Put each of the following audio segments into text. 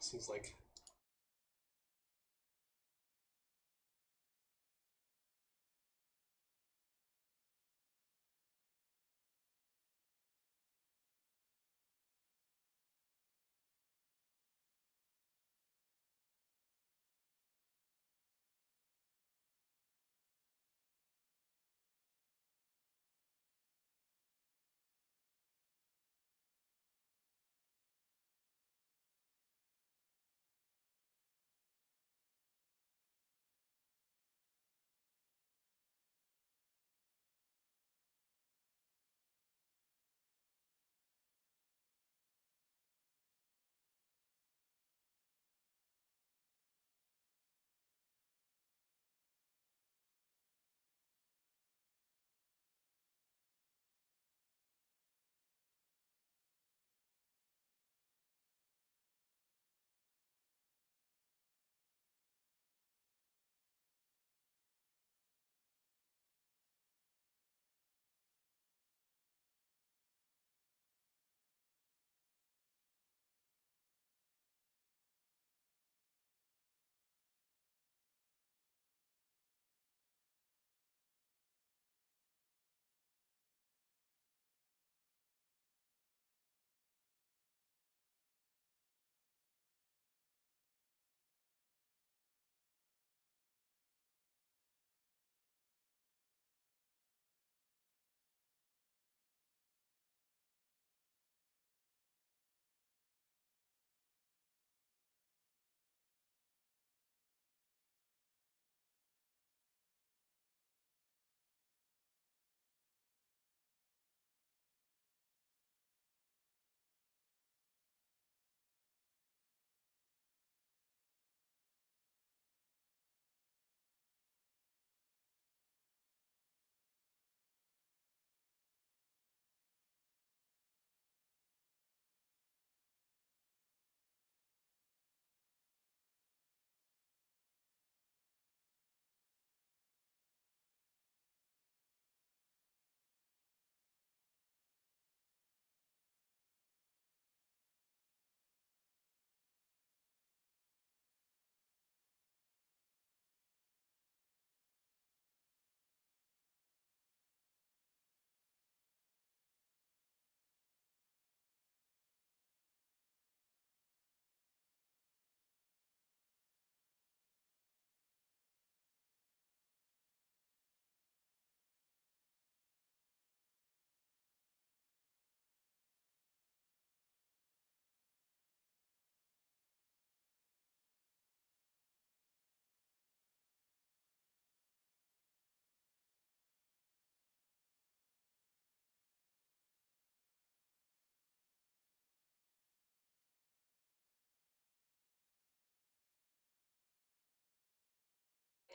Seems like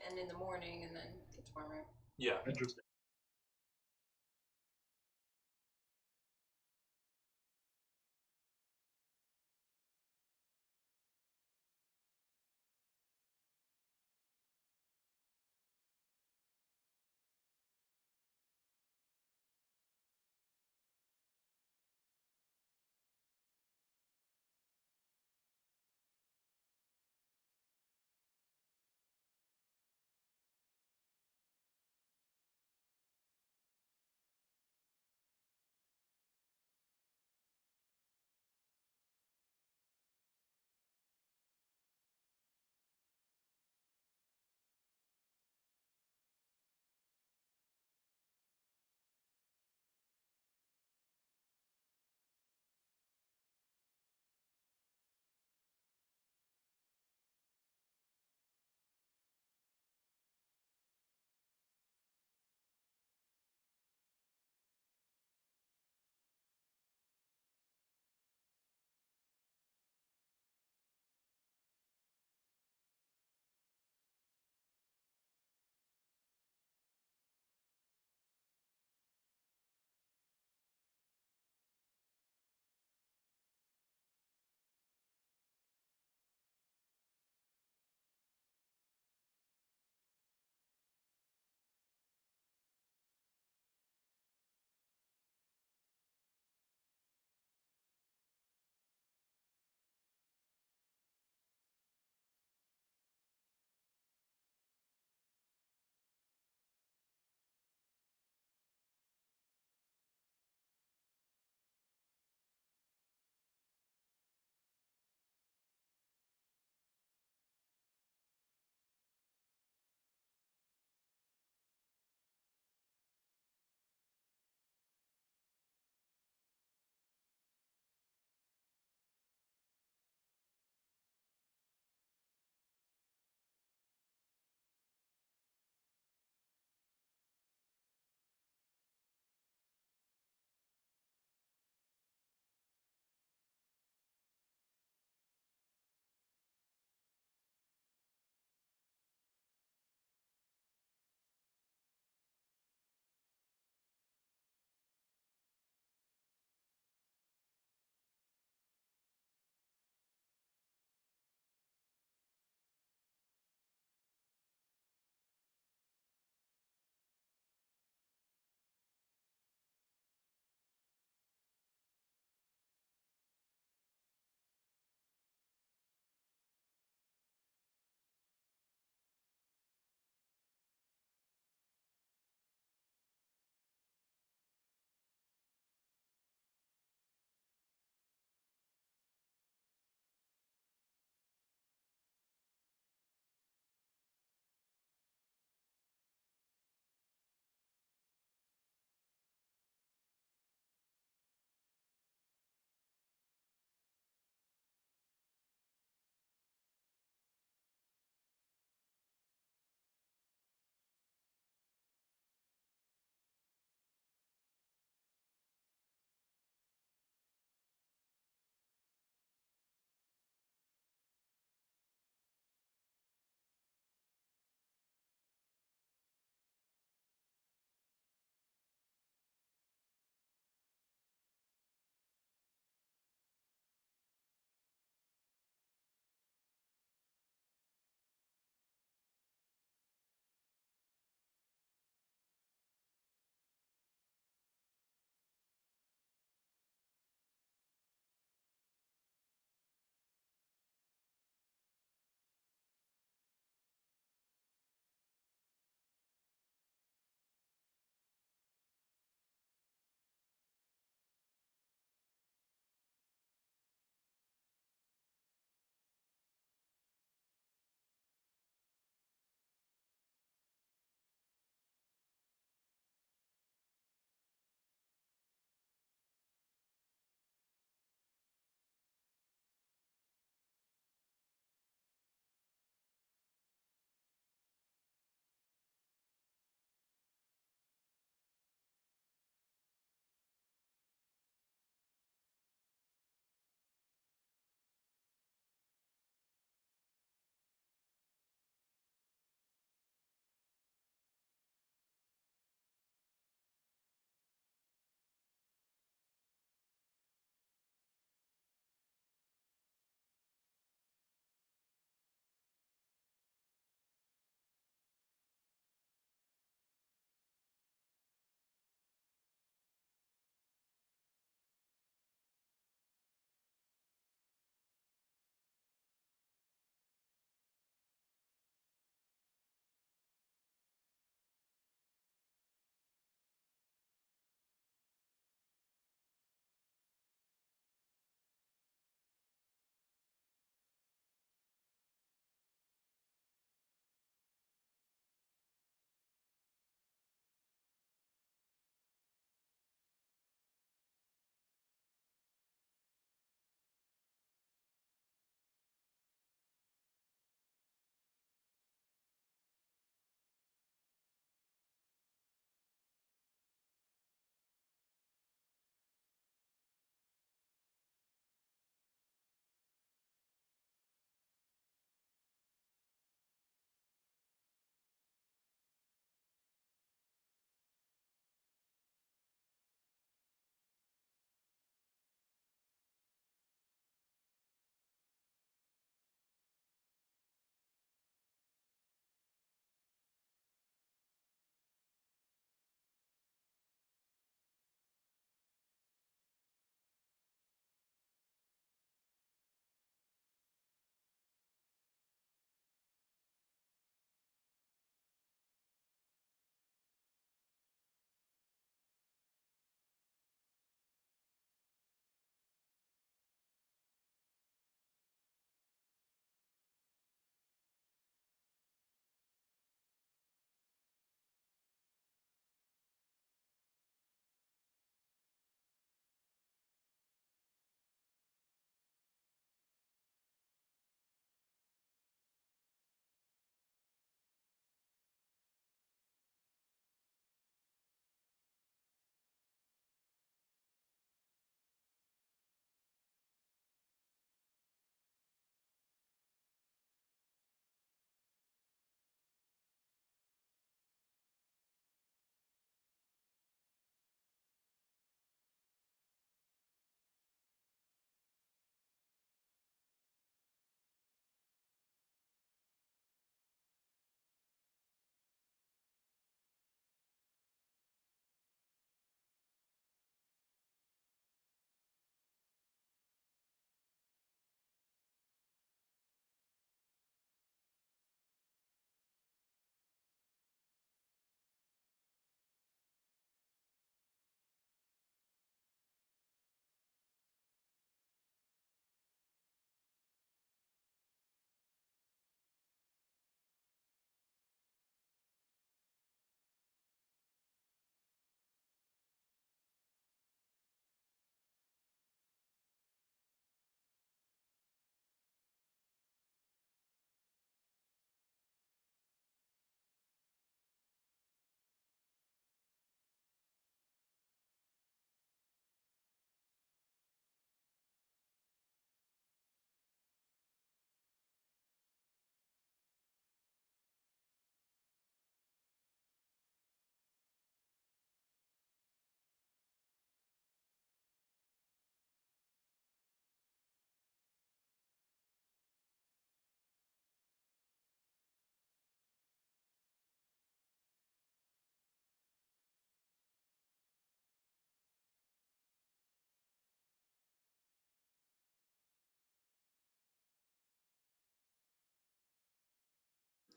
and in the morning, and then gets warmer. yeah. Interesting.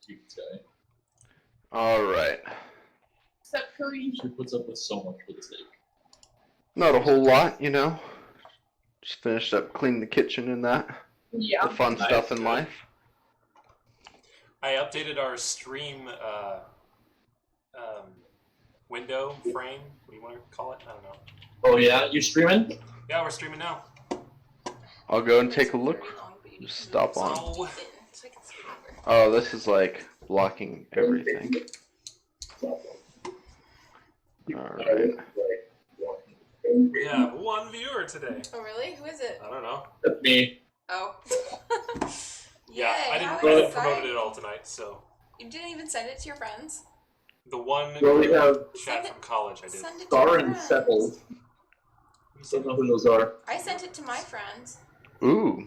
cute guy. Alright. Except Curry. She puts up with so much for the steak. Not a whole lot, you know. Just finished up cleaning the kitchen and that. Yeah. The fun stuff in life. I updated our stream window frame. What do you want to call it? I don't know. Oh yeah, you streaming? Yeah, we're streaming now. I'll go and take a look. Just stop on. So, Oh, this is like blocking everything. Alright. we have one viewer today. Oh, really? Who is it? I don't know. That's me. Oh. Yeah, Yay, I how didn't promote exciting. it all tonight, so. You didn't even send it to your friends? The one Well, we have chat from college I did. Send it to Star your and friends. Sepple. Don't know who those are. I sent it to my friends. Ooh,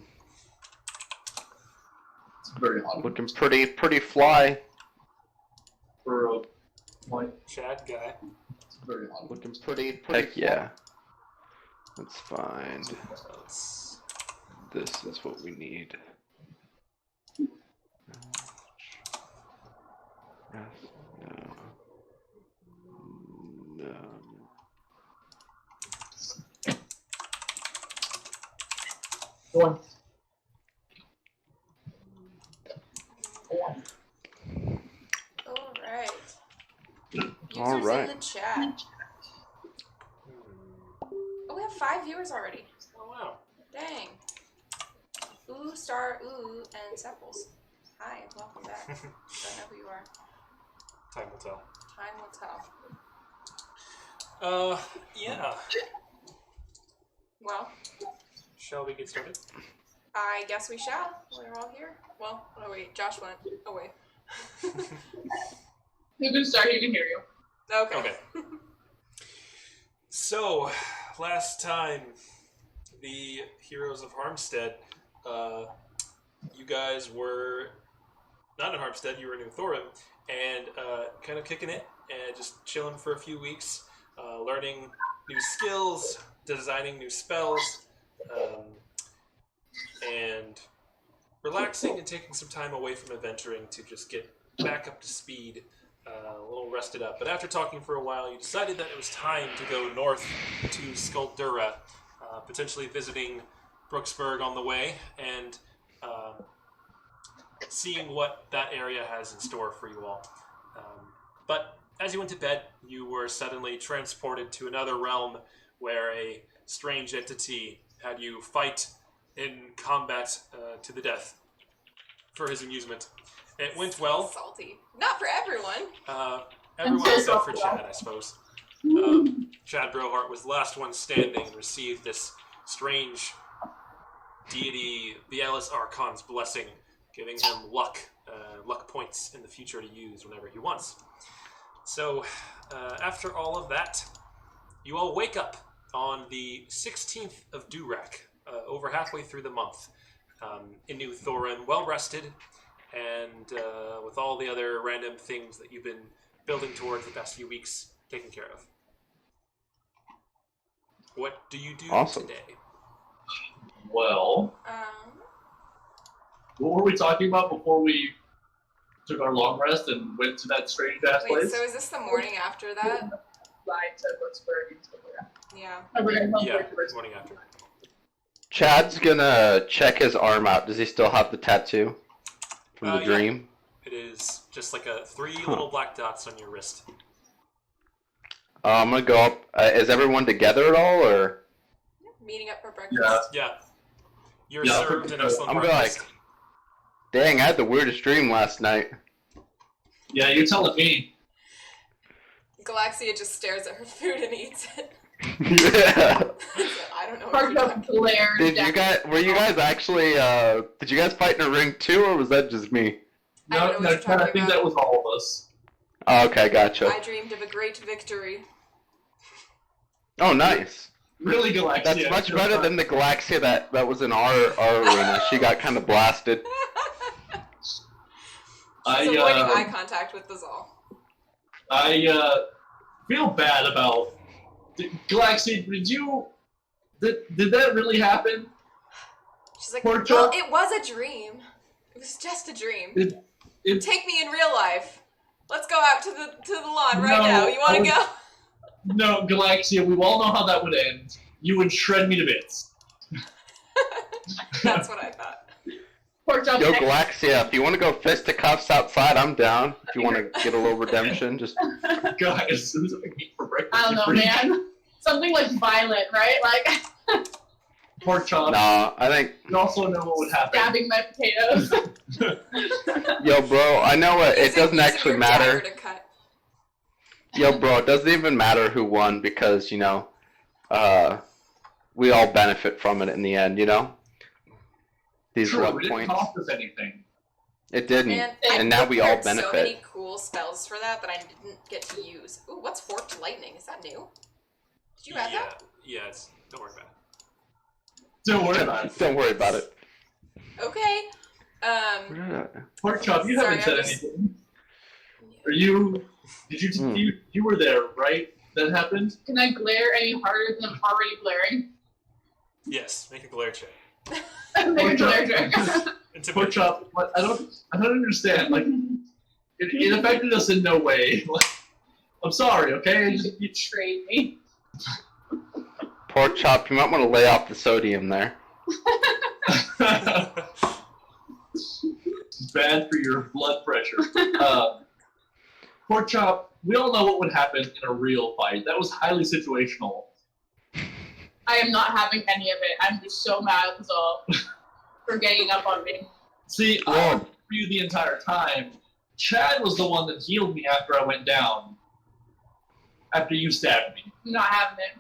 It's very hot looking pretty fly. for a like. Chad guy. It's very hot. Looking pretty Heck yeah. Let's find. So let's... This is what we need. No. No. Go on. Alright. Users Alright. in the chat. Oh, we have 5 viewers already. Oh, wow. Dang. Ooh, Star, Ooh, and Sepples. Hi, welcome back. Don't know who you are. Time will tell. Time will tell. Yeah. Well, Shall we get started? I guess we shall. We're all here. Well, oh wait, Josh went. Oh wait. You can start. He can hear you. Okay. Okay. So, last time, the Heroes of Harmstead, you guys were not in Harmstead, you were in New Thorin, and kind of kicking it and just chilling for a few weeks, learning new skills, designing new spells, and relaxing and taking some time away from adventuring to just get back up to speed, a little rested up. But after talking for a while, you decided that it was time to go north to Skulldura, potentially visiting Brooksburg on the way, and seeing what that area has in store for you all. But as you went to bed, you were suddenly transported to another realm where a strange entity had you fight in combat to the death for his amusement. It went well. Salty. Not for everyone. Everyone except for Chad, I suppose. Chad Brohart was the last one standing and received this strange deity, the Alice Archon's blessing, giving him luck points in the future to use whenever he wants. So, after all of that, you all wake up on the 16th of Durak, over halfway through the month, in New Thorin, well rested, and with all the other random things that you've been building towards the past few weeks taken care of. What do you do today? Well, what were we talking about before we took our long rest and went to that strange ass Wait, place? so is this the morning after that? Fly to Brooksburg and stuff like that. Yeah. And we're gonna come Yeah, back to Brooksburg. morning after. Chad's gonna check his arm out. Does he still have the tattoo from the Yeah. dream? It is just like a 3 little black dots on your wrist. I'm gonna go up. Is everyone together at all, or? Meeting up for breakfast. Yeah. Yeah. You're Yeah, served an excellent I'm gonna be breakfast. like, dang, I had the weirdest dream last night. Yeah, you're telling me. Galaxia just stares at her food and eats it. Yeah. I don't know what Parked you're up glared Did you down. were you guys actually, did you guys fight in a ring too, or was that just me? I don't know what you're Chad, I talking think about. that was all of us. Oh, okay, gotcha. I dreamed of a great victory. Oh, nice. Really, Galaxia. That's much better than the Galaxia that was in our arena. She got kind of blasted. I, She's avoiding eye contact with us all. I feel bad about Galaxia. Did that really happen? She's like, Poor well, Chuck. it was a dream. It was just a dream. Take me in real life. Let's go out to the lawn right No, now. You want I to would- go? No, Galaxia, we all know how that would end. You would shred me to bits. That's what I thought. Pork chop. Yo, Galaxia, if you want to go fisticuffs outside, I'm down. If you want to get a little redemption, just Guys, who's gonna eat for breakfast? I don't know, You freak. man. Something like violent, right? Like Pork chop. nah. I think, You also know what would happen. stabbing my potatoes. yo, bro, I know it Using doesn't actually your matter. dagger to cut. Yo, bro, it doesn't even matter who won because, we all benefit from it in the end, These True, luck it didn't points. cost us anything. It didn't. Man, I And now we all prepared so benefit. many cool spells for that I didn't get to use. Ooh, what's Forked Lightning? Is that new? Did you add that? Yeah, don't worry about it. Don't worry about it. Don't worry about it. Okay. Pork chop, you Sorry, haven't said I'm just- anything. Are you? Did you? Hmm. You were there, right? That happened. Can I glare any harder than I'm already glaring? Yes, make a glare check. Make a glare chop. check. Pork Intimidate. chop. What? I don't understand. Like, it affected us in no way. Like, I'm sorry. Okay. You betrayed me. Pork chop, you might want to lay off the sodium there. Bad for your blood pressure. Pork chop. We all know what would happen in a real fight. That was highly situational. I am not having any of it. I'm just so mad at us all for ganging up on me. See, I was for you the entire time. Chad was the one that healed me after I went down. After you stabbed me. I'm not having it.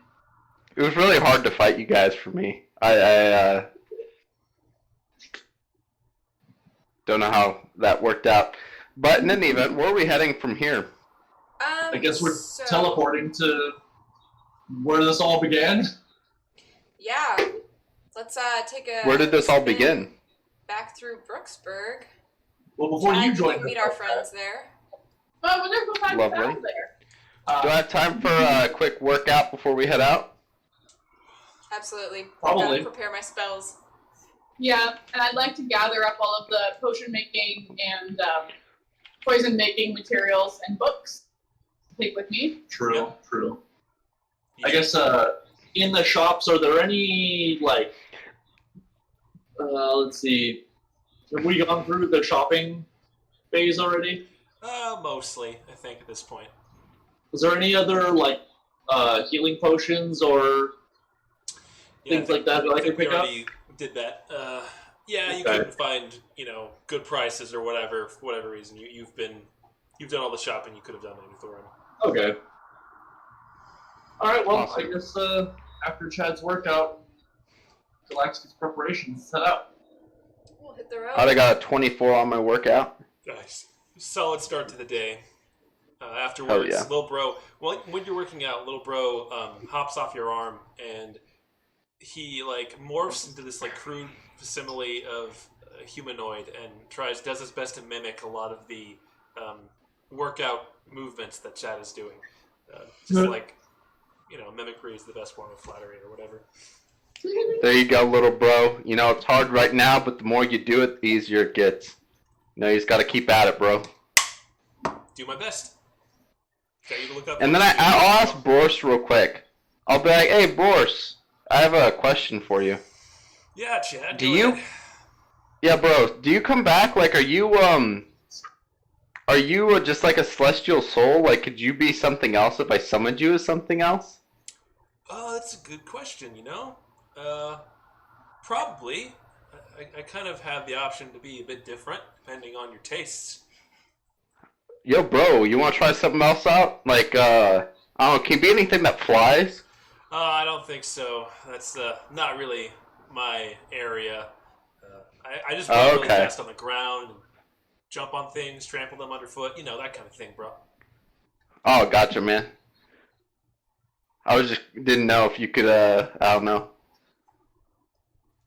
It was really hard to fight you guys for me. I don't know how that worked out. But in any event, where are we heading from here? I guess we're So- teleporting to where this all began. Yeah. Let's take a. Where did this all spin begin? Back through Brooksburg. Well, before Chad, you can joined meet us, our friends there. Oh, we're gonna go find Lovely. the there. Do I have time for a quick workout before we head out? Absolutely. Probably. Gotta prepare my spells. Yeah, and I'd like to gather up all of the potion making and poison making materials and books to take with me. True, Yeah. true. I guess in the shops, are there any like? Let's see. Have we gone through the shopping phase already? Mostly, I think, at this point. Is there any other like healing potions or Yeah, things like that that I I can think we pick up? already did that. Yeah, you Okay. couldn't find, good prices or whatever for whatever reason. You've done all the shopping you could have done in Thorin. Okay. All right. Well, Awesome. I guess after Chad's workout, Galaxia's preparations set out. We'll hit the road. I got a 24 on my workout. Nice. Solid start to the day. Afterwards, yeah. little bro, when you're working out, little bro hops off your arm and he morphs into this crude facsimile of a humanoid and does his best to mimic a lot of the workout movements that Chad is doing. Mimicry is the best form of flattery or whatever. There you go, little bro. It's hard right now, but the more you do it, the easier it gets. You just got to keep at it, bro. Do my best. Got you to look up. And then I'll ask Borse real quick. I'll be like, hey, Borse, I have a question for you. Yeah, Chad. Do go you- ahead. Yeah, bro, do you come back? Are you just like a celestial soul? Could you be something else if I summoned you as something else? Oh, that's a good question, Probably. I kind of have the option to be a bit different, depending on your tastes. Yo, bro, you want to try something else out? I don't know, can you be anything that flies? I don't think so. That's not really my area. I just run really okay. fast on the ground and jump on things, trample them underfoot, that kind of thing, bro. Oh, gotcha, man. I didn't know if you could, I don't know.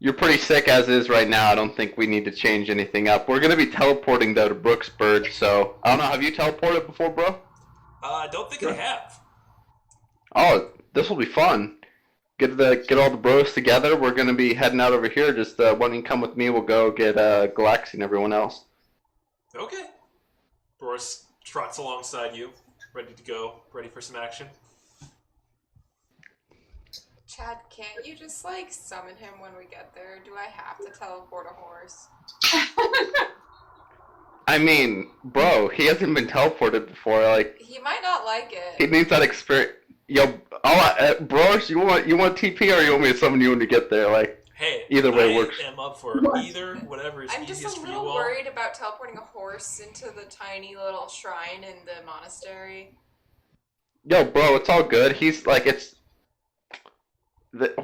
You're pretty sick as is right now. I don't think we need to change anything up. We're going to be teleporting, though, to Brooksburg, so... I don't know, have you teleported before, bro? I don't think I have. Oh, this will be fun. Get all the bros together. We're going to be heading out over here. Just one can come with me. We'll go get Galaxy and everyone else. Okay. Boris trots alongside you, ready to go, ready for some action. Chad, can't you just like summon him when we get there? Do I have to teleport a horse? I mean, bro, he hasn't been teleported before. Like, He might not like he it. needs that experience. Yo, bros, you want TP or you want me to summon you when we get there? Like, Hey, either way I works. am up for either, whatever is I'm just easiest a for you little all. worried about teleporting a horse into the tiny little shrine in the monastery. Yo, bro, it's all good. He's like,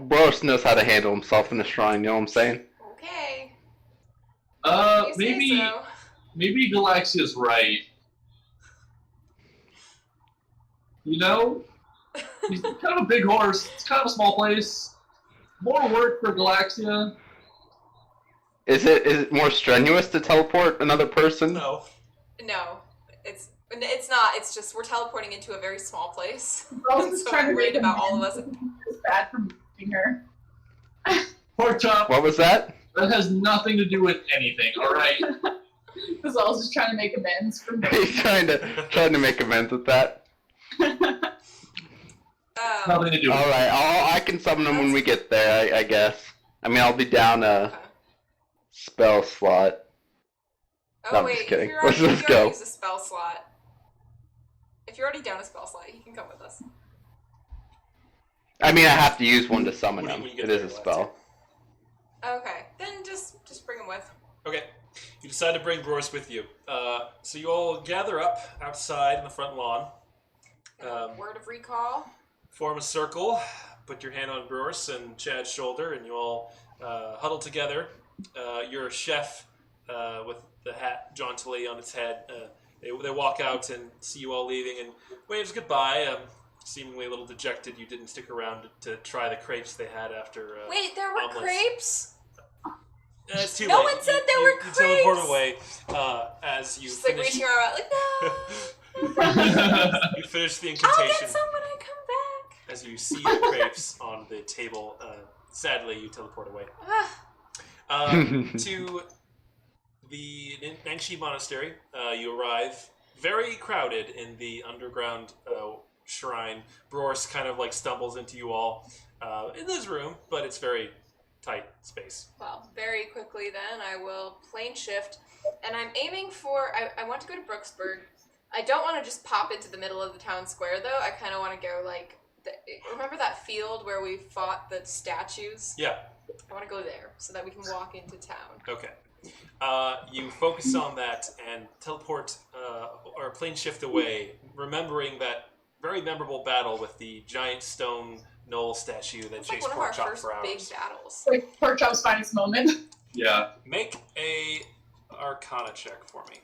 Bros knows how to handle himself in the shrine. You know what I'm saying? Okay. You say Maybe so. maybe Galaxia's right. You know, he's kind of a big horse. It's kind of a small place. More work for Galaxia. Is it more strenuous to teleport another person? No. No, it's not. It's just we're teleporting into a very small place. I was And just so trying I'm to worried make about all of us. It's bad for moving her. Pork chop. What was that? That has nothing to do with anything. All right. Because I was just trying to make amends for me. He's trying to make amends with that. Nothing to do with All right, I can summon him when we get there. I guess. I mean, I'll be down a Okay. spell slot. Oh No, I'm wait, just kidding. if you're already, Let's if just you already go. use a spell slot. If you're already down a spell slot, he can come with us. I mean, I have to use one to summon When him. you get It is there, a we'll spell. Okay, then just bring him with. Okay. You decide to bring Boris with you. So you all gather up outside in the front lawn. Word of recall. Form a circle, put your hand on Boris and Chad's shoulder, and you all huddle together. Your chef with the hat jauntily on its head, they walk out and see you all leaving and waves goodbye. Seemingly a little dejected you didn't stick around to try the crepes they had after. Wait, there were omelets. crepes? It's too No late. one said there were You teleport crepes! away as you Just like finish. reaching around, like, no! You finish the I'll incantation. get some when I come back! As you see the crepes on the table, sadly you teleport away. To the Nangshi Monastery, you arrive very crowded in the underground shrine. Boris kind of like stumbles into you all in this room, but it's very tight space. Well, very quickly then, I will plane shift, and I'm aiming for, I want to go to Brooksburg. I don't want to just pop into the middle of the town square, though. I kind of want to go, like, remember that field where we fought the statues? Yeah. I want to go there, so that we can walk into town. Okay. You focus on that and teleport or plane shift away, remembering that very memorable battle with the giant stone knoll statue that It's like chased one of our Porkchop first for big hours. battles. Like Porkchop's finest moment. Yeah. Make a Arcana check for me.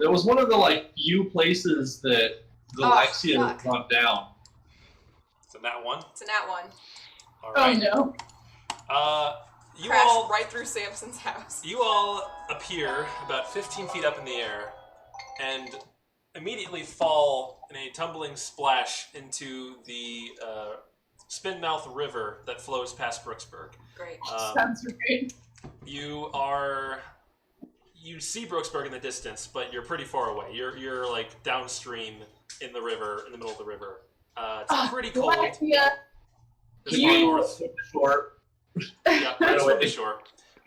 It was one of the few places that Galaxia fuck. brought down. So that one. It's a nat one. All Oh right. no. You Crashed all right through Samson's house. You all appear about 15 feet up in the air and immediately fall in a tumbling splash into the Spinmouth River that flows past Brooksburg. Great. Sounds great. You see Brooksburg in the distance, but you're pretty far away. You're like downstream in the river, in the middle of the river. It's pretty cold. Yeah. It's Can far you north. short? Yeah, right from the shore.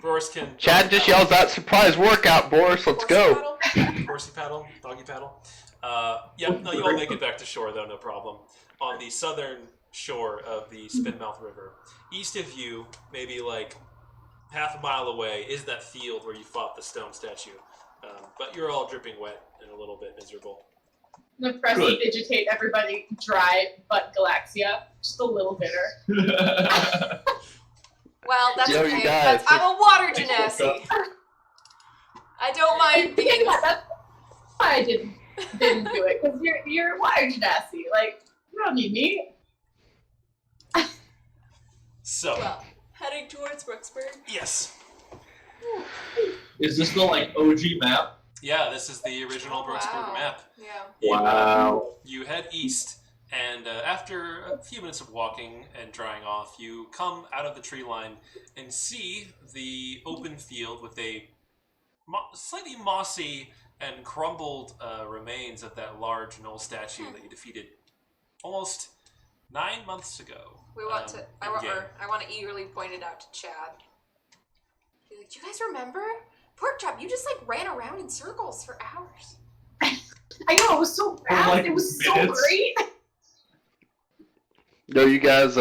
Boris can. Chad just yells out, "Surprise workout, Boris! Let's Horse go!" battle? Horsey paddle, doggy paddle. Yep, no, you all make it back to shore though, no problem. On the southern shore of the Spinmouth River, east of you, maybe like half a mile away, is that field where you fought the stone statue. But you're all dripping wet and a little bit miserable. I'm gonna prestidigitate everybody dry but Galaxia. Just a little bitter. Well, that's Yo, you okay. guys, I'm a water genasi. I don't mind being. Yeah, that's why I didn't do it, because you're wired genasi. Like, you don't need me. So, Well, heading towards Brooksburg. yes. Is this the OG map? Yeah, this is the original Brooksburg Wow. map. Yeah. Wow. You head east, and after a few minutes of walking and drying off, you come out of the tree line and see the open field with a slightly mossy and crumbled remains of that large Knoll statue that you defeated almost 9 months ago. We want to. I in-game. want to eagerly point it out to Chad. He's like, do you guys remember? Pork chop, you just like ran around in circles for hours. I know, it was so fast. like it was minutes. so great. No, you guys,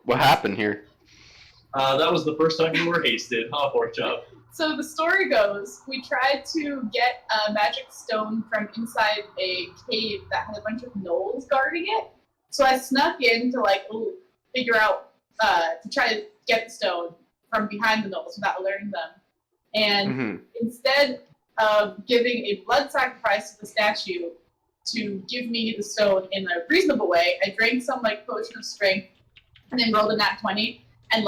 what happened here? That was the first time you were hasted, huh, Pork Chop? So the story goes, we tried to get a magic stone from inside a cave that had a bunch of gnolls guarding it. So I snuck in to figure out, to try to get the stone from behind the gnolls without alerting them. And instead of giving a blood sacrifice to the statue to give me the stone in a reasonable way, I drank some potion of strength and then rolled a nat 20 and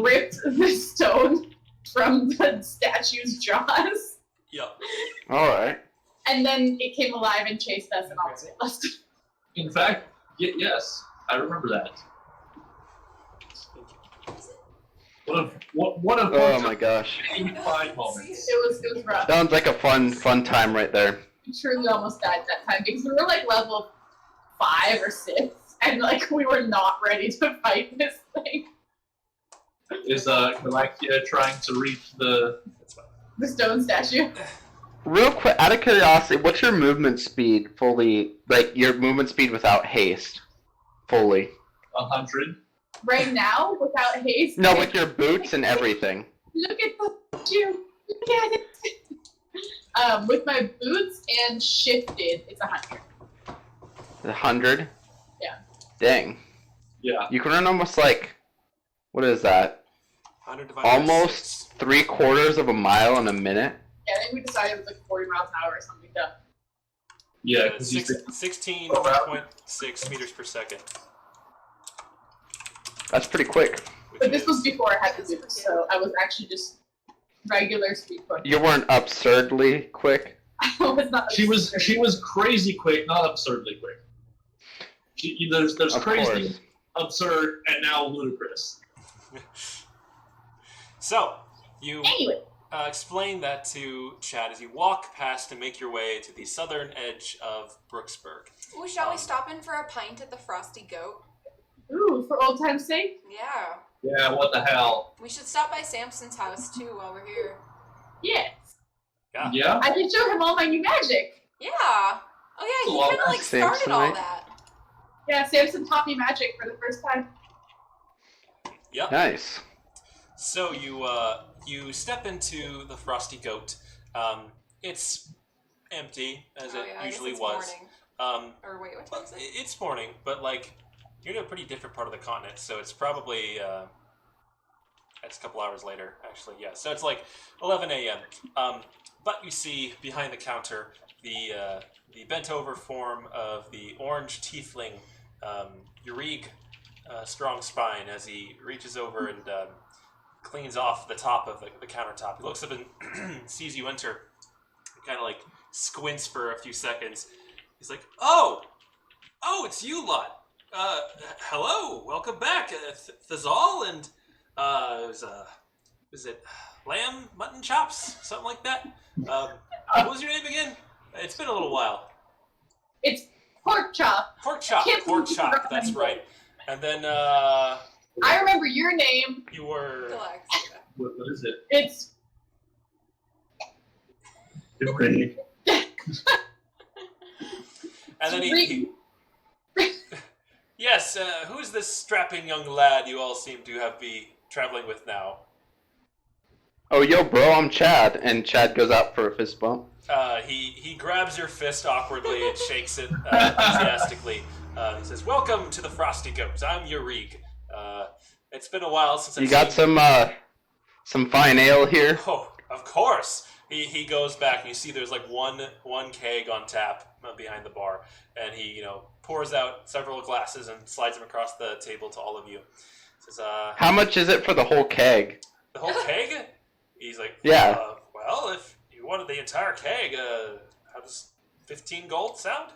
ripped the stone from the statue's jaws. Yep. Alright. And then it came alive and chased us and almost killed us. In fact, yes, I remember that. What a Oh my gosh. fine moments. It was rough. Sounds like a fun time right there. We truly almost died that time because we were level 5 or 6 and we were not ready to fight this thing. Is Galactia trying to reach the... The stone statue. Real quick, out of curiosity, what's your movement speed fully, your movement speed without haste? Fully. 100? Right now, without haste. No, with your boots and everything. Look at the statue. Look at it. With my boots and shifted, it's 100. 100? Yeah. Dang. Yeah. You can run almost what is that? 100 divided by Almost 6. 3/4 of a mile in a minute? Yeah, I think we decided it was 40 miles an hour or something dumb. Yeah, because you said... 16.6 meters per second. That's pretty quick. But this was before I had the boots, so I was actually just regular speed quick. You weren't absurdly quick? I was not. She was crazy quick, not absurdly quick. There's Of crazy, course. absurd, and now ludicrous. So, you Anyway. explain that to Chad as you walk past and make your way to the southern edge of Brooksburg. Ooh, shall we stop in for a pint at the Frosty Goat? Ooh, for old time's sake? Yeah. Yeah, what the hell? We should stop by Samson's house too while we're here. Yes. Yeah. Yeah? I can show him all my new magic. Yeah. Oh yeah, he Well, kind of that's started all Samson, right? that. Yeah, Samson taught me magic for the first time. Yep. Nice. So you step into the Frosty Goat. It's empty as it I guess usually it's was. morning. Or wait, what time is it? It's morning, but you're in a pretty different part of the continent, so it's probably it's a couple hours later, actually. Yeah, so it's 11 a.m. But you see behind the counter the bent over form of the orange tiefling Yurig Strong Spine as he reaches over and cleans off the top of the countertop. He looks up and sees you enter. He kind of squints for a few seconds. He's like, "Oh, it's you lot. Hello, welcome back, Thazal, and is it lamb mutton chops, something like that? What was your name again? It's been a little while. It's pork chop. Pork chop, Can't pork believe chop. you That's remember. right. And then I remember your name. you were Relax. What is it? It's Ray. and then he yes. Who's this strapping young lad you all seem to be traveling with now? Oh, yo, bro, I'm Chad. And Chad goes out for a fist bump. He grabs your fist awkwardly and shakes it enthusiastically. He says, "Welcome to the Frosty Goat. I'm Yurig. It's been a while since You I've got seen some fine ale here? Oh, of course." He goes back and you see there's one keg on tap behind the bar, and he pours out several glasses and slides them across the table to all of you. Says, How much is it for the whole keg? "The whole keg?" He's like, Yeah. Well, if you wanted the entire keg, how does 15 gold sound?"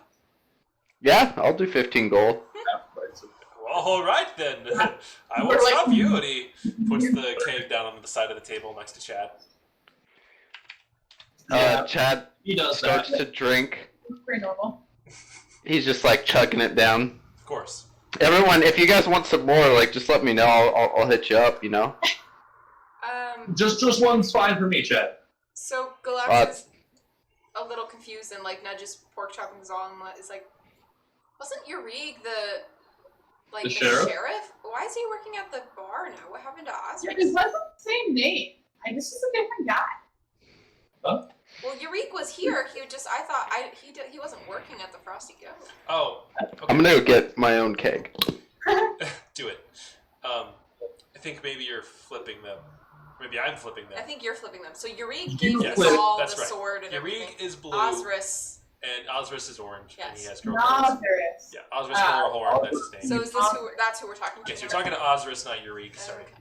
Yeah, I'll do 15 gold. "Well, all right then. I We're won't like- stop you." And he puts the keg down on the side of the table next to Chad. Yeah. Chad He does starts that. to drink. Pretty normal. He's just like chugging it down. Of course. Everyone, if you guys want some more, like just let me know. I'll hit you up. You know. Just one's fine for me, Chad. So Galax is a little confused and like nudges pork chopping Zal and is like, wasn't Yurig the sheriff? Why is he working at the bar now? What happened to Yeah, Osric? it wasn't the same name. I just was a different guy. Huh? Well, Yurik was here. I thought he wasn't working at the Frosty Goat. Oh, okay. I'm gonna go get my own keg. Do it. I think maybe you're flipping them. Maybe I'm flipping them. I think you're flipping them. So Yurik gave Yes, Zal the that's right. sword and everything. Yurik is blue, Osris. and Osris is orange, and he Yes. has girl horns. Nazareth. Yeah, Osris Horn, that's his name. So is this that's who we're talking to? Yes, you're talking to Osris, not Yurik. Sorry. Okay.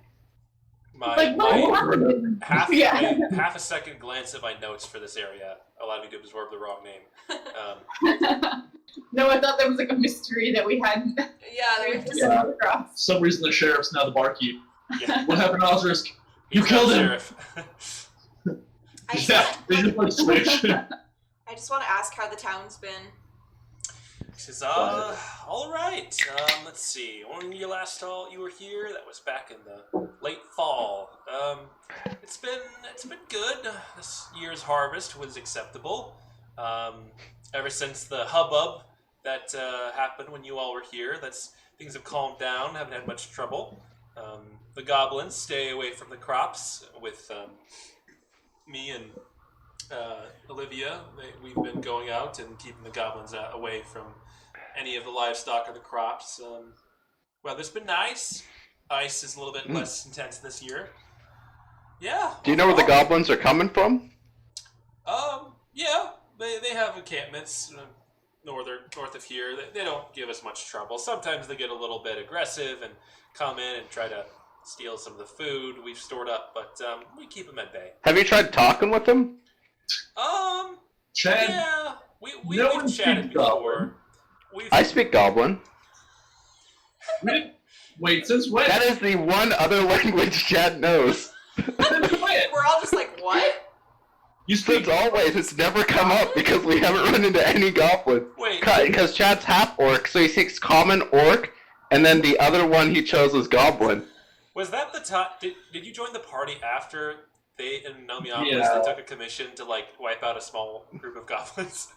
Like, My what happened? half a second glance at my notes for this area allowed me to absorb the wrong name. No, I thought there was like a mystery that we hadn't. Yeah, we there's had to just stumble across. For some reason, the sheriff's now the barkeep. Yeah. What happened to Osrisk? You He's killed not him! sheriff. Yeah, they just like switch. I just want to ask how the town's been. Says, all right. Let's see. When you were here, that was back in the late fall. It's been good. This year's harvest was acceptable. Ever since the hubbub that happened when you all were here, things have calmed down. Haven't had much trouble. The goblins stay away from the crops with me and Olivia. We've been going out and keeping the goblins away from any of the livestock or the crops. Weather's been nice. Ice is a little bit less intense this year. Yeah. Do you know where the goblins are coming from? Yeah. They have encampments north of here. They don't give us much trouble. Sometimes they get a little bit aggressive and come in and try to steal some of the food we've stored up, but we keep them at bay. Have you tried talking with them? Chad, Yeah. We've no one chatted speaks before. I speak Goblin. wait, since when? That is the one other language Chad knows. Since when? We're all just like, what? You speak Since always, it's never come up because we haven't run into any Goblin. Wait. Because Chad's half orc, so he speaks common orc, and then the other one he chose was Goblin. Was that the time? Did you join the party after they in Nomiapolis Yeah. they took a commission to like wipe out a small group of goblins?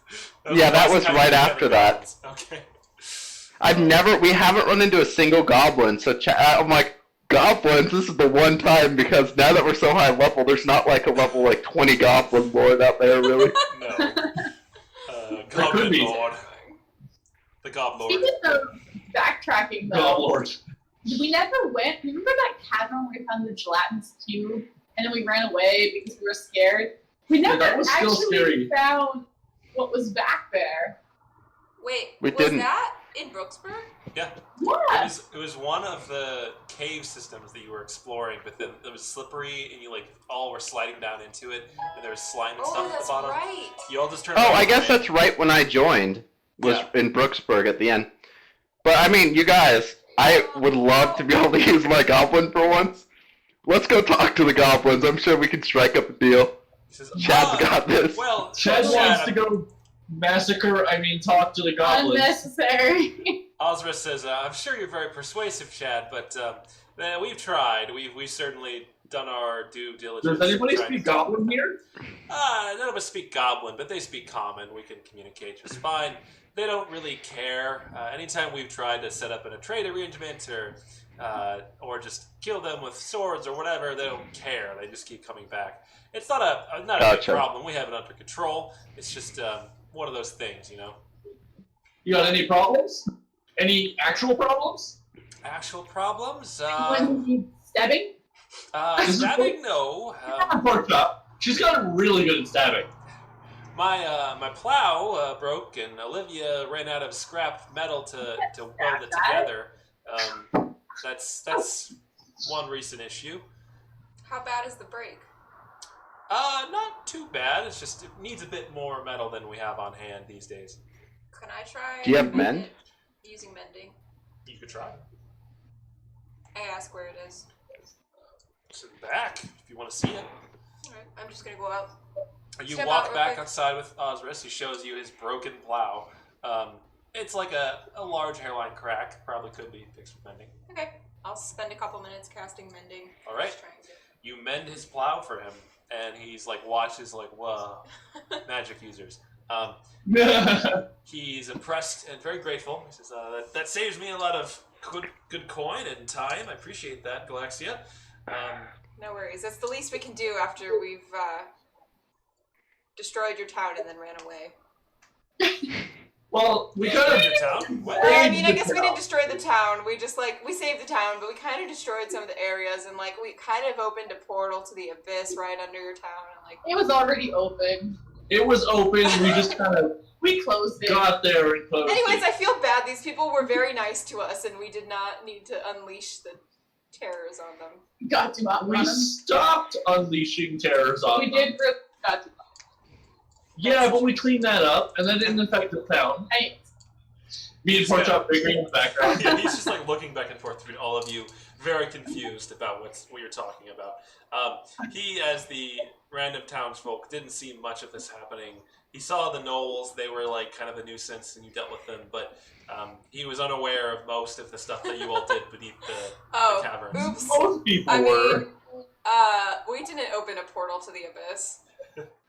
Yeah, that was the last time right you ever after that. goblins. Okay. We haven't run into a single Goblin, so I'm like, Goblins, this is the one time, because now that we're so high level, there's not like a level like 20 Goblin lord out there, really. No. could Goblin be. Lord. The Goblin Speaking of backtracking, though, Oh, Lord. we never went. Remember that cavern where we found the gelatinous cube, and then we ran away because we were scared? We Yeah, never that was still actually scary. found what was back there. Wait, We was didn't. that in Brooksburg? Yeah. Yeah. It was one of the cave systems that you were exploring, but then it was slippery and you like all were sliding down into it and there was slime and Oh, stuff at that's the bottom. right. You all just turned Oh, around I and guess ran. that's right when I joined, was Yeah. in Brooksburg at the end. But I mean, you guys, I would love to be able to use my Goblin for once. Let's go talk to the Goblins. I'm sure we can strike up a deal. He says, Chad's got this. Well, Chad wants to go talk to the goblins. Unnecessary. Osra says, I'm sure you're very persuasive, Chad, but we've tried. We've certainly done our due diligence. Does anybody trying speak to talk. goblin here? None of us speak Goblin, but they speak Common. We can communicate just fine. They don't really care. Anytime we've tried to set up in a trade arrangement or just kill them with swords or whatever, they don't care. They just keep coming back. It's not a big Gotcha. problem. We have it under control. It's just one of those things, you know. You got any problems? Any actual problems? Actual problems? When you stabbing? Stabbing, no. Pork chop. She's gotten really good at stabbing. My plow broke, and Olivia ran out of scrap metal to weld it together. That's one recent issue. How bad is the break? Not too bad. It's just it needs a bit more metal than we have on hand these days. Can I try? Do you have and mend? it using mending. You could try. I ask where it is. It's in the back if you want to see it. Alright, I'm just gonna go out. You Step walk out real back quick. outside with Osiris. He shows you his broken plow. It's like a large hairline crack. Probably could be fixed with mending. Okay. I'll spend a couple minutes casting mending. All right. Just trying to- You mend his plow for him, and he's like watches like, whoa, magic users. He's impressed and very grateful. He says, that saves me a lot of good coin and time. I appreciate that, Galaxia. No worries. That's the least we can do after we've destroyed your town and then ran away. Well, we Destroyed could have. your town? What? Well, I mean, I guess we didn't destroy the town. We just, we saved the town, but we kind of destroyed some of the areas, and, we kind of opened a portal to the abyss right under your town, and, It was already open. It was open. We just kind of We closed it. got there and closed Anyways, it. I feel bad. These people were very nice to us, and we did not need to unleash the terrors on them. Got to out We on them. stopped unleashing terrors on We them. did really got to. Yeah, but we cleaned that up, and that didn't affect the town. Hey, Me and Porchop figuring in the background. Yeah, he's just looking back and forth between all of you, very confused about what you're talking about. He, as the random townsfolk, didn't see much of this happening. He saw the gnolls; they were kind of a nuisance, and you dealt with them. But he was unaware of most of the stuff that you all did beneath the caverns. Oops. Most people I were. mean, we didn't open a portal to the abyss.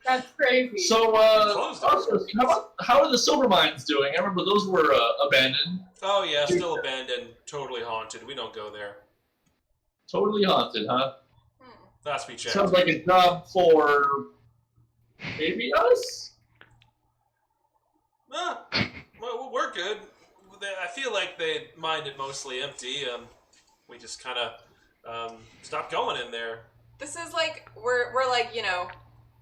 that's crazy. So, Closed it. also, how are the silver mines doing? I remember those were abandoned. Oh yeah, still abandoned, totally haunted. We don't go there. Totally haunted, huh? Last we checked. Sounds like a job for maybe us? Well, we're good. I feel like they mined it mostly empty. We just kind of stopped going in there. This is we're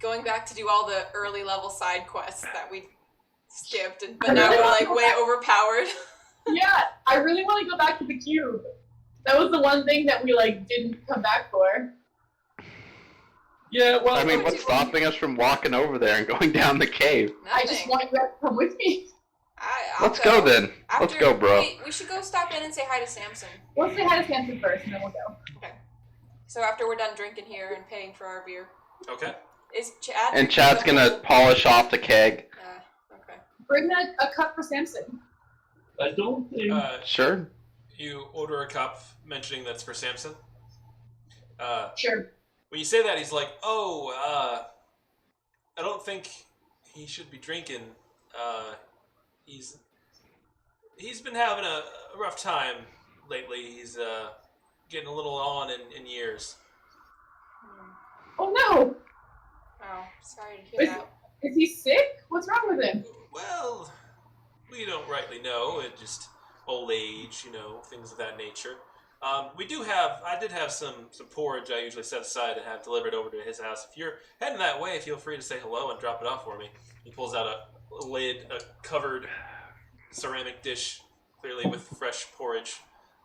going back to do all the early level side quests that we skipped, but now we're way overpowered. Yeah, I really want to go back to the cube. That was the one thing that we didn't come back for. Yeah, well, I mean, what's stopping us from walking over there and going down the cave? I just want you guys to come with me. I'll Let's go then. Let's go, bro. We should go stop in and say hi to Samson. We'll say hi to Samson first, and then we'll go. Okay. So after we're done drinking here and paying for our beer, Okay. is Chad? And Chad's gonna polish off the keg. Okay. Bring a cup for Samson. I don't think. Sure. You order a cup, mentioning that's for Samson. Sure. When you say that, he's like, "Oh, I don't think he should be drinking. He's been having a rough time lately. He's getting a little on in years." Oh no! Oh, sorry to hear Is- that. Is he sick? What's wrong with him? Well, we don't rightly know. It just old age, things of that nature. I did have some porridge I usually set aside and have delivered over to his house. If you're heading that way, feel free to say hello and drop it off for me. He pulls out a lid, a covered ceramic dish, clearly with fresh porridge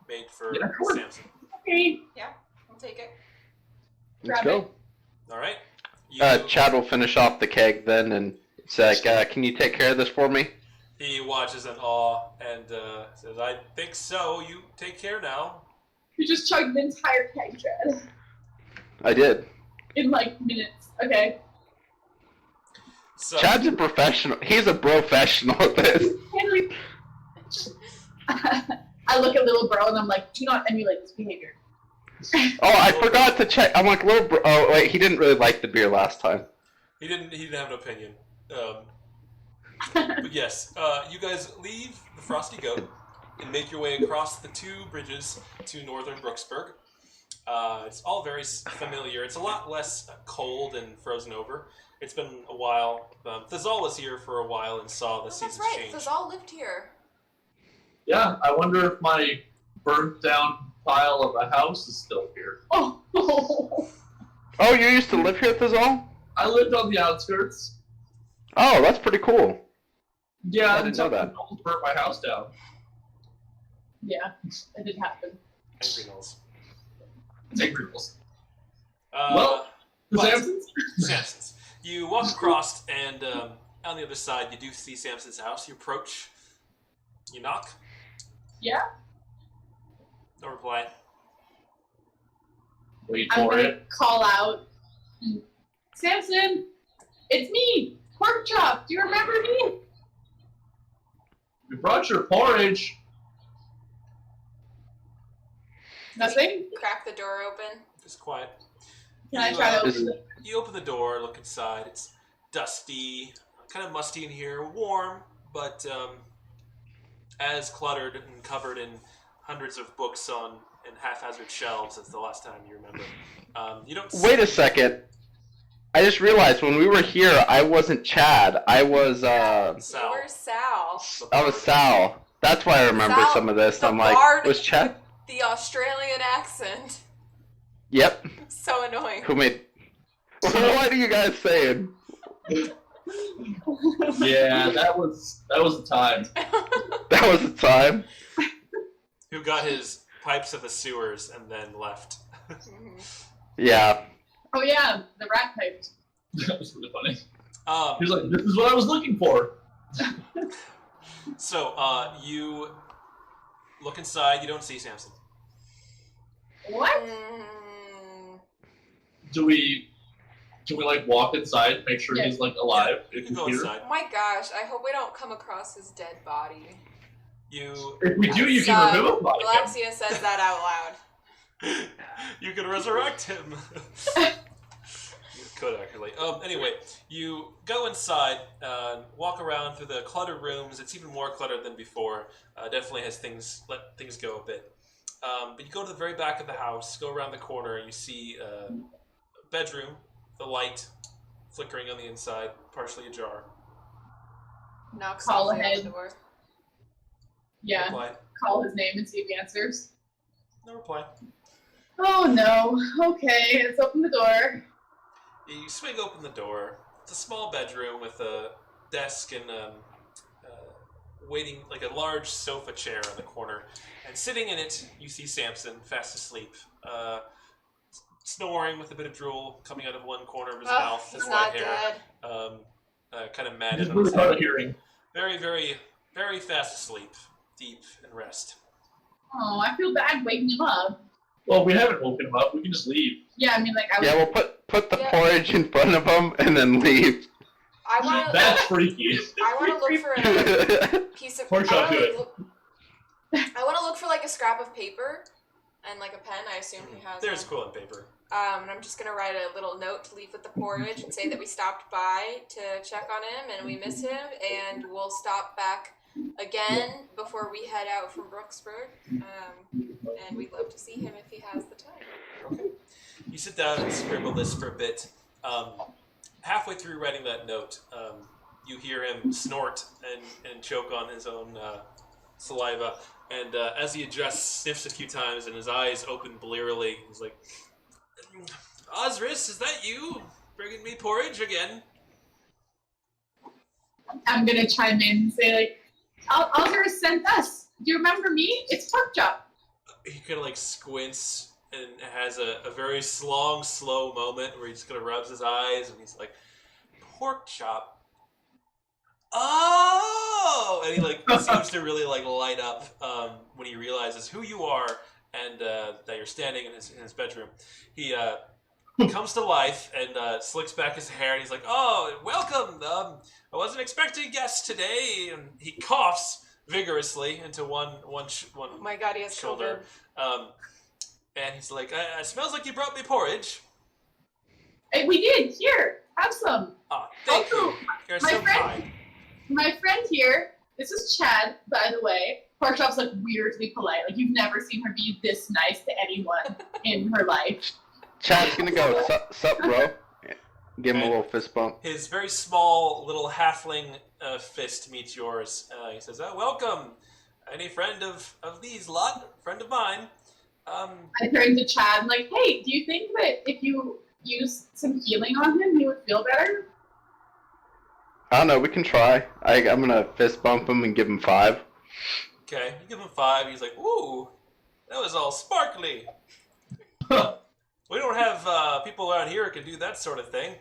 made for Yeah, of course. Samson. Okay. I'll take it. Let's Grab go. All right. Chad will finish off the keg then, and it's like, can you take care of this for me? He watches in awe and says, "I think so. You take care now." You just chugged the entire keg, Chad. I did. In minutes. Okay. So, Chad's a professional. He's a professional at this. Henry. I look at little bro and I'm like, do not emulate this behavior. Oh, I forgot to check. I'm like, little bro. Oh, wait, he didn't really like the beer last time. He didn't have an opinion. But yes, you guys leave the Frosty Goat and make your way across the two bridges to northern Brooksburg. It's all very familiar. It's a lot less cold and frozen over. It's been a while. Thazal was here for a while and saw the That's seasons right. change. Thazal lived here. Yeah, I wonder if my burnt down pile of a house is still here. Oh. Oh, you used to live here at Thazal? I lived on the outskirts. Oh, that's pretty cool. Yeah, I didn't know that. Almost burnt my house down. Yeah, it did happen. Angry Knolls. Take rules. Well, The but- Samsons? Samson's. You walk across, and on the other side, you do see Samson's house. You approach. You knock. Yeah. No reply. Wait I'm for gonna it. call out. Samson, it's me, Pork Chop. Do you remember me? We brought your porridge. Nothing? Crack the door open. Just quiet. Can I try to open it? You open the door, look inside. It's dusty, kind of musty in here, warm, but as cluttered and covered in hundreds of books on in haphazard shelves as the last time you remember. You don't. Wait a second. I just realized when we were here, I wasn't Chad. I was Sal. You were Sal. I was Sal. That's why I remember Sal, some of this. the I'm like, bard was Chad? The Australian accent. Yep. So annoying. Who made? What are you guys saying? Yeah, that was the time. That was the time. Who got his pipes of the sewers and then left. Yeah. Oh yeah, the rat pipes. That was really funny. Um, He was like, "This is what I was looking for." so you look inside. You don't see Samson. What? Can we like walk inside, make sure he's like alive? You If can he's go here? inside. Oh my gosh, I hope we don't come across his dead body. You If we do, you So, can remove him. Alexia says that out loud. you can resurrect him. You could actually. Anyway, you go inside, walk around through the cluttered rooms. It's even more cluttered than before. Definitely has let things go a bit. But you go to the very back of the house, go around the corner, and you see a bedroom, the light flickering on the inside, partially ajar. Knocks Call on the ahead. door. Yeah, Reply. call his name and see if he answers. No reply. Oh no. Okay, let's open the door. You swing open the door. It's a small bedroom with a desk and waiting, like a large sofa chair in the corner. And sitting in it, you see Samson, fast asleep, snoring with a bit of drool coming out of one corner of his mouth, his He's white not hair, dead. kind of He's matted on really his hard of head. hearing. Very, very, very fast asleep, deep in rest. Oh, I feel bad waking him up. Well, we haven't woken him up. We can just leave. Yeah, I mean, like, I was. Yeah, we'll put the Yeah. porridge in front of him and then leave. I want to. That's freaky. I want to look for another piece of. Pork chop, do it. I want to look for like a scrap of paper and like a pen. I assume he has. There's one. quilling paper. And I'm just gonna write a little note to leave with the porridge and say that we stopped by to check on him and we miss him, and we'll stop back again before we head out from Brooksburg. And we'd love to see him if he has the time. Okay. You sit down and scribble this for a bit. Halfway through writing that note, you hear him snort and choke on his own saliva. And as he adjusts, sniffs a few times, and his eyes open blearily. He's like, "Osiris, is that you? Bringing me porridge again?" I'm gonna chime in and say, like, Osiris sent us. Do you remember me? It's Pork Chop. He kind of like squints and has a very long, slow moment where he just kind of rubs his eyes and he's like, "Pork chop. Oh!" And he like seems to really like light up when he realizes who you are and that you're standing in his bedroom. He comes to life and slicks back his hair and he's like, "Oh, welcome. I wasn't expecting guests today." And he coughs vigorously into one Oh my God, he has shoulder. COVID. And he's like, "It smells like you brought me porridge." Hey, we did. Here, have some. Oh, thank Also, you. You're my so friend- kind. My friend here, this is Chad, by the way. Pork Chop's like weirdly polite. Like, you've never seen her be this nice to anyone in her life. Chad's gonna go, sup, bro? Give him a little fist bump. His very small little halfling fist meets yours. He says, "Welcome. Any friend of these lot, friend of mine." I turned to Chad and like, hey, do you think that if you use some healing on him, he would feel better? I don't know, we can try. I'm gonna fist bump him and give him 5. Okay, you give him 5. He's like, "Ooh, that was all sparkly." We don't have people around here who can do that sort of thing.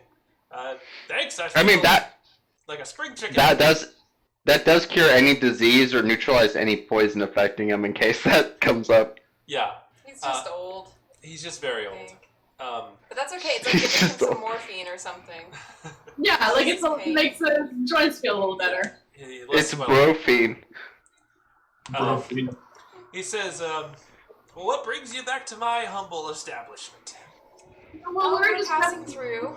Thanks. I I mean, feel that like a spring chicken. that does cure any disease or neutralize any poison affecting him in case that comes up. Yeah, He's just old. he's just very I old. think. But that's okay. It's like giving him some morphine or something. Yeah, like it makes the joints feel a little better. It's brofine. He says, well, what brings you back to my humble establishment? Well, we're just passing through.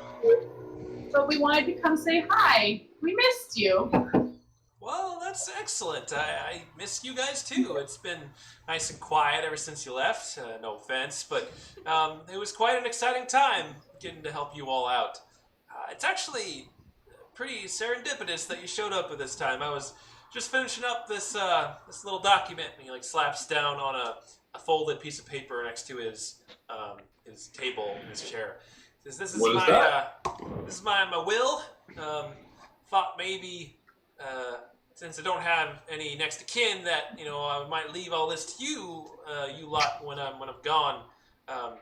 But we wanted to come say hi. We missed you. Well, that's excellent. I miss you guys too. It's been nice and quiet ever since you left. No offense, but it was quite an exciting time getting to help you all out. It's actually pretty serendipitous that you showed up at this time. I was just finishing up this little document, and he like slaps down on a folded piece of paper next to his table in his chair. He says, "This is my will. Thought maybe." Since I don't have any next of kin, that I might leave all this to you, you lot, when I'm gone. I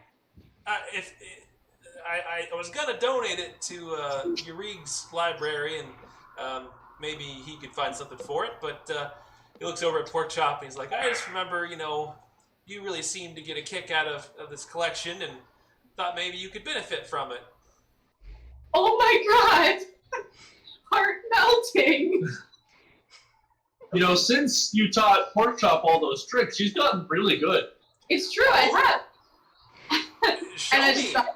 was gonna donate it to Urig's library, and maybe he could find something for it. But he looks over at Porkchop and he's like, I just remember, you really seem to get a kick out of this collection, and thought maybe you could benefit from it. Oh my god! Heart melting. Since you taught Porkchop all those tricks, she's gotten really good. It's true, I have. And I just started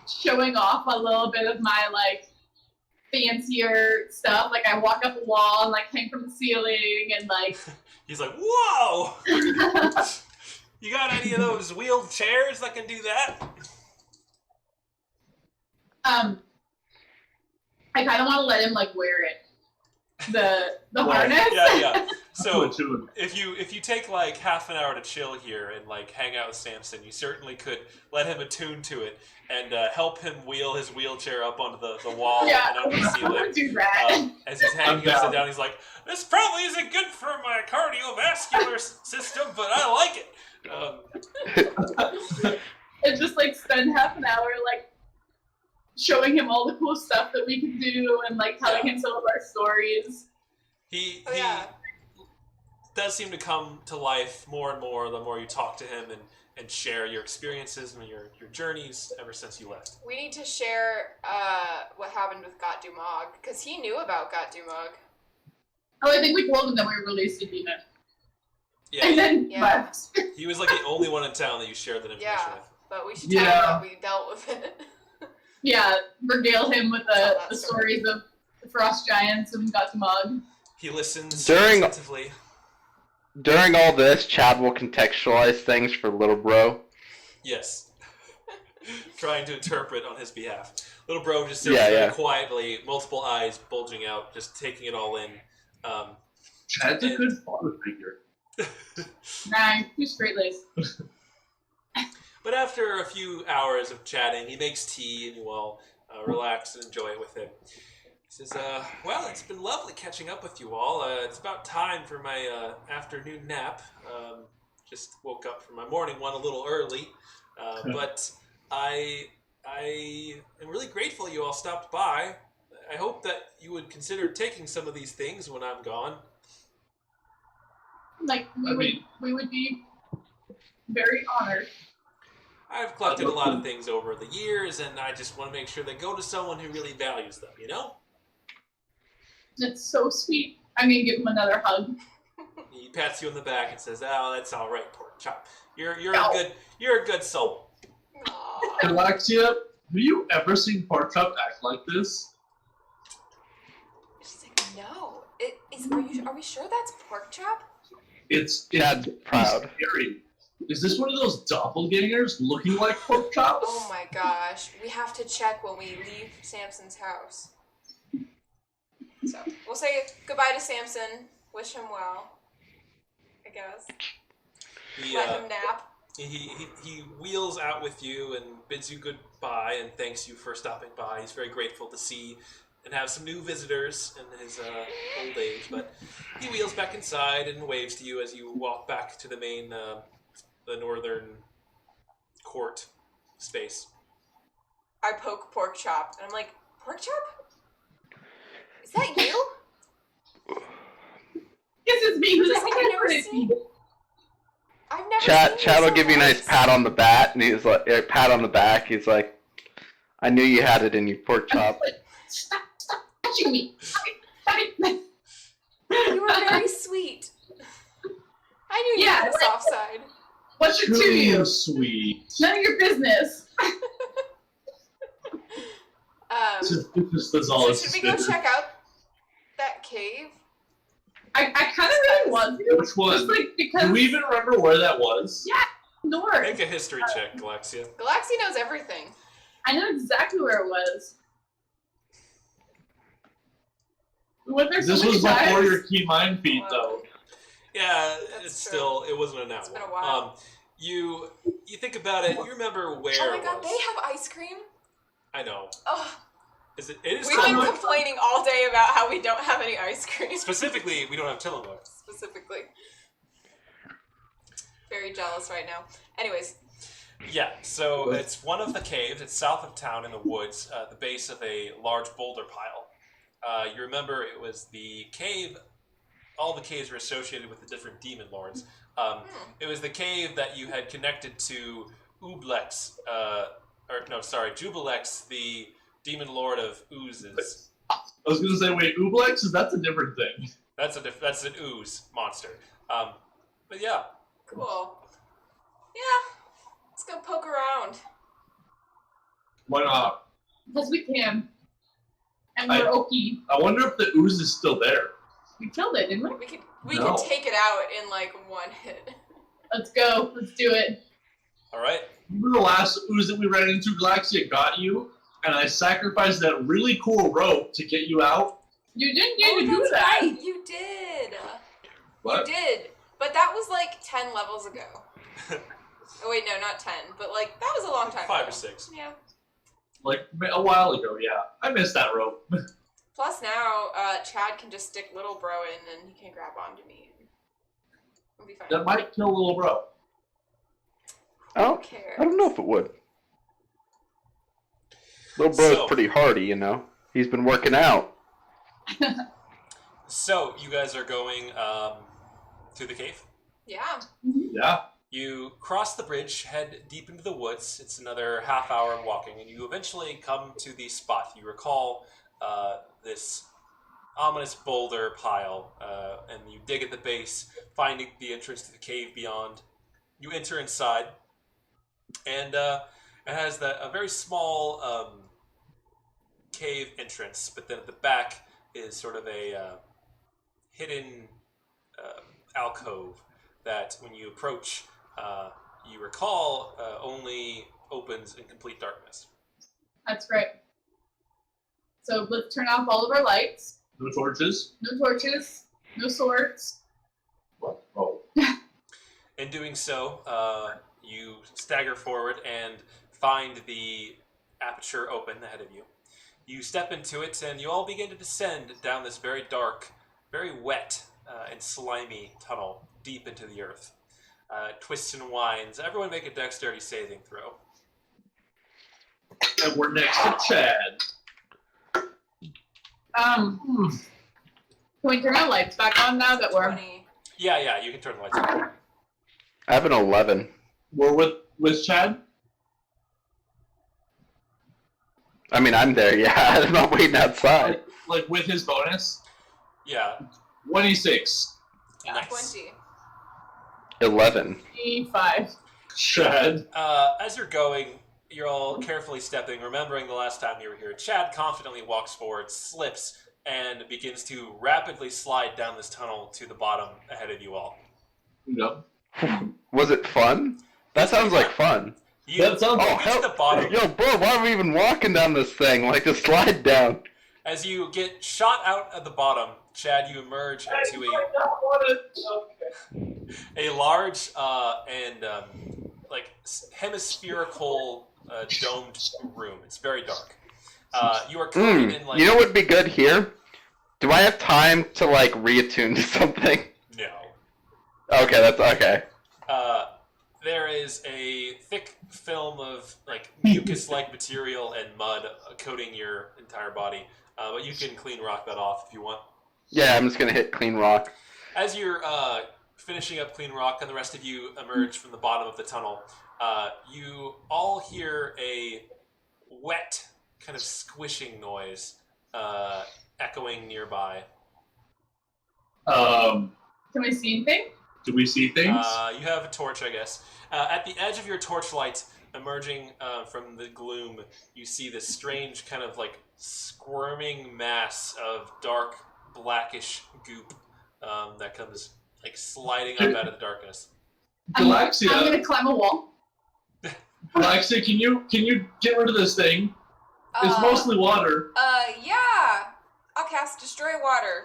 showing off a little bit of my fancier stuff. Like I walk up a wall and hang from the ceiling and He's like, whoa! You got any of those wheeled chairs that can do that? I kind of want to let him wear it. The harness. Yeah. So if you take half an hour to chill here and hang out with Samson, you certainly could let him attune to it and help him wheel his wheelchair up onto the wall and under the ceiling. I'll do that. As he's hanging upside down, he's like, "This probably isn't good for my cardiovascular system, but I like it." And just spend half an hour showing him all the cool stuff that we can do and telling him some of our stories. He does seem to come to life more and more the more you talk to him and share your experiences and your journeys ever since you left. We need to share what happened with Gat Dumog, because he knew about Gat Dumog. Oh, I think we told him that we released a demon. Yeah, and then left. He was the only one in town that you shared that information with. But we should tell him that we dealt with it. Yeah, regale him with the stories of the frost giants and Gat Dumog. He listens attentively. During all this, Chad will contextualize things for little bro. Yes. Trying to interpret on his behalf. Little bro just sits very quietly, multiple eyes bulging out, just taking it all in. Chad's a good father figure. Nah, he's straight-laced. But after a few hours of chatting, he makes tea and you all relax and enjoy it with him. He says, well, it's been lovely catching up with you all. It's about time for my afternoon nap. Just woke up from my morning one a little early. But I am really grateful you all stopped by. I hope that you would consider taking some of these things when I'm gone. We would be very honored. I've collected a lot of things over the years, and I just want to make sure they go to someone who really values them, That's so sweet. I'm going to give him another hug. He pats you on the back and says, "Oh, that's all right, Porkchop. You're a good soul." Alexia, have you ever seen Porkchop act like this? She's like, no. Are we sure that's Porkchop? It's proud. Scary. Is this one of those doppelgangers looking like Porkchop? Oh my gosh. We have to check when we leave Samson's house. So, we'll say goodbye to Samson. Wish him well, I guess. Let him nap. He wheels out with you and bids you goodbye and thanks you for stopping by. He's very grateful to see and have some new visitors in his old age. But he wheels back inside and waves to you as you walk back to the main, the northern court space. I poke Porkchop and I'm like, Porkchop? Is that you? Yes, it's me. Who's I think I've never seen. I've never Chad seen will so give you a nice nice. pat on the back, and he's like, pat on the back. He's like, I knew you had it in you, pork chop. Stop touching me. Stop it. You were very sweet. I knew you had a soft side. What's it to you? Too sweet. None of your business. This is all So it's should we go check out that cave? I kind of really want to. Which one? Just like because Do we even remember where that was? Yeah. north. Make a history check, Galaxia. Galaxy knows everything. I know exactly where it was. We went there so This many was before times. your key mine feat, though. Yeah, That's it's true. still, it wasn't a nat It's been one. a while. You think about it, you remember where Oh my it god, was. they have ice cream? I know. Ugh. It is We've been Tillamook. complaining all day about how we don't have any ice cream. Specifically, we don't have Tillamook. Specifically. Very jealous right now. Anyways, Yeah, so it's one of the caves. It's south of town in the woods, the base of a large boulder pile. You remember it was the cave. All the caves were associated with the different demon lords. It was the cave that you had connected to Ublex, Jubilex, the demon lord of oozes. I was gonna say, wait, Ublex? That's a different thing. That's an ooze monster. But yeah, cool. Yeah, let's go poke around. Why not? Because we can. And we're okay. I wonder if the ooze is still there. We killed it, didn't we? We No. could take it out in like one hit. Let's go. Let's do it. all right. Remember the last ooze that we ran into, Galaxia got you, and I sacrificed that really cool rope to get you out? You didn't get to do that's that. right. You did. What? You did. But that was like 10 levels ago. Oh wait, no, not 10. But like, that was a long time ago. 5 or 6. Yeah. Like, a while ago, yeah. I missed that rope. Plus now, Chad can just stick little bro in and he can grab onto me. It'll be fine. That might kill little bro. Oh, cares? I don't know if it would. Little bro's So- pretty hardy, you know. He's been working out. So you guys are going to the cave. Yeah. Yeah. You cross the bridge, head deep into the woods. It's another half hour of walking, and you eventually come to the spot. You recall this ominous boulder pile, and you dig at the base, finding the entrance to the cave beyond. You enter inside, and it has a very small cave entrance, but then at the back is sort of a hidden alcove that, when you approach, you recall only opens in complete darkness. That's right. So let's turn off all of our lights. No torches. No torches. No swords. Oh. In doing so, you stagger forward and find the aperture open ahead of you. You step into it, and you all begin to descend down this very dark, very wet, and slimy tunnel deep into the earth. Twists and winds. Everyone make a dexterity saving throw. And we're next to Chad. Can we turn our lights back on now that we're... 20. Yeah, you can turn the lights on. I have an 11. We're with Chad? I mean, I'm there, yeah. I'm not waiting outside. Like with his bonus? Yeah, 26. nice. 20. 11. 5. Chad. As you're going, you're all carefully stepping, remembering the last time you were here. Chad confidently walks forward, slips, and begins to rapidly slide down this tunnel to the bottom ahead of you all. No. Was it fun? That sounds like fun. You That sounds- get Oh, to hell, the bottom. yo, bro, why are we even walking down this thing? Like, just slide down. As you get shot out at the bottom, Chad, you emerge into a large and hemispherical domed room. It's very dark. You are covered in like You know what would be good here? Do I have time to, like, reattune to something? no. Okay, that's okay. There is a thick film of like mucus-like material and mud coating your entire body, but you can clean rock that off if you want. Yeah, I'm just gonna hit clean rock. As you're finishing up Clean Rock, and the rest of you emerge from the bottom of the tunnel. You all hear a wet, kind of squishing noise echoing nearby. Can we see anything? Do we see things? You have a torch, I guess. At the edge of your torchlight, emerging from the gloom, you see this strange kind of like squirming mass of dark, blackish goop that comes like sliding up out of the darkness. Galaxia, I'm gonna climb a wall. Galaxia, can you get rid of this thing? It's mostly water. Yeah. I'll cast Destroy Water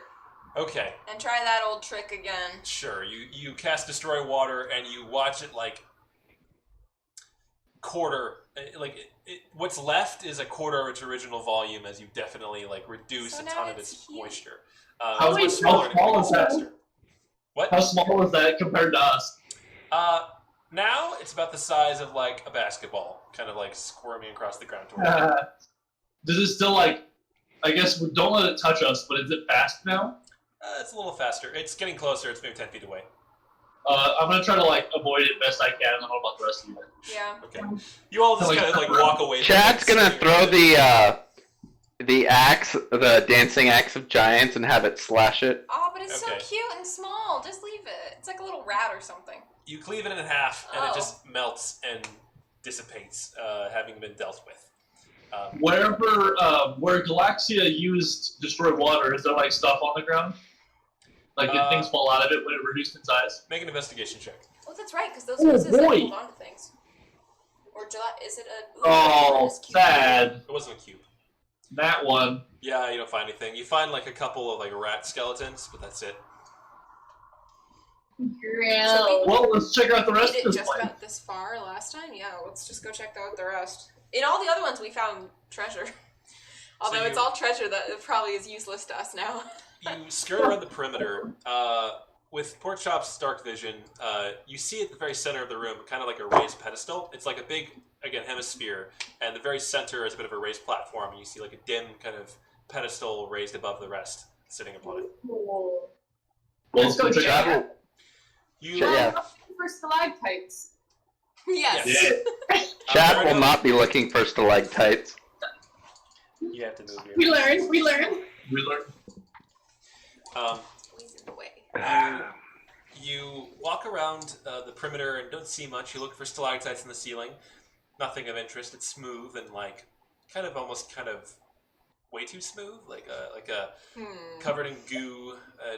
Okay, and try that old trick again. sure. You cast Destroy Water, and you watch it like quarter. What's left is a quarter of its original volume, as you definitely like reduce So a now ton of it's its huge. moisture. How it's small much smaller and is that? faster. What? How small is that compared to us? Now it's about the size of like a basketball, kind of like squirming across the ground towards you. Does it still like? I guess don't let it touch us. But is it fast now? It's a little faster. It's getting closer. It's maybe 10 feet away. I'm gonna try to like avoid it best I can. I don't know about the rest of you. Yeah. Okay. You all just kind of like walk away. Chad's from it, gonna throw the axe, the dancing axe of giants, and have it slash it. Oh, but it's Okay. so cute and small. Just leave it. It's like a little rat or something. You cleave it in half, and Oh. it just melts and dissipates, having been dealt with. Where Galaxia used Destroy Water, is there like stuff on the ground? Like did things fall out of it when it reduced in size? Make an investigation check. Oh, that's right, because those Oh, oozes like boy. hold on to things. Or is it a... ooh, Oh, it's cute. sad. It wasn't a cube. That one. Yeah, you don't find anything. You find like a couple of like rat skeletons, but that's it. Grill. Well, let's check out the We rest did of this just place. got this far last time? Yeah, let's just go check out the rest. In all the other ones, we found treasure. Although it's all treasure that it probably is useless to us now. You skirt around the perimeter. With Porkchop's dark vision, you see at the very center of the room, kind of like a raised pedestal. It's like a big, again, hemisphere, and the very center is a bit of a raised platform, and you see like a dim kind of pedestal raised above the rest, sitting upon it. Cool. Well, Let's go let's check check out. You, Yeah. For stalactites. Yes. Yeah. Chad will not be looking for stalactites. You have to move here. We learned. We learned. Squeeze in the way. You walk around the perimeter and don't see much. You look for stalactites in the ceiling. Nothing of interest. It's smooth and like almost way too smooth, like a covered in goo,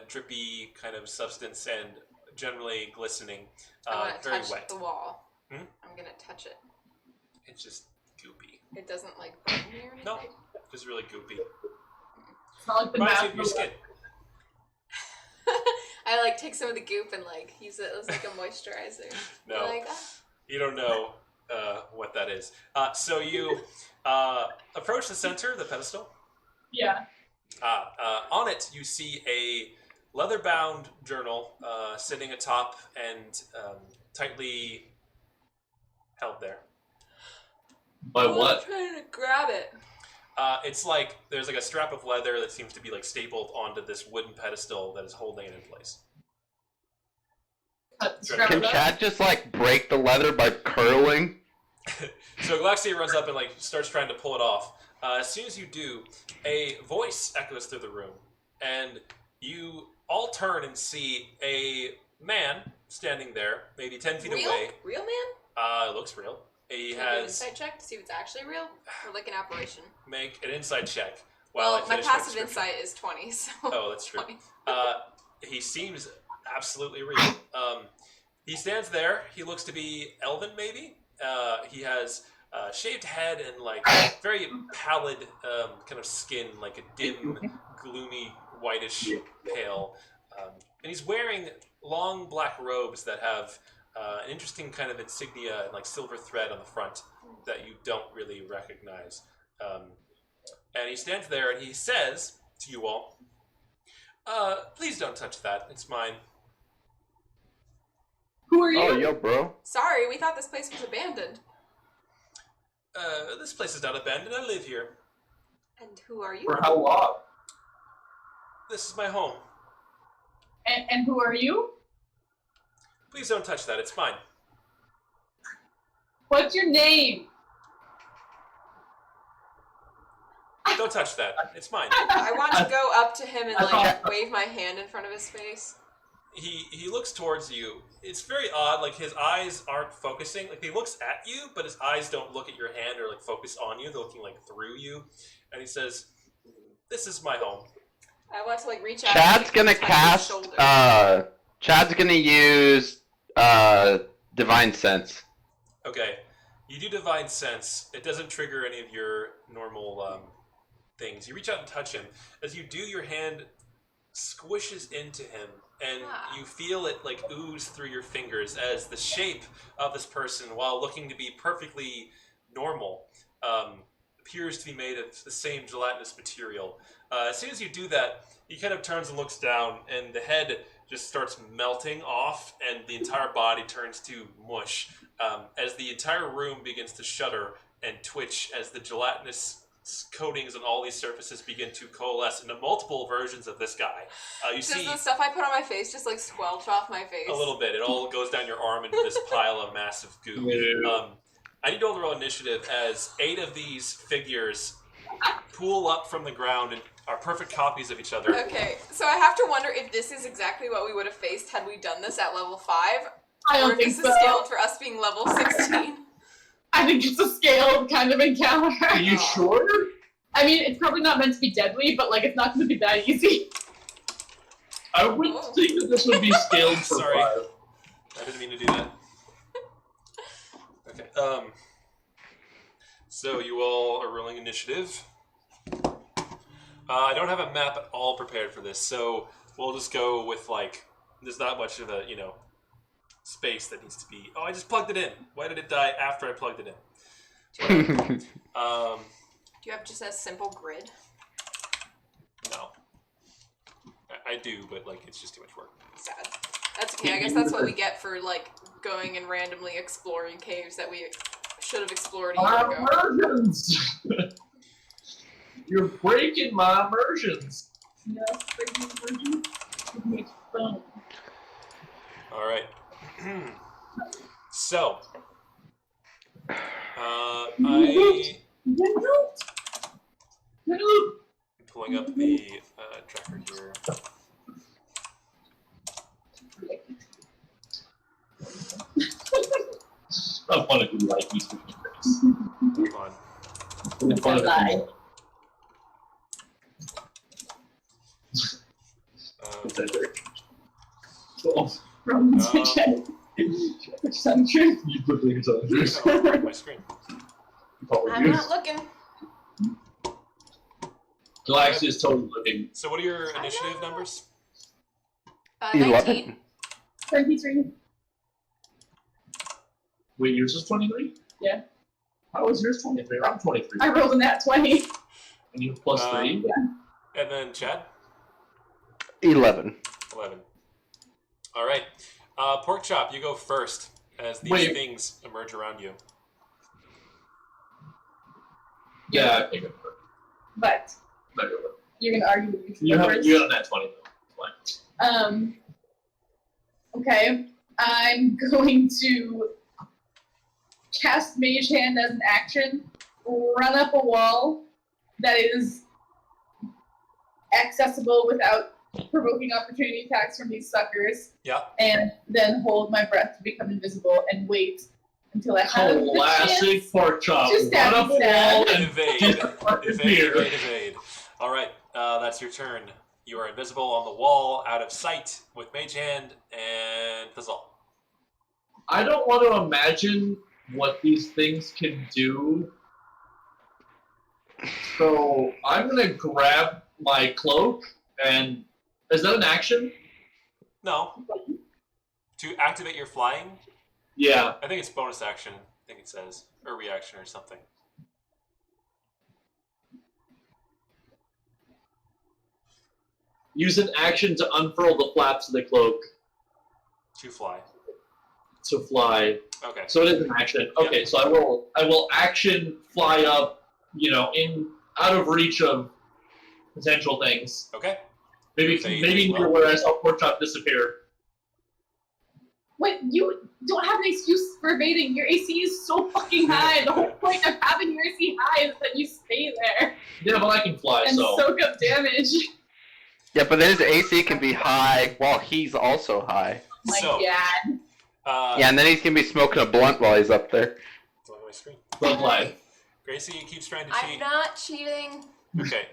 drippy kind of substance, and generally glistening. I want to Very touch wet. the wall. Hmm? I'm going to touch it. It's just goopy. It doesn't like burn me or anything? No, just really goopy. It's not like the Reminds you map. of your skin. I like take some of the goop and like use it as like a moisturizer. No, Like, you don't know what that is. So you approach the center, the pedestal. Yeah. On it, you see a leather-bound journal sitting atop and tightly held there. By I'm what? trying to grab it. It's like there's like a strap of leather that seems to be like stapled onto this wooden pedestal that is holding it in place. Can Chad just like break the leather by curling? So Galaxia runs up and like starts trying to pull it off. As soon as you do, a voice echoes through the room, and you all turn and see a man standing there, maybe 10 feet Real? away. Real man? It looks real. He Can I do an has insight check to see if it's actually real? Or like an apparition? make an insight check. While I Well, my finish my passive description. insight is 20, so... Oh, that's true. 20. He seems absolutely real. He stands there. He looks to be elven, maybe. He has shaved head and like very pallid kind of skin, like a dim, gloomy, whitish pale. And he's wearing long black robes that have an interesting kind of insignia and like silver thread on the front that you don't really recognize. And he stands there and he says to you all, please don't touch that. It's mine. Who are you? Oh, yo, bro. Sorry, we thought this place was abandoned. This place is not abandoned. I live here. And who are you? For how long? This is my home. And who are you? Please don't touch that. It's mine. What's your name? Don't touch that. It's mine. I want to go up to him and like wave my hand in front of his face. He looks towards you. It's very odd. Like his eyes aren't focusing. Like he looks at you, but his eyes don't look at your hand or like focus on you. They're looking like through you. And he says, "This is my home." I want to like reach out. Chad's and gonna touch his cast. shoulder. Chad's gonna use divine sense. Okay, you do divine sense. It doesn't trigger any of your normal things. You reach out and touch him. As you do, your hand squishes into him, and you feel it like ooze through your fingers as the shape of this person, while looking to be perfectly normal, appears to be made of the same gelatinous material. As soon as you do that, he kind of turns and looks down, and the head just starts melting off, and the entire body turns to mush, as the entire room begins to shudder and twitch as the gelatinous coatings on all these surfaces begin to coalesce into multiple versions of this guy. Does the stuff I put on my face just like squelch off my face? A little bit. It all goes down your arm into this pile of massive goo. I need to roll initiative as 8 of these figures pool up from the ground and are perfect copies of each other. Okay, so I have to wonder if this is exactly what we would have faced had we done this at level 5. I don't or if think this so. is scaled for us being level 16. I think it's a scaled kind of encounter. Are you sure? I mean, it's probably not meant to be deadly, but like, it's not going to be that easy. I wouldn't think that this would be scaled for Sorry. 5. I didn't mean to do that. Okay. So you all are rolling initiative. I don't have a map at all prepared for this, so we'll just go with like, there's not much of a, space that needs to be. Oh, I just plugged it in. Why did it die after I plugged it in? Do you have just a simple grid? No. I do, but like it's just too much work. Sad. That's okay. I guess that's what we get for like going and randomly exploring caves that we should have explored a year ago. Immersions! You're breaking my immersions. Yes, breaking virgin. It makes fun. All right. So, I'm pulling up the tracker here. I want to do like these things. Hold on. It's a lie. From the chat. It's untrue. You put things on My screen. I'm not looking. Galaxy is totally looking. So, what are your initiative numbers? 19. 23. Wait, yours is 23? Yeah. How is yours 23? I'm 23. I rolled a nat 20. And you have plus 3? And then Chad? 11. 11. All right. Pork Chop, you go first as these things emerge around you. Yeah, I think it would. But But it would. you're gonna argue with me You have first. you got a nat 20 though. It's fine. Okay. I'm going to cast Mage Hand as an action, run up a wall that is accessible without provoking opportunity attacks from these suckers, Yeah. and then hold my breath to become invisible and wait until I have the Classic chance. pork chop. Just Run stab up a me, stab. wall and Evade. disappear. Evade. All right. That's your turn. You are invisible on the wall, out of sight, with Mage Hand and Fizzle. I don't want to imagine what these things can do. So I'm gonna grab my cloak and is that an action? No. To activate your flying, Yeah. I think it's bonus action. I think it says, or reaction or something. Use an action to unfurl the flaps of the cloak To fly. to fly. Okay. So it is an action. Okay, so I will action fly up, in out of reach of potential things. Okay. Maybe Fade maybe as well. near where I saw pork chop disappear. But you don't have an excuse for evading. Your AC is so fucking high. The whole point of having your AC high is that you stay there Yeah, but I can fly, and so. soak up damage. Yeah, but his AC can be high while he's also high. My So- God. Yeah, and then he's gonna be smoking a blunt while he's up there. Look at my screen. Don't fly. Gracie keeps trying to I'm cheat. not cheating. Okay.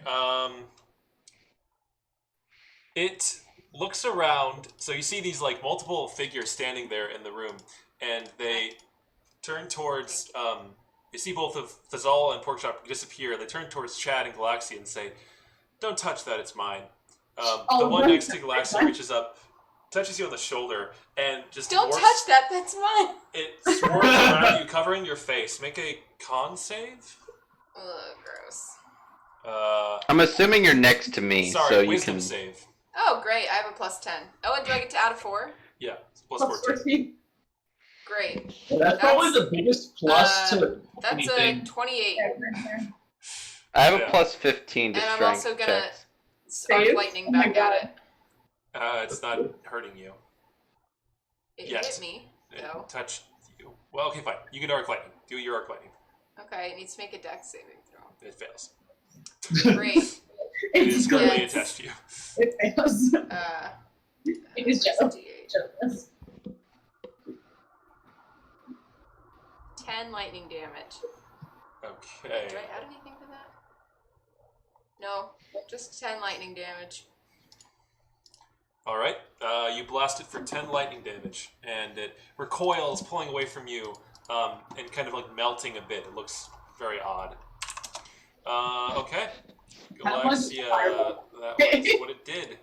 It looks around. So you see these like multiple figures standing there in the room, and they turn towards. You see both of Fazal and Porkchop disappear. They turn towards Chad and Galaxy and say, "Don't touch that. It's mine." The one next to Galaxy reaches up, touches you on the shoulder, and just Don't morphs- touch that. That's mine. It swirls around you, covering your face. Make a con save. Ugh, gross. I'm assuming you're next to me, Sorry, so you wisdom can. save. Oh, great. I have a plus 10. Oh, and do I get to add a 4? Yeah, plus Plus 14. 14. Great. That's probably the biggest plus to That's anything. a 28. Yeah, right there. I have a Yeah. plus 15 to And I'm strength also gonna checks. arc Save? lightning Oh my back God. at it. It's not hurting you. It Yes. hit me, It though. touched you. Well, okay, fine. You can arc lightning. Do your arc lightning. Okay, it needs to make a dex saving throw. It fails. Great. It is currently Yes. attached to you. It fails. It is jealous. D8. Jealous. 10 lightning damage. Okay. Did I add anything to that? No, just 10 lightning damage. All right. You blast it for 10 lightning damage, and it recoils, pulling away from you, and kind of like melting a bit. It looks very odd. Okay. That one's Galaxia, fireball. that was what it did.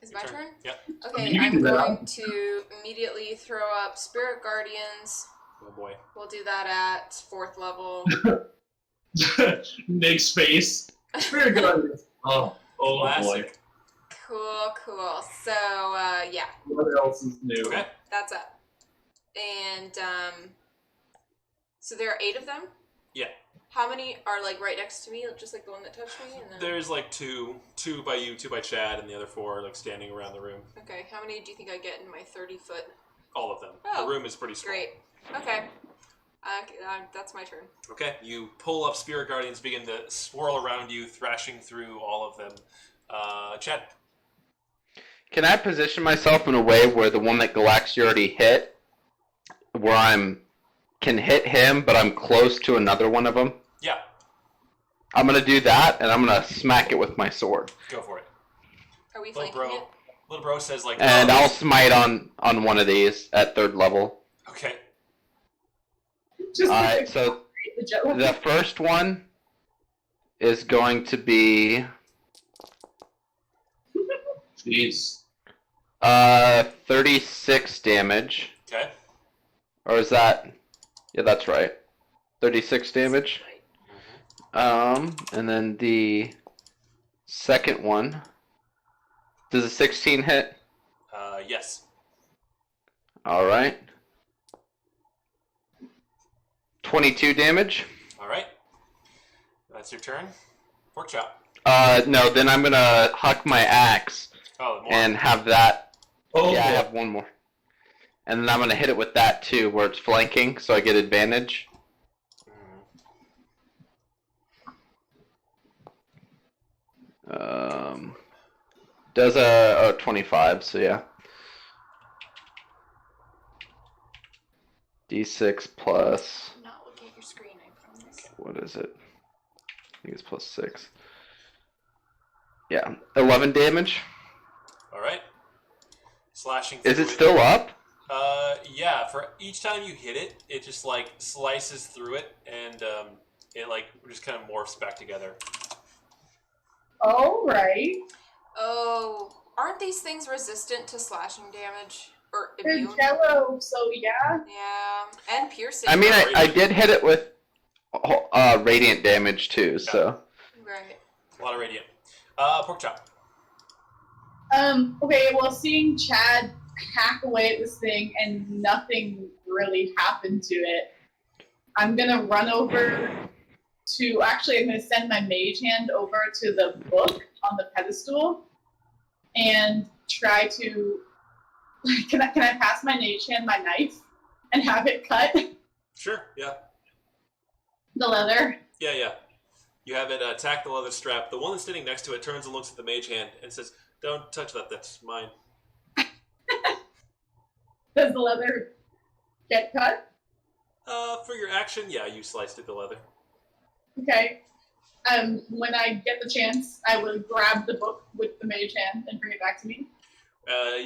Is Your my turn. turn? Yep. Okay, You can I'm do that. going to immediately throw up Spirit Guardians. Oh boy. We'll do that at 4th level. Nick's face. Spirit Guardians. Oh boy. Classic. Cool. So, yeah, What else is new? Okay. that's up. And, so there are 8 of them? Yeah. How many are, like, right next to me, just like the one that touched me? And then... There's like two by you, 2 by Chad, and the other 4 are like standing around the room. Okay, how many do you think I get in my 30-foot? All of them. Oh, The room is pretty small. Great. Okay. That's my turn. Okay, you pull up Spirit Guardians, begin to swirl around you, thrashing through all of them. Chad. Can I position myself in a way where the one that Galaxy already hit, where can hit him, but I'm close to another one of them? Yeah, I'm gonna do that, and I'm gonna smack it with my sword. go for it. Are we Little flanking bro, it? little bro says like, And "Oh, I'll smite on one of these at 3rd level. Okay, Just Alright, so the jealous. the first one is going to be 36 damage. okay. Or is that... Yeah, that's right. 36 damage. And then the second one... Does a 16 hit? Yes. Alright. 22 damage. All right. That's your turn. Pork chop. No, then I'm gonna huck my axe Oh, more. and have that... Oh, yeah, I boy. have one more. And then I'm gonna hit it with that too, where it's flanking, so I get advantage. Does a 25, so yeah. D6 plus, I'm not looking at your screen, I promise. what is it? I think it's plus 6. Yeah, 11 damage. All right. Slashing. Is through it still up? Yeah. For each time you hit it, it just like slices through it, and it like just kind of morphs back together. All right. Oh, aren't these things resistant to slashing damage? Or They're immune? jello, so yeah. Yeah, and piercing. I mean, I did hit it with radiant damage too, so. Right. A lot of radiant. Pork chop. Okay, well, seeing Chad hack away at this thing and nothing really happened to it, I'm gonna run over to. Actually, I'm gonna send my mage hand over to the book on the pedestal and try to Can I pass my mage hand my knife and have it cut Sure, yeah. the leather? Yeah. You have it attack the leather strap. The one that's sitting next to it turns and looks at the mage hand and says, "Don't touch that, that's mine." Does the leather get cut? For your action, yeah, you sliced through the leather. Okay. When I get the chance, I will grab the book with the mage hand and bring it back to me.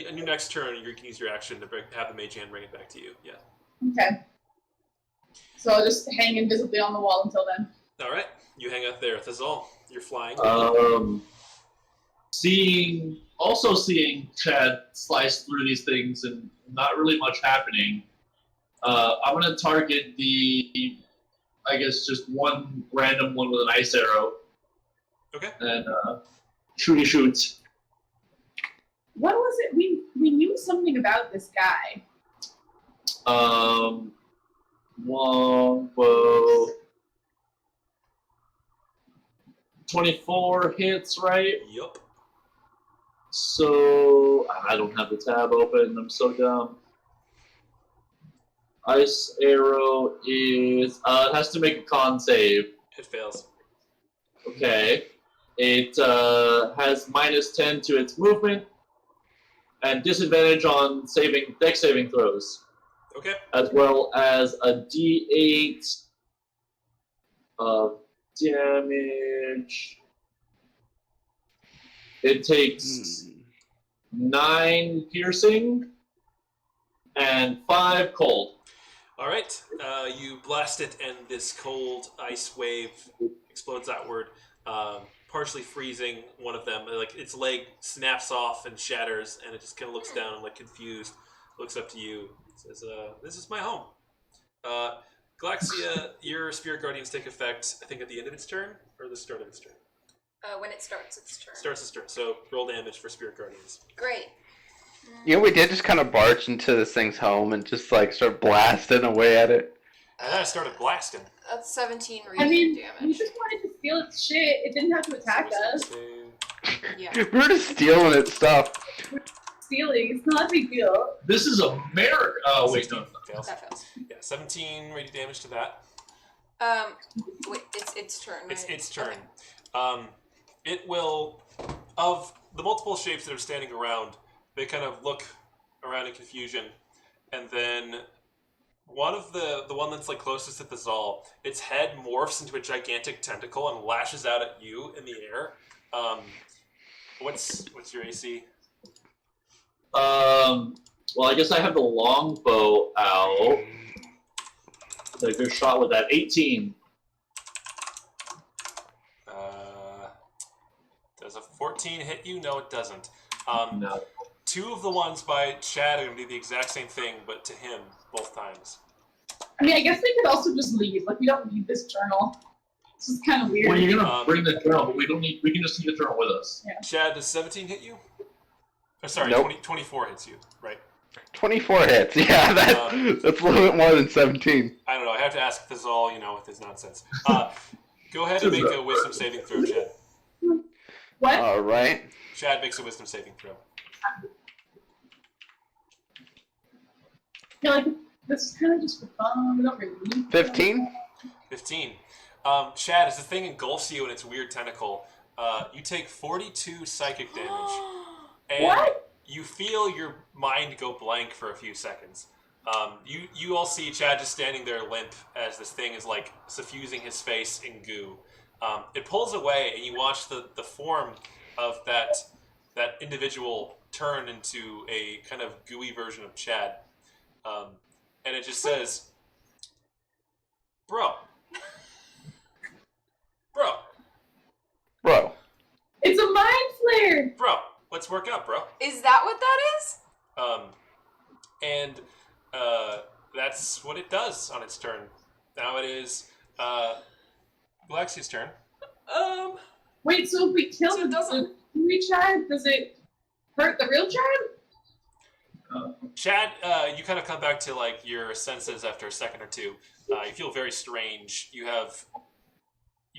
In your next turn, you can use your action to have the mage hand bring it back to you. Yeah. Okay. So I'll just hang invisibly on the wall until then. All right. You hang out there. Thazal, you're flying. Seeing Chad slice through these things and not really much happening, I'm gonna target I guess just one random one with an ice arrow. Okay. And shoot. What was it? We knew something about this guy. Longbow. 24 hits, right? Yup. So I don't have the tab open. I'm so dumb. Ice arrow is it has to make a con save. It fails. Okay. It has -10 to its movement and disadvantage on dex saving throws, Okay. as well as a D8 of damage. It takes 9 piercing and 5 cold. All right. You blast it, and this cold ice wave explodes outward, partially freezing one of them. Like its leg snaps off and shatters, and it just kind of looks down, like confused, looks up to you, says, "This is my home." Galaxia, your spirit guardians take effect, I think, at the end of its turn or the start of its turn. When it starts its turn. Starts its turn. So roll damage for spirit guardians. Great. You know, we did just kind of barge into this thing's home and just like start blasting away at it. And then I started blasting. That's 17 I radiant mean, we damage. just wanted to steal its shit. It didn't have to attack us. Yeah. We were just stealing its stuff. Stealing, it's not a big deal. This is America. Oh wait, no. Fails. That fails. Yeah, 17 radiant damage to that. Wait, it's its turn, right? It's its turn. Okay. It will, of the multiple shapes that are standing around, they kind of look around in confusion, and then one of the one that's like closest to the Zal, its head morphs into a gigantic tentacle and lashes out at you in the air. What's your AC? Well, I guess I have the longbow out. Take a good shot with that. 18. Does a 14 hit you? No, it doesn't. No. Two of the ones by Chad are going to do the exact same thing, but to him, both times. I mean, I guess we could also just leave. Like, we don't need this journal. This is kind of weird. Well, you're gonna bring the journal, but we can just take the journal with us. Yeah. Chad, does 17 hit you? Oh, sorry, Nope. 24 hits you, right? 24 hits. Yeah, that's a little bit more than 17. I don't know. I have to ask Thazal, with his nonsense. Go ahead and make a wisdom saving throw, Chad. What? All right. Chad makes a wisdom saving throw. I feel like this is kind of just for fun. We don't really need 15? 15. Chad, as the thing engulfs you in its weird tentacle, you take 42 psychic damage. And What? you feel your mind go blank for a few seconds. You all see Chad just standing there limp as this thing is like suffusing his face in goo. It pulls away, and you watch the form of that individual turn into a kind of gooey version of Chad. And it just says, Bro. It's a mind flare! Bro, let's work out, bro. Is that what that is? And that's what it does on its turn. Now it is Galaxia's turn. Wait, so if we kill So it doesn't- the gooey Chad, does it hurt the real Chad? Chad, you kind of come back to like your senses after a second or two. You feel very strange. You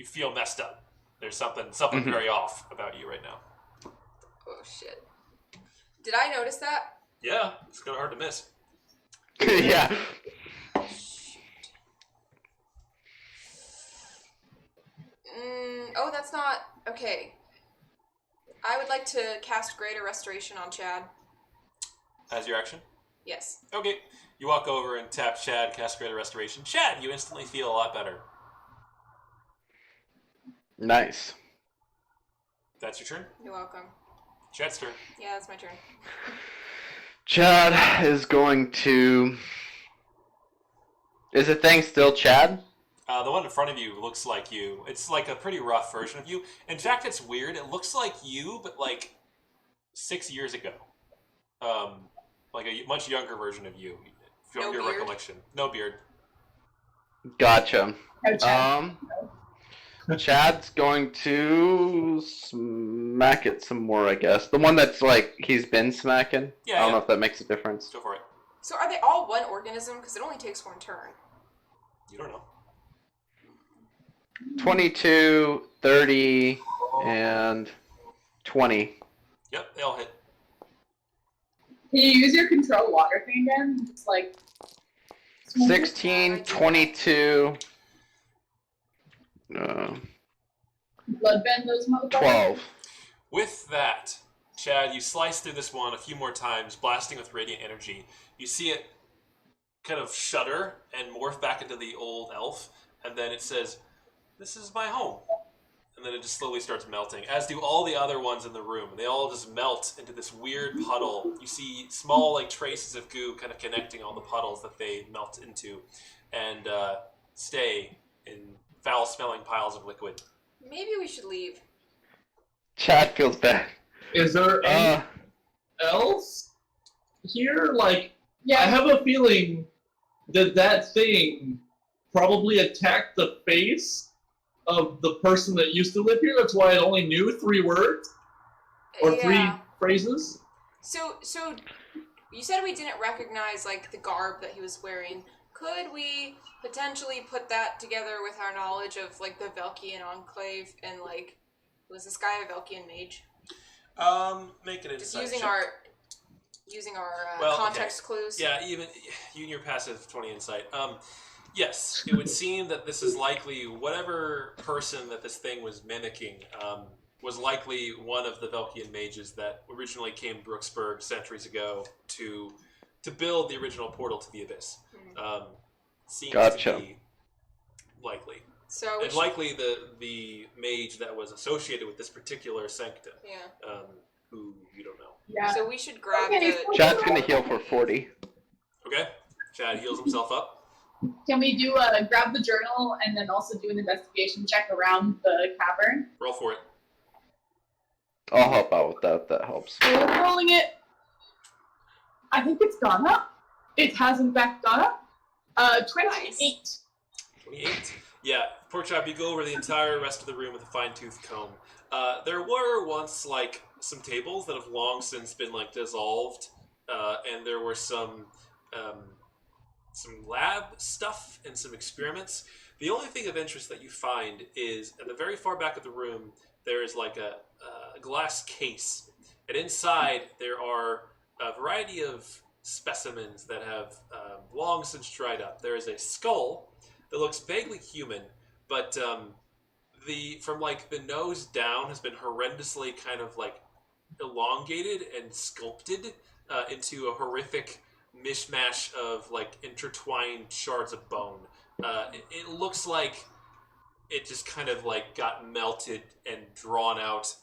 feel messed up. There's something very off about you right now. Oh shit. Did I notice that? Yeah, it's kind of hard to miss. Yeah. Oh, that's not... Okay. I would like to cast Greater Restoration on Chad. As your action? Yes. Okay. You walk over and tap Chad, cast Greater Restoration. Chad, you instantly feel a lot better. Nice. That's your turn? You're welcome. Chad's turn. Yeah, that's my turn. Chad is going to... Is the thing still Chad? The one in front of you looks like you. It's like a pretty rough version of you. In fact, it's weird. It looks like you, but like 6 years ago. Like a much younger version of you. From No your beard? recollection. No beard. Gotcha. No, Chad. Chad's going to smack it some more, I guess. The one that's like he's been smacking. Yeah, I don't yeah. know if that makes a difference. Go for it. So are they all one organism? Because it only takes one turn. You don't know. 22, 30, and 20. Yep, they all hit. Can you use your control water thing again? It's like 16, 22, bloodbend those motherfuckers. 12. With that, Chad, you slice through this one a few more times, blasting with radiant energy. You see it kind of shudder and morph back into the old elf, and then it says, "This is my home." And then it just slowly starts melting, as do all the other ones in the room. They all just melt into this weird puddle. You see small, like, traces of goo kind of connecting all the puddles that they melt into, and stay in foul-smelling piles of liquid. Maybe we should leave. Chad feels bad. Is there any else here? Like, I Yeah, have a feeling that that thing probably attacked the face of the person that used to live here. That's why it only knew 3 words or 3 phrases. So you said we didn't recognize like the garb that he was wearing. Could we potentially put that together with our knowledge of like the Velkian Enclave and like, was this guy a Velkian mage? Make an Just insight using our Well, context clues. Yeah, even you and your passive 20 insight. Yes, it would seem that this is likely whatever person that this thing was mimicking was likely one of the Velkian mages that originally came to Brooksburg centuries ago to build the original portal to the Abyss. Seems Gotcha. to be likely. So And likely the mage that was associated with this particular sanctum, yeah. who you don't know. yeah. So we should grab Okay, the. so- Chad's gonna heal for 40. Okay? Chad heals himself up. Can we do grab the journal and then also do an investigation check around the cavern? Roll for it. I'll help out with that if that helps. We're rolling it. I think it's gone up. It has in fact gone up. 28. 28. Yeah, Pork Chop, you go over the entire rest of the room with a fine-tooth comb. There were once, like, some tables that have long since been, like, dissolved, and there were some lab stuff and some experiments. The only thing of interest that you find is, at the very far back of the room, there is, like, a glass case, and inside there are a variety of specimens that have long since dried up. There is a skull that looks vaguely human, but from like the nose down has been horrendously kind of like elongated and sculpted into a horrific mishmash of like intertwined shards of bone. It looks like it just kind of like got melted and drawn out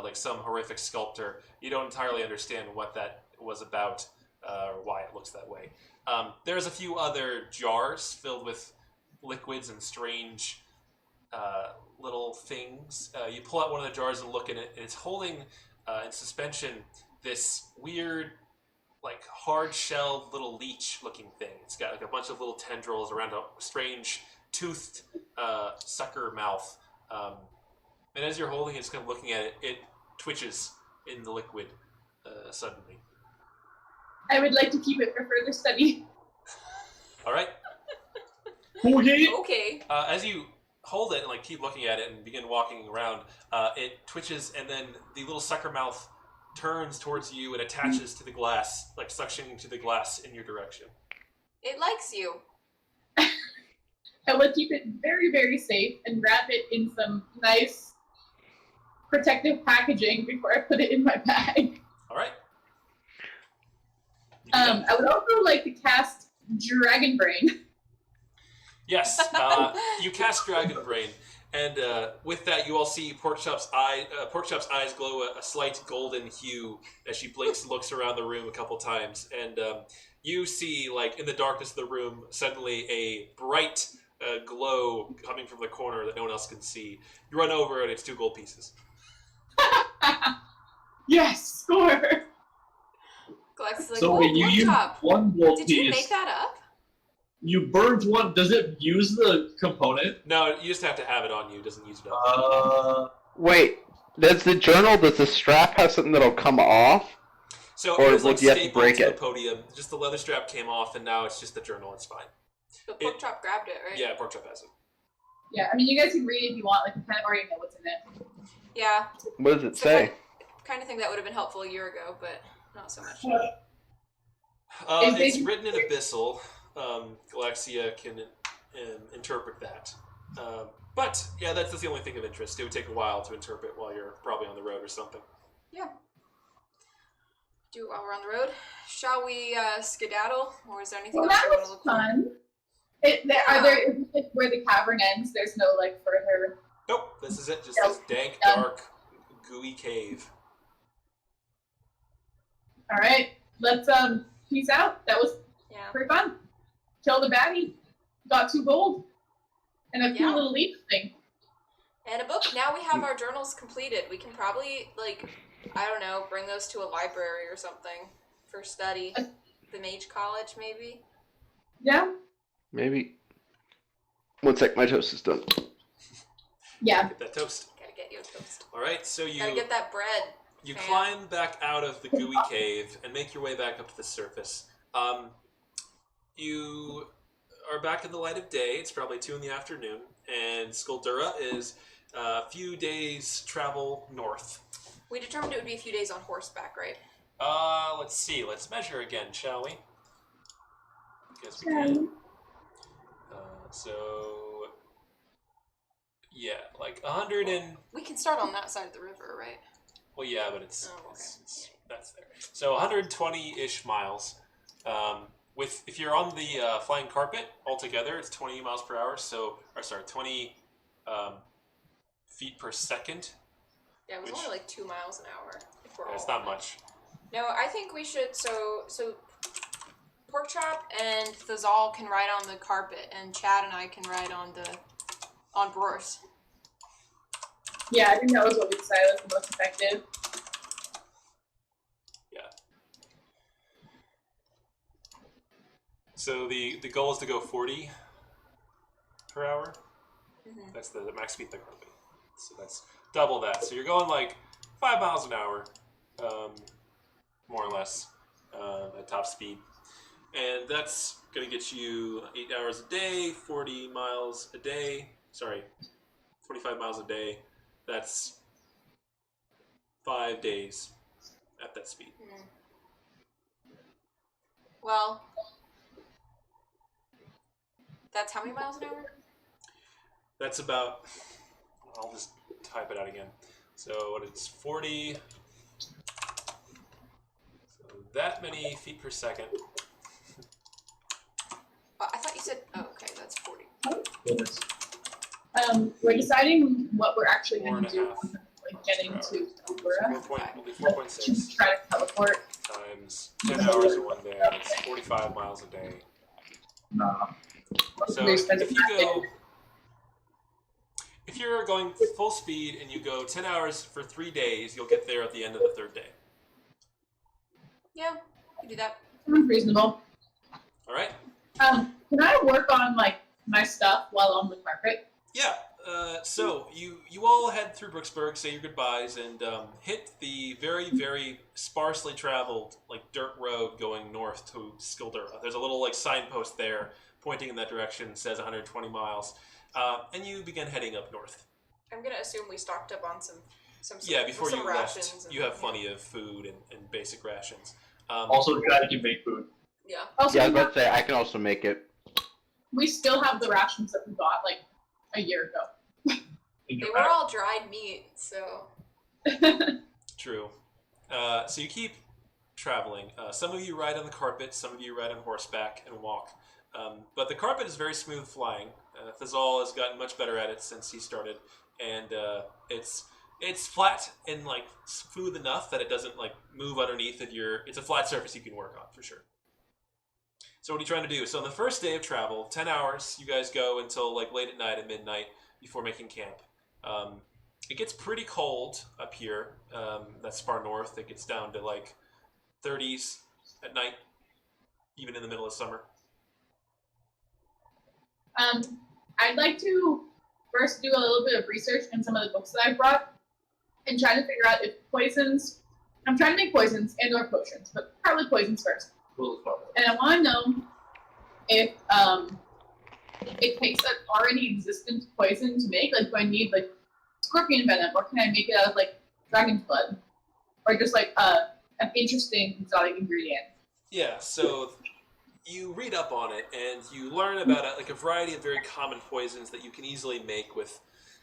like some horrific sculptor. You don't entirely understand what that was about or why it looks that way. There's a few other jars filled with liquids and strange little things. You pull out one of the jars and look in it, and it's holding in suspension this weird, like hard-shelled little leech-looking thing. It's got like a bunch of little tendrils around a strange toothed sucker mouth. And as you're holding it, just kind of looking at it, it twitches in the liquid suddenly. I would like to keep it for further study. All right. Okay. As you hold it and like keep looking at it and begin walking around, it twitches, and then the little sucker mouth turns towards you and attaches to the glass, like suctioning to the glass in your direction. It likes you. I will keep it very, very safe and wrap it in some nice protective packaging before I put it in my bag. All right. I would also like to cast Dragon Brain. Yes, you cast Dragon Brain, and with that, you all see Porkchop's eyes glow a slight golden hue as she blinks and looks around the room a couple times, and you see, like in the darkness of the room, suddenly a bright glow coming from the corner that no one else can see. You run over, and it's 2 gold pieces. Yes, score. Glex is like, So "Whoa, wait, you used Porkchop, one gold did piece. you make that up?" You burned one. Does it use the component? No, you just have to have it on you. It doesn't use it up. Wait, does the strap have something that'll come off? So or it was like would you have to stapled break to the it? podium. Just the leather strap came off, and now it's just the journal. It's fine. But Porkchop grabbed it, right? Yeah, Porkchop has it. Yeah, I mean, you guys can read if you want. Like, you kind of already know what's in it. Yeah. What does it So say? kind of thing that would have been helpful a year ago, but not so much. It's written in Abyssal. Galaxia can interpret that. But, yeah, that's the only thing of interest. It would take a while to interpret while you're probably on the road or something. Yeah. Do it while we're on the road. Shall we skedaddle, or is there anything Well, else that you want to was look for? fun. Are there where the cavern ends? There's no like further. Nope, this is it. Just Yeah. this dank, Yeah. dark, gooey cave. All right, let's peace out. That was Yeah. pretty fun. Killed a baddie, got 2 gold, and a cool Yeah. little leaf thing. And a book. Now we have our journals completed. We can probably, like, I don't know, bring those to a library or something for study. The Mage College, maybe? Yeah, Maybe. 1 sec, my toast is done. yeah. Get that toast. Gotta get you a toast. All right, so Gotta get that bread. you fam. climb back out of the gooey cave and make your way back up to the surface. You are back in the light of day. It's probably 2 in the afternoon, and Skulldura is a few days travel north. We determined it would be a few days on horseback, right? Let's see. Let's measure again, shall we? Guess we can. So, yeah, like 100 and... We can start on that side of the river, right? Well, yeah, but it's, Oh, okay. it's that's there. So 120-ish miles. If you're on the flying carpet altogether, it's 20 miles per hour. 20 feet per second. Yeah, it was Which- only like 2 miles an hour. If we're Yeah, it's all not on it. much. No, I think we should. So Porkchop and Thazal can ride on the carpet, and Chad and I can ride on Brors. Yeah, I think that was what we decided was the most effective. Yeah. So the goal is to go 40 per hour. Mm-hmm. That's the max speed of the carpet. So that's double that. So you're going like 5 miles an hour, more or less, at top speed. And that's going to get you 8 hours a day, 40 miles a day. Sorry, 45 miles a day. That's 5 days at that speed. Mm. Well, that's how many miles an hour? That's about, I'll just type it out again. So what it's 40, so that many feet per second. I thought you said. Oh, okay, that's 40. Goodness. We're deciding what we're actually Four going and to a do half. when like, getting to Skulldura. We'll do 4.6 Try to teleport. times 10 hours in 1 day. That's 45 miles a day. So Very expensive if you're going full speed and you go 10 hours for 3 days, you'll get there at the end of the 3rd day. Yeah, you do that. Sounds reasonable. All right? Can I work on like my stuff while on the carpet? Yeah. So you all head through Brooksburg, say your goodbyes, and hit the very, very sparsely traveled like dirt road going north to Skulldura. There's a little like signpost there pointing in that direction, says 120 miles, and you begin heading up north. I'm gonna assume we stocked up on some before some you rations left, and- you have plenty of food and basic rations. Also, try to make food. Yeah. Also, Yeah, I was about to say I can also make it. we still have the rations that we bought like a year ago. In They your were pack. all dried meat, so True. So you keep traveling. Some of you ride on the carpet, some of you ride on horseback and walk. But the carpet is very smooth flying. Thazal has gotten much better at it since he started, and it's flat and like smooth enough that it doesn't like move underneath of your. It's a flat surface you can work on for sure. So what are you trying to do? So on the first day of travel, 10 hours, you guys go until like late at night at midnight before making camp. It gets pretty cold up here. That's far north. It gets down to like 30s at night, even in the middle of summer. I'd like to first do a little bit of research in some of the books that I brought and try to figure out if poisons. I'm trying to make poisons and/or potions, but probably poisons first. And I want to know if it takes an already existent poison to make. Like, do I need like scorpion venom, or can I make it out of like dragon's blood, or just like an interesting exotic ingredient? Yeah. So you read up on it and you learn about a variety of very common poisons that you can easily make with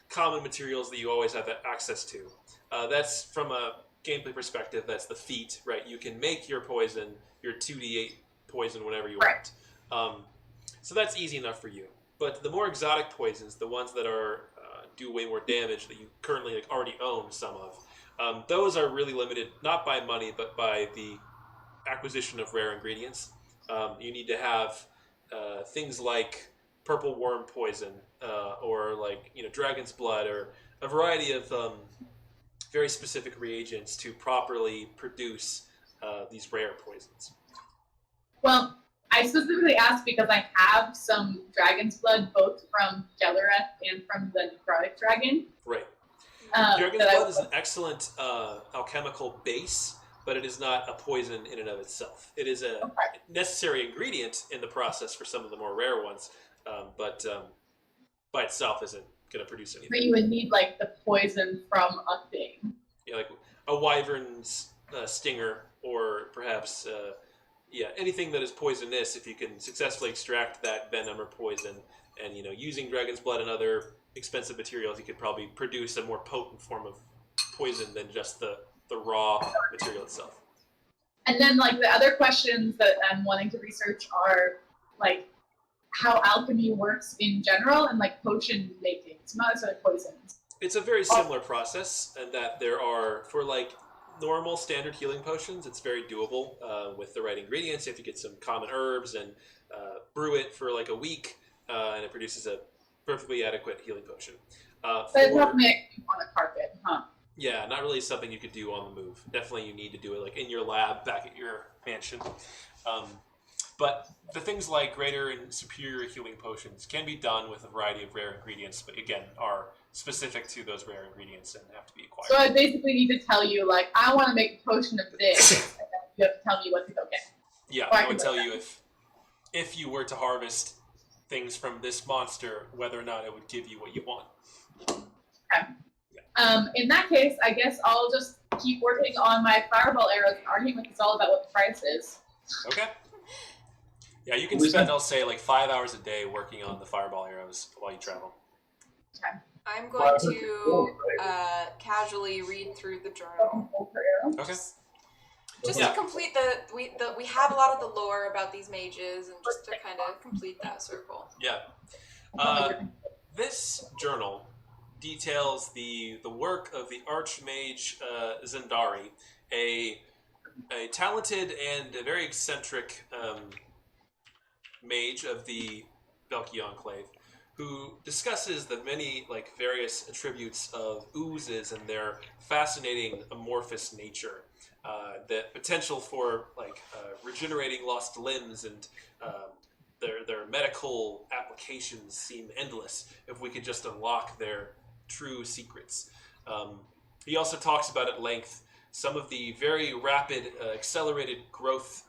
common materials that you always have access to. That's from a gameplay perspective. That's the feat, right? You can make your poison, your 2d8 poison, whenever you want. So that's easy enough for you. But the more exotic poisons, the ones that are do way more damage that you currently like already own some of, those are really limited, not by money, but by the acquisition of rare ingredients. You need to have things like purple worm poison, or like dragon's blood, or a variety of very specific reagents to properly produce these rare poisons. Well, I specifically asked because I have some dragon's blood, both from Gellereth and from the necrotic dragon. Right. Dragon's Blood is an excellent alchemical base, but it is not a poison in and of itself. It is a necessary ingredient in the process for some of the more rare ones, but by itself isn't going to produce anything. But you would need like the poison from a thing. Yeah, like a wyvern's stinger, or perhaps anything that is poisonous. If you can successfully extract that venom or poison, and using dragon's blood and other expensive materials, you could probably produce a more potent form of poison than just the raw material itself. And then like the other questions that I'm wanting to research are like how alchemy works in general and like potion making. It's not necessarily poisons. It's a very similar process, and that there are, for like normal standard healing potions, it's very doable with the right ingredients. You have to get some common herbs and brew it for like a week, and it produces a perfectly adequate healing potion. But it's not made on a carpet, huh? Yeah, not really something you could do on the move. Definitely you need to do it like in your lab back at your mansion. But the things like greater and superior healing potions can be done with a variety of rare ingredients, but again, are specific to those rare ingredients and have to be acquired. So I basically need to tell you, like, I want to make a potion of this, and then you have to tell me what to go get. Yeah, I would tell you if you were to harvest things from this monster, whether or not it would give you what you want. Okay. In that case, I guess I'll just keep working on my fireball arrows and arguing with all about what the price is. Okay. Yeah, you can spend, I'll say, like 5 hours a day working on the fireball arrows while you travel. Okay. I'm going to casually read through the journal. Okay. Just to complete we have a lot of the lore about these mages, and just to kind of complete that circle. Yeah. This journal details the work of the Archmage Zendari, a talented and a very eccentric mage of the Belki Enclave, who discusses the many various attributes of oozes and their fascinating amorphous nature. The potential for regenerating lost limbs and their medical applications seem endless if we could just unlock their true secrets. He also talks about at length some of the very rapid, accelerated growth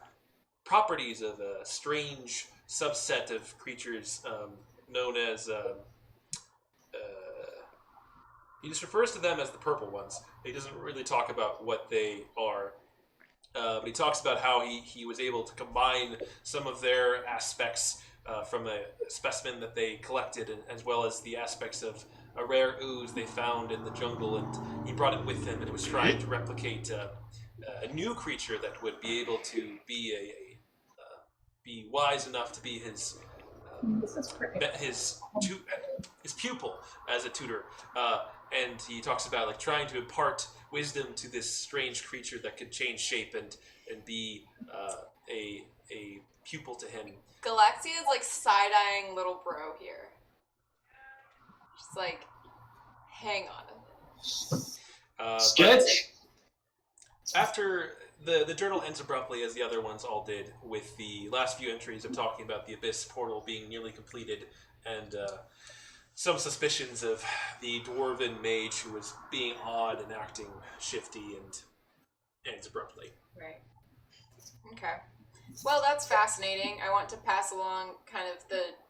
properties of a strange subset of creatures known as He just refers to them as the purple ones. He doesn't really talk about what they are. But he talks about how he was able to combine some of their aspects from a specimen that they collected, as well as the aspects of a rare ooze they found in the jungle, and he brought it with him, and it was trying to replicate a new creature that would be able to be wise enough to be his This is great. his pupil as a tutor, and he talks about like trying to impart wisdom to this strange creature that could change shape and be a pupil to him. Galaxia is like side-eyeing little bro here. Just like, hang on. Sketch. After the journal ends abruptly, as the other ones all did, with the last few entries of talking about the Abyss portal being nearly completed, and some suspicions of the dwarven mage who was being odd and acting shifty, and ends abruptly. Right. Okay. Well, that's fascinating. I want to pass along kind of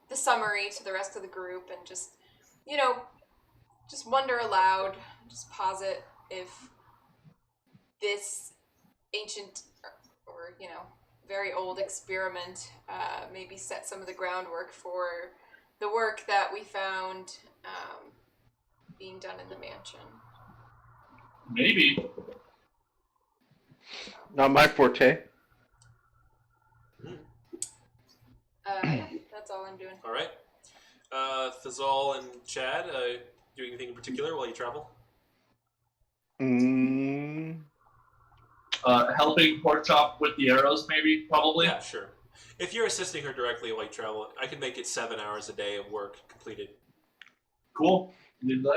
the summary to the rest of the group and just, just wonder aloud, just posit if this ancient or very old experiment maybe set some of the groundwork for the work that we found being done in the mansion. Maybe. Not my forte. That's all I'm doing. All right. Thazal and Chad, do anything in particular while you travel? Helping Pork Chop with the arrows, maybe, probably. Yeah, sure. If you're assisting her directly while you travel, I can make it 7 hours a day of work completed. Cool.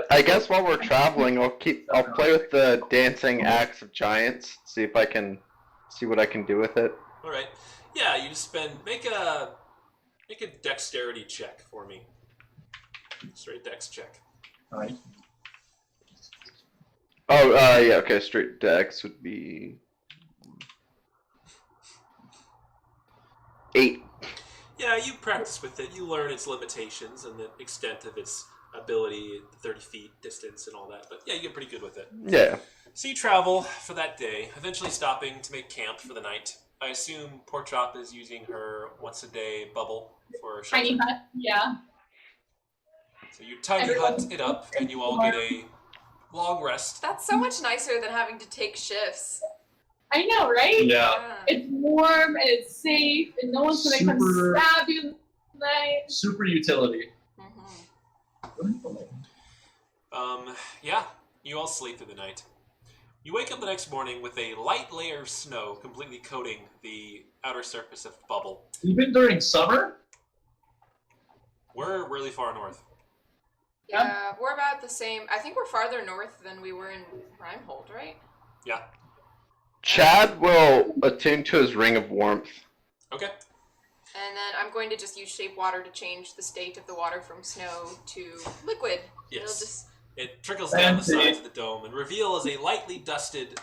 I guess while we're traveling, I'll play with the dancing axe of giants. See if I can see what I can do with it. All right. Yeah, you just make a dexterity check for me. Straight dex check. Alright. Oh, yeah, okay, straight dex would be 8. Yeah, you practice with it. You learn its limitations and the extent of its ability, 30 feet distance and all that. But yeah, you get pretty good with it. Yeah. So you travel for that day, eventually stopping to make camp for the night. I assume Pork Chop is using her once-a-day bubble for shelter. Tiny hut, yeah. So you tiny hut it up, and you all get a long rest. That's so much nicer than having to take shifts. I know, right? Yeah. It's warm and it's safe, and no one's gonna come Super- stab you in the night. Super utility. Yeah, you all sleep through the night. You wake up the next morning with a light layer of snow completely coating the outer surface of the bubble. Even during summer? We're really far north. Yeah, we're about the same. I think we're farther north than we were in Rimehold, right? Yeah. Chad will attune to his ring of warmth. Okay. And then I'm going to just use shape water to change the state of the water from snow to liquid. Yes. It trickles down the sides of the dome and reveals a lightly dusted,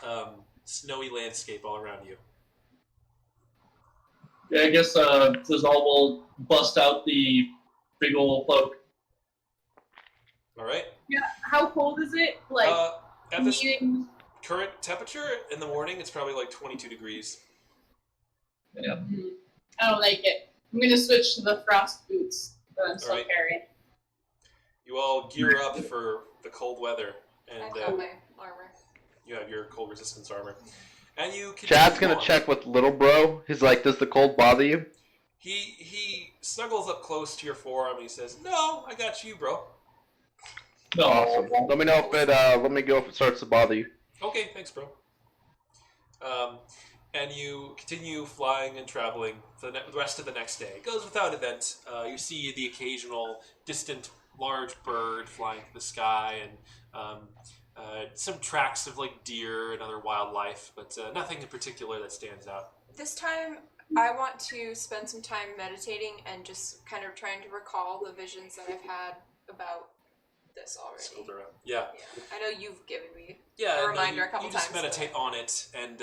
snowy landscape all around you. Yeah, I guess Tazal will bust out the big old cloak. All right. Yeah. How cold is it? Like At this meeting. current temperature in the morning, it's probably like 22 degrees. Yeah. I don't like it. I'm gonna switch to the frost boots that I'm still Alright. carrying. You all gear up for the cold weather, and I've got my armor. you have your cold resistance armor. And you continue Chad's gonna on. check with little bro. He's like, does the cold bother you? He snuggles up close to your forearm and he says, "No, I got you, bro." No. Awesome. Let me know if it, let me know if it starts to bother you. Okay, thanks, bro. And you continue flying and traveling for the rest of the next day. It goes without event. You see the occasional distant large bird flying through the sky, and some tracks of like deer and other wildlife, but nothing in particular that stands out. This time, I want to spend some time meditating and just kind of trying to recall the visions that I've had about this already. Skulldura. Yeah. I know you've given me Yeah, a no, reminder you, a couple you just times, meditate on it, and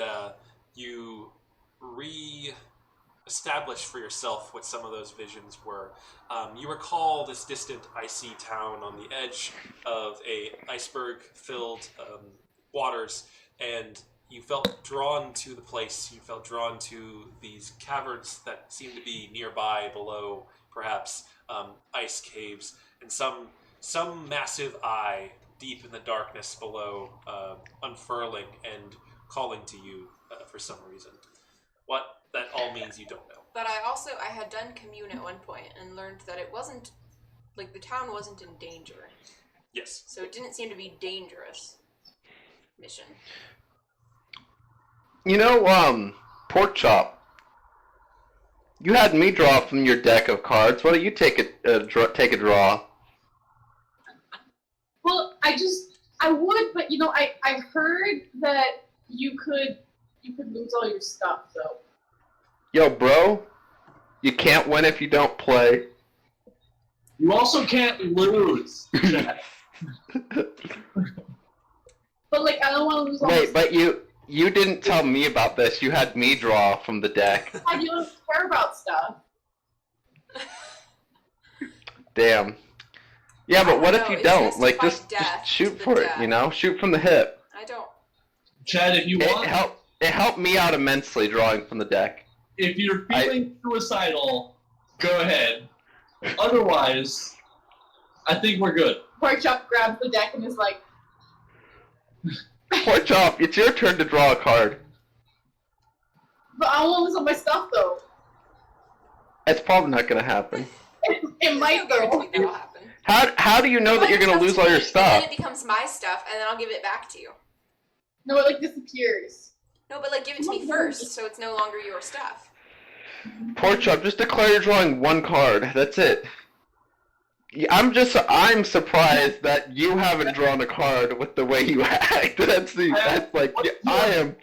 you establish for yourself what some of those visions were. You recall this distant icy town on the edge of a iceberg-filled waters, and you felt drawn to the place. You felt drawn to these caverns that seemed to be nearby, below, perhaps ice caves, and some massive eye deep in the darkness below, unfurling and calling to you for some reason. What that all means, you don't know. But I had done commune at one point and learned that it wasn't, like, the town wasn't in danger. Yes. So it didn't seem to be dangerous mission. You know, Pork Chop, you had me draw from your deck of cards. Why don't you take a draw? Well, I would, but you know, I heard that you could lose all your stuff, though. Yo, bro, you can't win if you don't play. You also can't lose. But like, I don't want to lose all Wait, my but you didn't tell me about this. You had me draw from the deck. stuff. You don't care about stuff. Damn. Yeah, but what if No, you it's don't? just Like, fight just death shoot to the for it, death. you know? Shoot from the hip. I don't. Chad, if you want, It helped me out immensely drawing from the deck. if you're feeling suicidal, go ahead. Otherwise, I think we're good. Pork Chop grabs the deck and is like, Pork Chop, it's your turn to draw a card. but I don't want to lose all my stuff, though. It's probably not gonna happen. It might, There's no though. guarantee that'll happen. How do you know that you're gonna lose all your And stuff? then it becomes my stuff, and then I'll give it back to you. No, it like disappears. No, but like give it to me first, so it's no longer your stuff. Pork Chop, just declare you're drawing one card. That's it. Yeah, I'm surprised that you haven't drawn a card with the way you act. That's like, yeah, I am.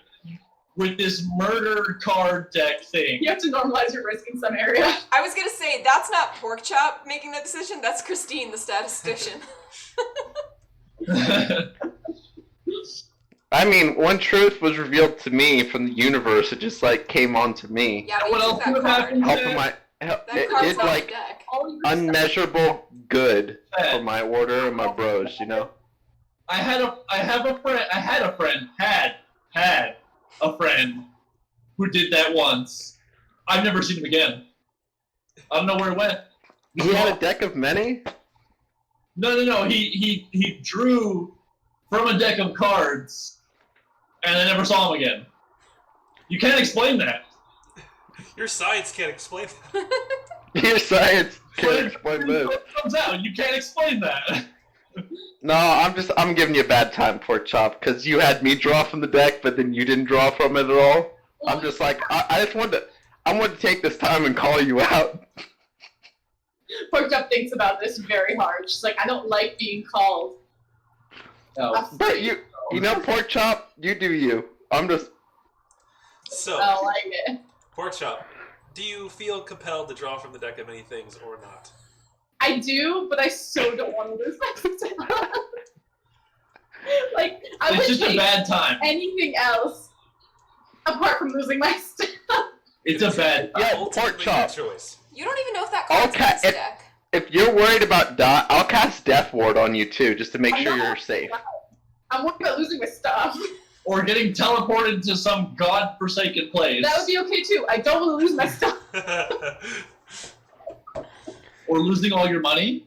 With this murder card deck thing. You have to normalize your risk in some area. I was gonna say that's not Pork Chop making that decision. That's Christine, the statistician. I mean, one truth was revealed to me from the universe. It just like came onto me. Yeah, but What you else took that would card. happen? Helping That it card's did on like the deck. All your unmeasurable good for my order and my bros, you know? I had a friend who did that once. I've never seen him again. I don't know where it went. He had a deck of many? No. He drew from a deck of cards, and I never saw him again. You can't explain that. Your science can't explain that. Your science can't explain this. It comes out. You can't explain that. No, I'm giving you a bad time, Pork Chop, because you had me draw from the deck, but then you didn't draw from it at all. I'm just like, I wanted to take this time and call you out. Pork Chop thinks about this very hard. She's like, I don't like being called. No. But you know, Pork Chop, you do you. I'm just, So, I don't like it. Pork Chop, do you feel compelled to draw from the deck of many things or not? I do, but I so don't want to lose my stuff. Like, I It's would just a take bad time. anything else apart from losing my stuff. It's a bad time. Yeah, Ultimately, Pork Chop. your choice. You don't even know if that card's in Okay, this deck. If you're worried about I'll cast Death Ward on you too, just to make I'm sure not. you're safe. I'm worried about losing my stuff. Or getting teleported to some godforsaken place. That would be okay too. I don't want to lose my stuff. Or losing all your money.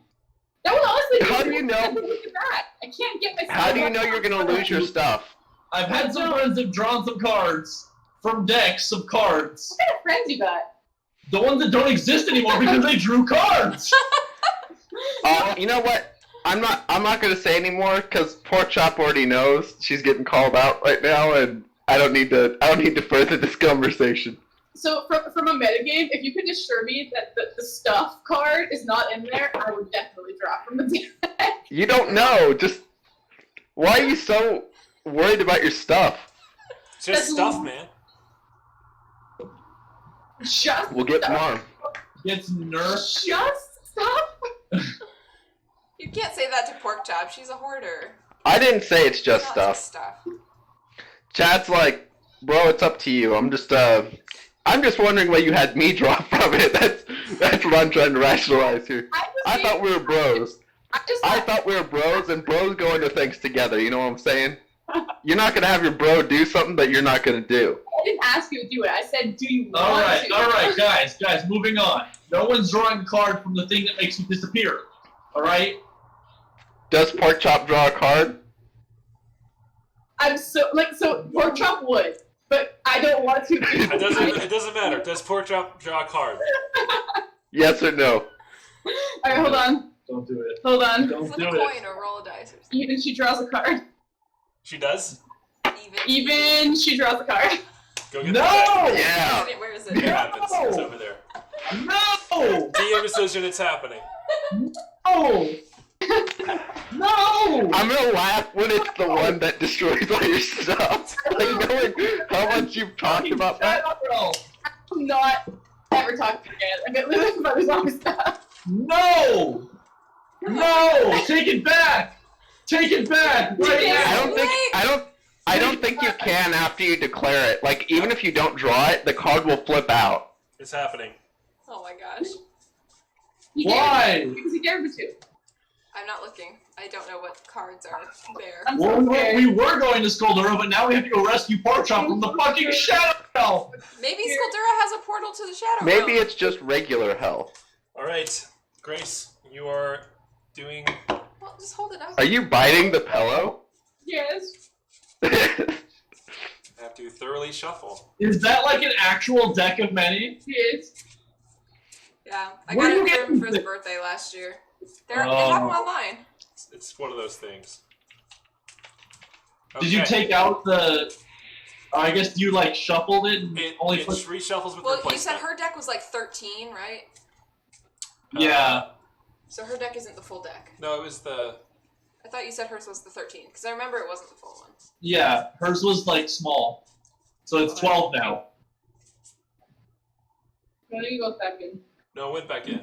That would honestly be How do you know? Look at that. I can't get my stuff. How do you know you're gonna lose your stuff? I've had some friends that have drawn some cards from decks of cards. What kind of friends you got? The ones that don't exist anymore because they drew cards. You know what? I'm not gonna say anymore because Pork Chop already knows she's getting called out right now, and I don't need to further this conversation. So from a metagame, if you could assure me that the stuff card is not in there, I would definitely drop from the deck. You don't know. Just why are you so worried about your stuff? It's just stuff, man. Just We'll get stuff. more. Gets nerfed. Just stuff? You can't say that to Pork Chop. She's a hoarder. I didn't say it's just Not stuff. Chad's like, bro, it's up to you. I'm just I'm just wondering why you had me draw from it. That's what I'm trying to rationalize here. I thought we were bros. I thought we were bros, and bros go into things together. You know what I'm saying? You're not gonna have your bro do something that you're not gonna do. I didn't ask you to do it. I said, do you want to? All right, guys, moving on. No one's drawing a card from the thing that makes you disappear. All right. Does Pork Chop draw a card? Pork Chop would, but I don't want to. It doesn't matter. Does Pork Chop draw a card? Yes or no? Alright, hold on. Don't do it. Hold on. Don't Flip do a it. coin or roll a dice. Or something. Even she draws a card. She does? Even she draws a card. Go get No! the Yeah. Where is It it? happens. It's over there. No! DM decision, it's happening. No! No! I'm gonna laugh when it's the one that destroys all your stuff. Like knowing how much you've talked about that. I'm not ever talking again. I'm gonna live about as long as that. No! No! Take it back! Take it back! Right now! I don't think you can after you declare it. Like even if you don't draw it, the card will flip out. It's happening. Oh my gosh. Why? Because he dared me to. I'm not looking. I don't know what cards are there. I'm Well, so scared. we were going to Skulldura, but now we have to go rescue Pork Chop from the fucking Shadow Realm! Maybe Skulldura has a portal to the Shadow Maybe Realm. it's just regular hell. Alright, Grace, you are doing... Well, just hold it up. Are you biting the pillow? Yes. Have to thoroughly shuffle. Is that like an actual deck of many? Yes. Yeah, I Where got do you it get for him for his this? birthday last year. They have them online. It's one of those things. Did you Okay. take out the... I guess you like shuffled it and It only put... reshuffles with Well, replacement. you said her deck was like 13, right? Yeah. So her deck isn't the full deck. No, it was the... I thought you said hers was the 13, because I remember it wasn't the full one. Yeah, hers was like small. So it's 12 now. No, you go back in. No, it went back in.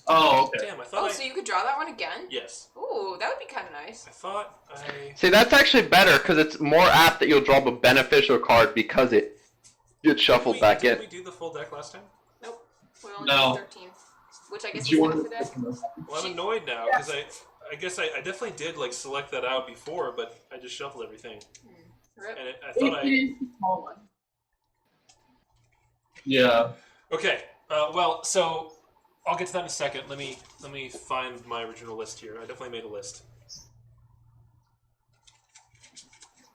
Oh, okay. Damn, I thought Oh, so you could draw that one again? Yes. Ooh, that would be kind of nice. I thought I... See, that's actually better because it's more apt that you'll draw a beneficial card because it gets shuffled back Did in. we do the full deck last time? Nope. We only No. did 13. Which I guess Do you is half want the deck. Well, I'm annoyed now because I guess I definitely did like select that out before, but I just shuffled everything. Rip. And I thought It I... is the small one. Yeah. Okay, well, so I'll get to that in a second. Let me find my original list here. I definitely made a list.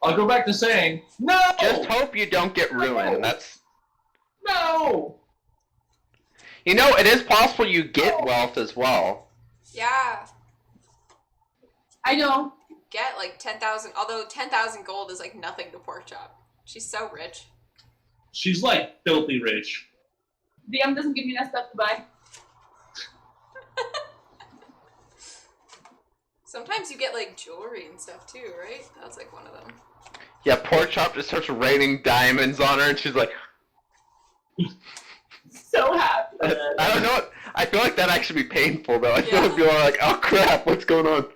I'll go back to saying, no! Just hope you don't get ruined. That's, No! you know, it is possible you get wealth as well. Yeah. I know. Get like 10,000, although 10,000 gold is like nothing to Pork Chop. She's so rich. She's like filthy rich. DM doesn't give me enough stuff to buy. Sometimes you get like jewelry and stuff too, right? That's like one of them. Yeah, Pork Chop just starts raining diamonds on her, and she's like, So happy. I don't know. I feel like that'd actually be painful, though. I feel Yeah. like people are like, oh crap, what's going on?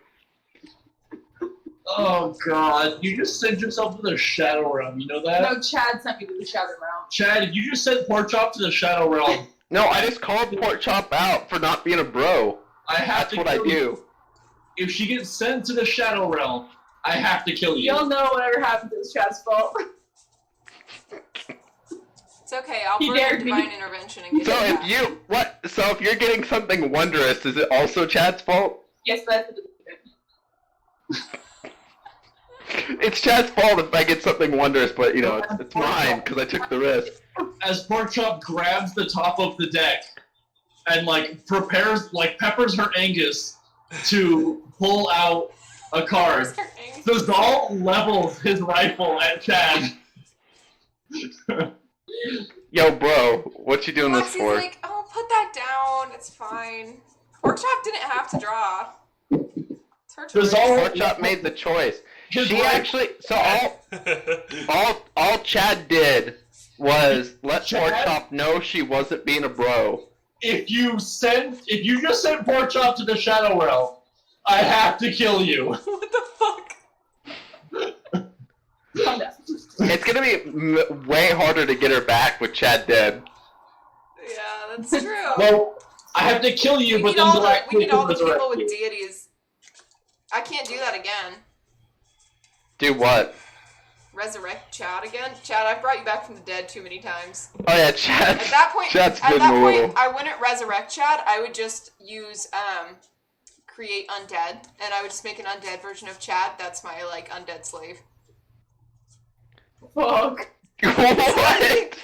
Oh god, you just sent yourself to the Shadow Realm, you know that? No, Chad sent me to the Shadow Realm. Chad, you just sent Pork Chop to the Shadow Realm. No, I just called Pork Chop out for not being a bro. I have That's to what I kill you. do. If she gets sent to the Shadow Realm, I have to kill you. You'll know whatever happened is Chad's fault. It's okay, I'll He burn dared me. divine intervention and get So it if back. you So if you're getting something wondrous, is it also Chad's fault? Yes, that's the It's Chad's fault if I get something wondrous, but you know it's mine because I took the risk. As Pork Chop grabs the top of the deck and like prepares, like peppers her Angus to pull out a card, Zazal levels his rifle at Chad. Yo, bro, what you doing this Foxy's for? like, oh, put that down. It's fine. Pork Chop didn't have to draw. It's her choice. Zazal, Pork Chop made the choice. his She rifle- actually. So all Chad did was let Pork Chad? Chop know she wasn't being a bro. if you just send Pork Chop to the Shadow Realm, I have to kill you. What the fuck? Calm down. It's gonna be way harder to get her back with Chad dead. Yeah, that's true. Well, I have to kill you, we but need then all do I we need all the resurrect people with you? deities. I can't do that again. Do what? Resurrect Chad again? Chad, I've brought you back from the dead too many times. Oh yeah, Chad. At that point, Chad's been a little. I wouldn't resurrect Chad. I would just use create undead, and I would just make an undead version of Chad. That's my like undead slave. Fuck. What?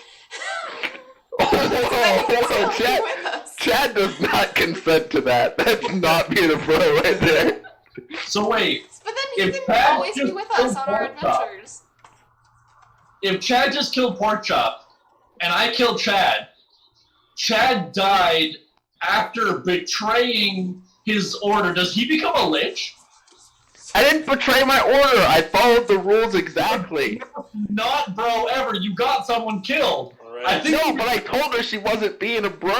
Oh, Chad, with us. Chad does not consent to that. That's not being a pro right there. So wait, But then he If can Chad always be just with us on our killed Porkchop. adventures. if Chad just killed Porkchop, and I killed Chad, Chad died after betraying his order. Does he become a lich? I didn't betray my order. I followed the rules exactly. Not bro ever. You got someone killed. Alright. I think No, but I told her she wasn't being a bro,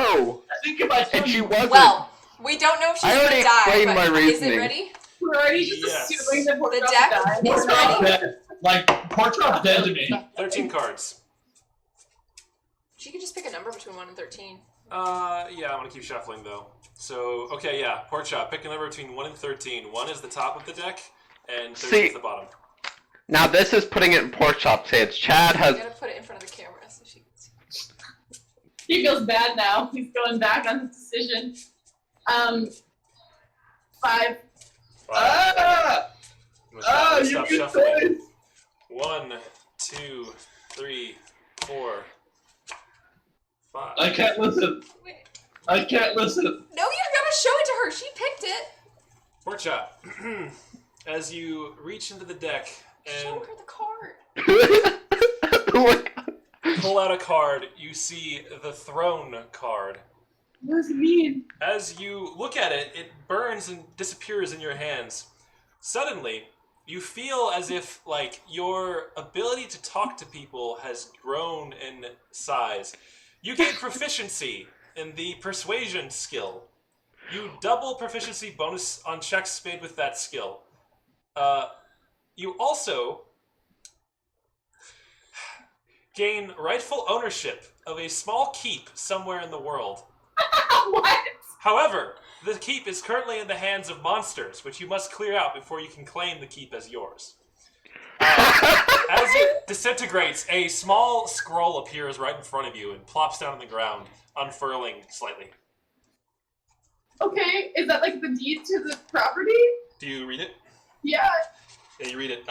I think if I and killed she you, wasn't. Well, we don't know if she's I already gonna die, explained but my is it reasoning. ready? We're already just Yes. assuming that The Porkchop deck died. is Porkchop's ready. dead. Like Porkchop's dead to me. 13 cards. She could just pick a number between 1 and 13. Yeah, I'm gonna keep shuffling though. So, okay, yeah, Porkchop, pick a number between 1 and 13. 1 is the top of the deck, and 13 See- is the bottom. Now this is putting it in Porkchop's hands. Chad You has. gotta put it in front of the camera so she can see. He feels bad now. He's going back on his decision. 5. Ah! I'm gonna try to You stop good shuffling. choice. 1, 2, 3, 4, 5. I can't listen. Wait. I can't listen. No, you gotta show it to her. She picked it. Porkchop, as you reach into the deck Show and her the card. Look. pull out a card, you see the Throne card. What does it mean? As you look at it, it burns and disappears in your hands. Suddenly, you feel as if, like, your ability to talk to people has grown in size. You gain proficiency in the persuasion skill. You double proficiency bonus on checks made with that skill. You also gain rightful ownership of a small keep somewhere in the world. What? However, the keep is currently in the hands of monsters, which you must clear out before you can claim the keep as yours. As it disintegrates, a small scroll appears right in front of you and plops down on the ground, unfurling slightly. Okay, is that like the deed to the property? Do you read it? Yeah. Yeah, you read it.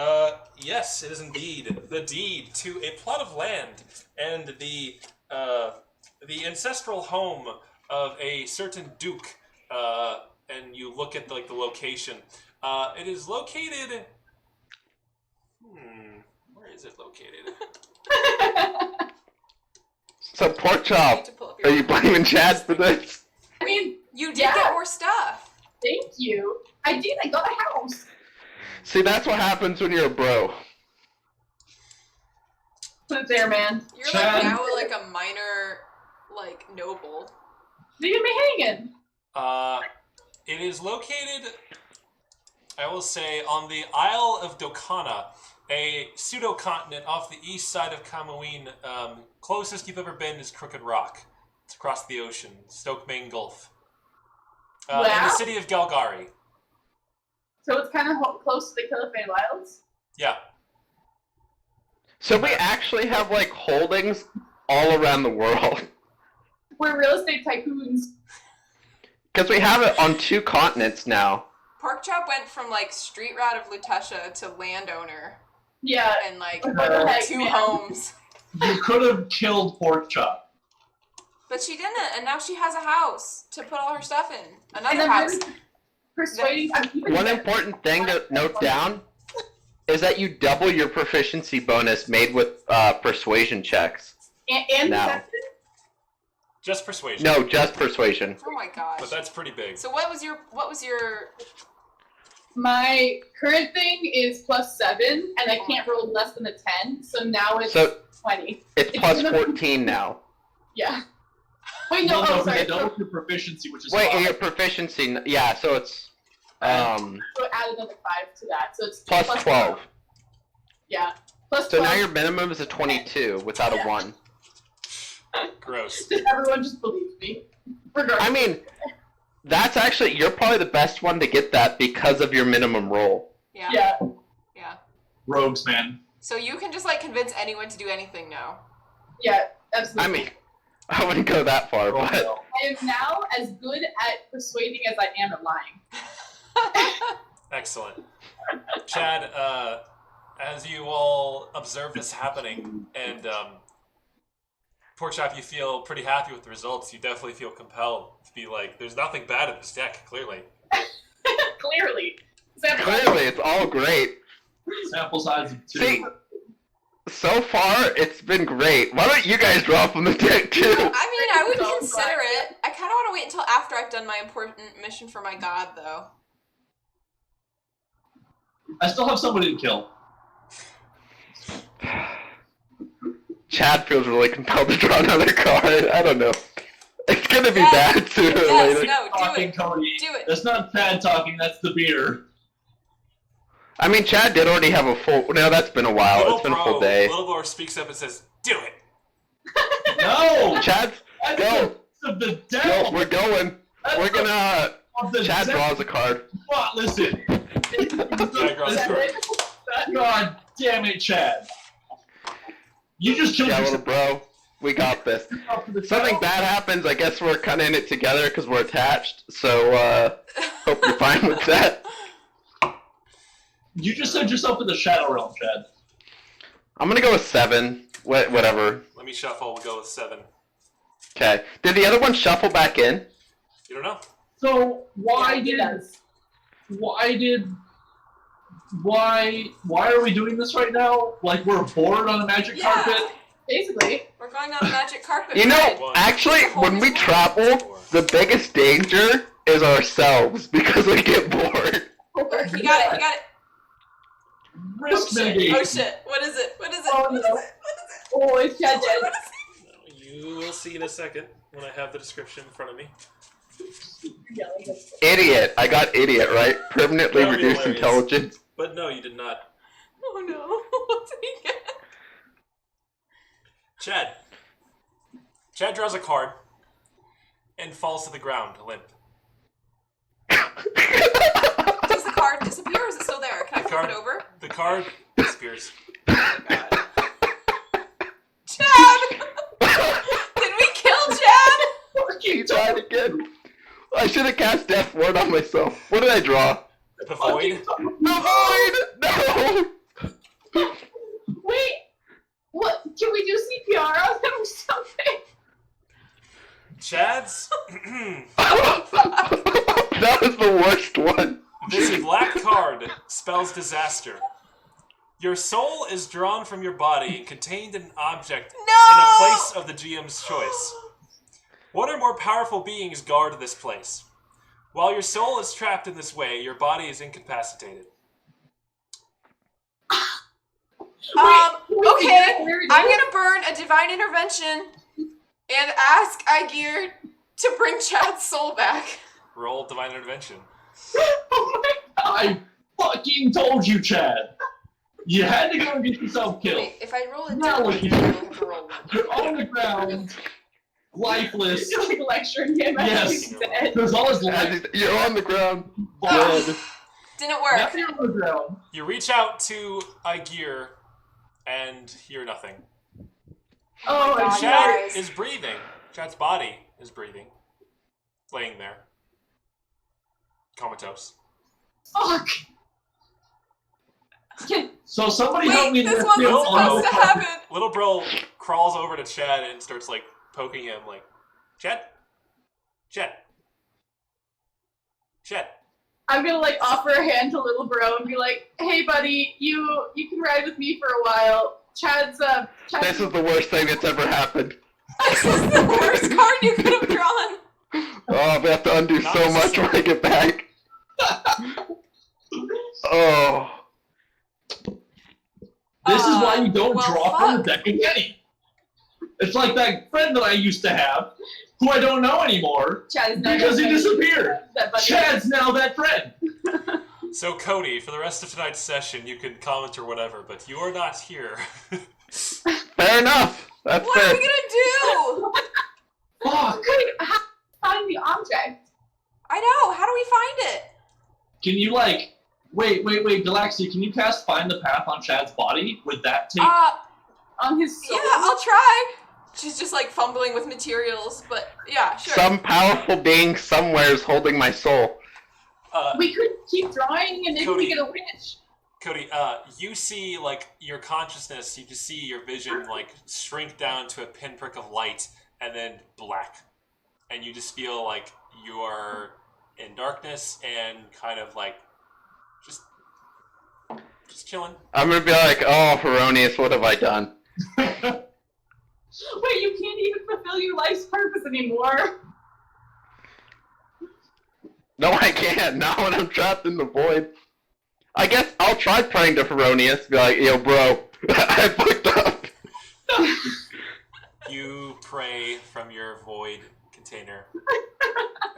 Yes, it is indeed the deed to a plot of land and the ancestral home of a certain duke. And you look at the location. It is located. Where is it located? So You Porkchop, need to pull up are your. you blaming Chad for this? I mean, You did Yeah. get more stuff. thank you. I did. I got a house. See, that's what happens when you're a bro. Put it there, man. You're Chad. like now like a minor, like noble. They get me hanging. It is located, I will say, on the Isle of Dokana, a pseudo-continent off the east side of Kamaween. Closest you've ever been is Crooked Rock. It's across the ocean, Stoke Main Gulf. In Wow. the city of Galgari. So it's kind of close to the Caliphate Isles. Yeah. So we actually have like holdings all around the world. We're real estate tycoons. Because we have it on 2 continents now. Porkchop went from like street rat of Lutetia to landowner Yeah. and like What the heck, 2 man? homes. You could have killed Porkchop. But she didn't, and now she has a house to put all her stuff in. And Another then house. persuading. I'm even One better. important thing to note down is that you double your proficiency bonus made with persuasion checks. And Now. deception? Just persuasion. No, just persuasion. Oh my gosh. But that's pretty big. So what was your My current thing is +7, and I Oh can't roll less than a 10. So now it's So 20. it's It's plus gonna be- 14 now. Yeah. Wait, no. No, Oh, sorry. they doubled your proficiency, which is Wait, fine. your proficiency, yeah, so it's So add another 5 to that. So it's plus 12. Yeah. Plus So 12. now your minimum is a 22 without a 1. Gross. Everyone just believes me. Regardless. I mean, that's actually, you're probably the best one to get that because of your minimum roll. Yeah. Yeah. Yeah. Rogues, man. So you can just like convince anyone to do anything now. Yeah, absolutely. I mean, I wouldn't go that far, Oh, but no. I am now as good at persuading as I am at lying. Excellent. Chad, as you all observe this happening, and Porkchop, you feel pretty happy with the results. You definitely feel compelled to be like, there's nothing bad in this deck, clearly. Clearly. clearly it's all great. Sample size of 2. See, so far it's been great. Why don't you guys draw from the deck too? I mean, I would consider it. I kind of want to wait until after I've done my important mission for my god, though. I still have somebody to kill. Chad feels really compelled to draw another card. I don't know. It's gonna be Yes. bad sooner or Yes, later. no, do Talking, it. Cody. Do it. That's not bad talking, that's the beer. I mean, Chad did already have a full. No, that's been a while. It's been a full day. Little Bro speaks up and says, do it! No! Chad, That's go. of the Go. devil! We're going. That's We're gonna. of the Chad devil. draws a card. What? Listen. Chad draws a card. God damn it, Chad. You just killed Yeah, little yourself. bro. We got this. For the Something devil. bad happens. I guess we're kind of in it together because we're attached. So hope you're fine with that. You just sent yourself to the Shadow Realm, Chad. I'm gonna go with 7. Whatever. Let me shuffle, we'll go with 7. Okay. Did the other one shuffle back in? You don't know? So why Yeah, why are we doing this right now? Like we're bored on a magic Yeah. carpet? Basically. We're going on a magic carpet. You know, ride. actually, when we travel, the biggest danger is ourselves because we get bored. You got it. You got it. Risk Oh shit. mitigation. Oh shit. What is it? What is it? Oh, What is no. it? What is it? Oh, it's Chad dead. What is it? You will see in a second when I have the description in front of me. You're yelling at us. Idiot. I got idiot, right? Permanently Very reduced hilarious. intelligence. But no, you did not. Oh no. What's he get? Chad. Chad draws a card and falls to the ground, limp. Does the card disappear or is it still there? Can I The flip card- it over? The card disappears. Oh god. Chad! Did we kill Chad? He tried again. I should have cast Death Ward on myself. What did I draw? The void. The Void! No! Wait! What? Can we do CPR on him or something? Chad's. That was the worst one. This black card spells disaster. Your soul is drawn from your body and contained in an object in a place of the GM's choice. One or more powerful beings guard this place. While your soul is trapped in this way, your body is incapacitated. Okay, I'm gonna burn a divine intervention and ask Aegir to bring Chad's soul back. Roll divine intervention. Oh my god. I fucking told you, Chad. You had to go and get yourself killed. Wait, if I roll a Now what different, you I do? only have to roll one. You're on the ground, lifeless. You're like lecturing him as Yes. he's dead. There's all his life. You're on the ground. Ah. Dead. Didn't Now work. you're on the ground. You reach out to Aegir and hear nothing. Oh my God, Chad guys. is breathing. Chad's body is breathing. Laying there. Comatose. Fuck. Can, So somebody help me Wait, this lift wasn't him supposed to happen. Little bro crawls over to Chad and starts like poking him like, Chad? Chad? Chad? I'm gonna like offer a hand to little bro and be like, "Hey, buddy, you can ride with me for a while." Chad's This is the worst thing that's ever happened. This is the worst card you could have drawn. Oh, we have to undo Not so much when I get back. Oh. This is why you don't well, draw from the fuck. deck again. It's like that friend that I used to have, who I don't know anymore, Chad is now because he that buddy. disappeared. That buddy. Chad's now that friend. So, Cody, for the rest of tonight's session, you can comment or whatever, but you are not here. Fair enough. That's What fair. are we gonna do? Fuck! How to find the object? I know. How do we find it? Can you, like... Wait, Galaxia, can you cast Find the Path on Chad's body? Would that take... On his soul? Yeah, I'll try. She's just like fumbling with materials, but yeah, sure. Some powerful being somewhere is holding my soul. We could keep drawing and then Cody. we get a witch. Cody, you see, like, your consciousness, you can see your vision, like, shrink down to a pinprick of light, and then black. And you just feel like you are in darkness and kind of, like, just chilling. I'm gonna be like, oh, Heronius, what have I done? Wait, you can't even fulfill your life's purpose anymore. No, I can't. Not when I'm trapped in the void. I guess I'll try praying to Heronius. Be like, yo, bro, I fucked up. You pray from your void container.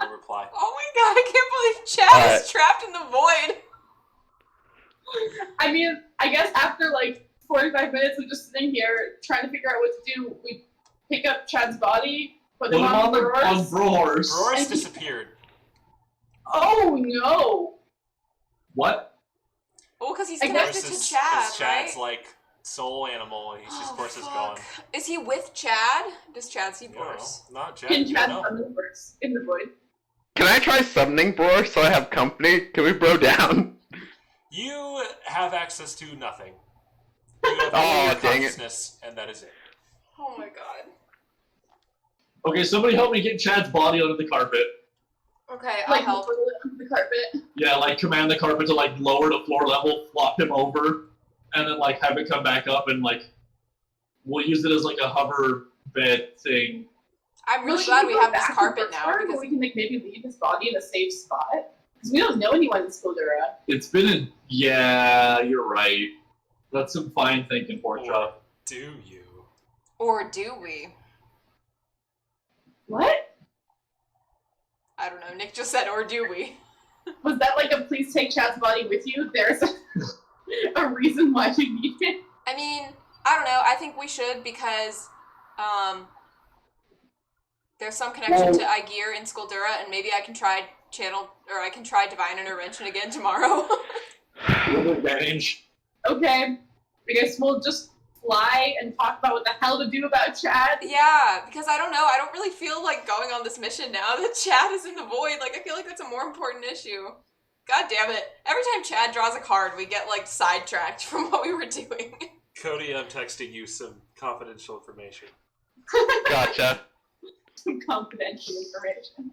No reply. Oh my god, I can't believe Chad is trapped in the void. I mean, I guess after like 45 minutes of just sitting here trying to figure out what to do, we pick up Chad's body, put him on the on Brohorse. Brohorse disappeared. Oh no! What? Well, because he's I connected Brohorse to is Chad, Chad's, right? like, soul animal, and he's just, of course, is fuck. gone. Is he with Chad? Does Chad see No, Boris? not Chad. Can You Chad know. summon the Boris in the void? Can I try summoning Bror so I have company? Can we bro down? You have access to nothing. You have Oh, only your dang it. consciousness, and that is it. Oh my god. Okay, somebody help me get Chad's body onto the carpet. Okay, I'll Like help. roll it onto the carpet. Yeah, like command the carpet to like lower to floor level, flop him over, and then like have it come back up and like we'll use it as like a hover bed thing. I'm really Should glad we go have this back to carpet now Brooksburg, because or we can like maybe leave his body in a safe spot. Because we don't know anyone in Skulldura. It's been in. Yeah, you're right. That's some fine thinking, Or Porkchop. do you? or do we? What? I don't know. Nick just said or do we? Was that like a please take Chad's body with you? There's a reason why you need it. I mean, I don't know. I think we should because there's some connection to Aegir in Skulldura, and maybe I can try I can try Divine Intervention again tomorrow. With advantage. Okay. I guess we'll just fly and talk about what the hell to do about Chad. Yeah, because I don't know. I don't really feel like going on this mission now that Chad is in the void. Like, I feel like that's a more important issue. God damn it. Every time Chad draws a card, we get, like, sidetracked from what we were doing. Cody, I'm texting you some confidential information. Gotcha. Some confidential information.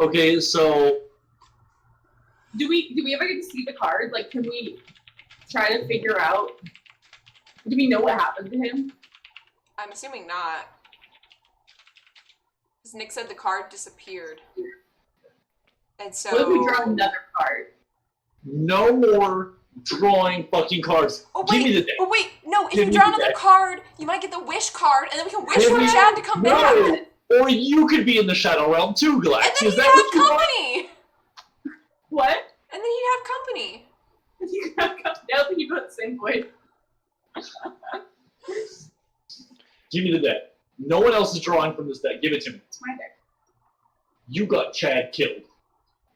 Okay, so Do we ever get to see the card? Like, can we try to figure out? Do we know what happened to him? I'm assuming not. Because Nick said the card disappeared. And so... What if we draw another card? no more drawing fucking cards. Oh Give me the wait, deck. oh wait, no, if Give you me draw the another deck. card, you might get the wish card, and then we can wish Give for me- Chad to come back. No! Or you could be in the Shadow Realm too, Galax. And then Is he'd that what have you want? company! What? And then he'd have company. You have come down and you go the same void. Give me the deck. No one else is drawing from this deck. Give it to me. It's my deck. You got Chad killed.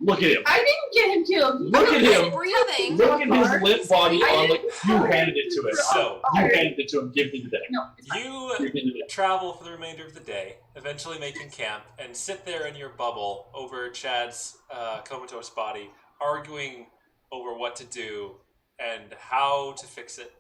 Look at him. I didn't get him killed. Look at He's him. breathing. Look at his limp body I on the. didn't- You handed it to him. So, You handed it to him. Give me the deck. No, it's fine. you Give me the deck. travel for the remainder of the day, eventually making camp, and sit there in your bubble over Chad's comatose body, arguing over what to do and how to fix it.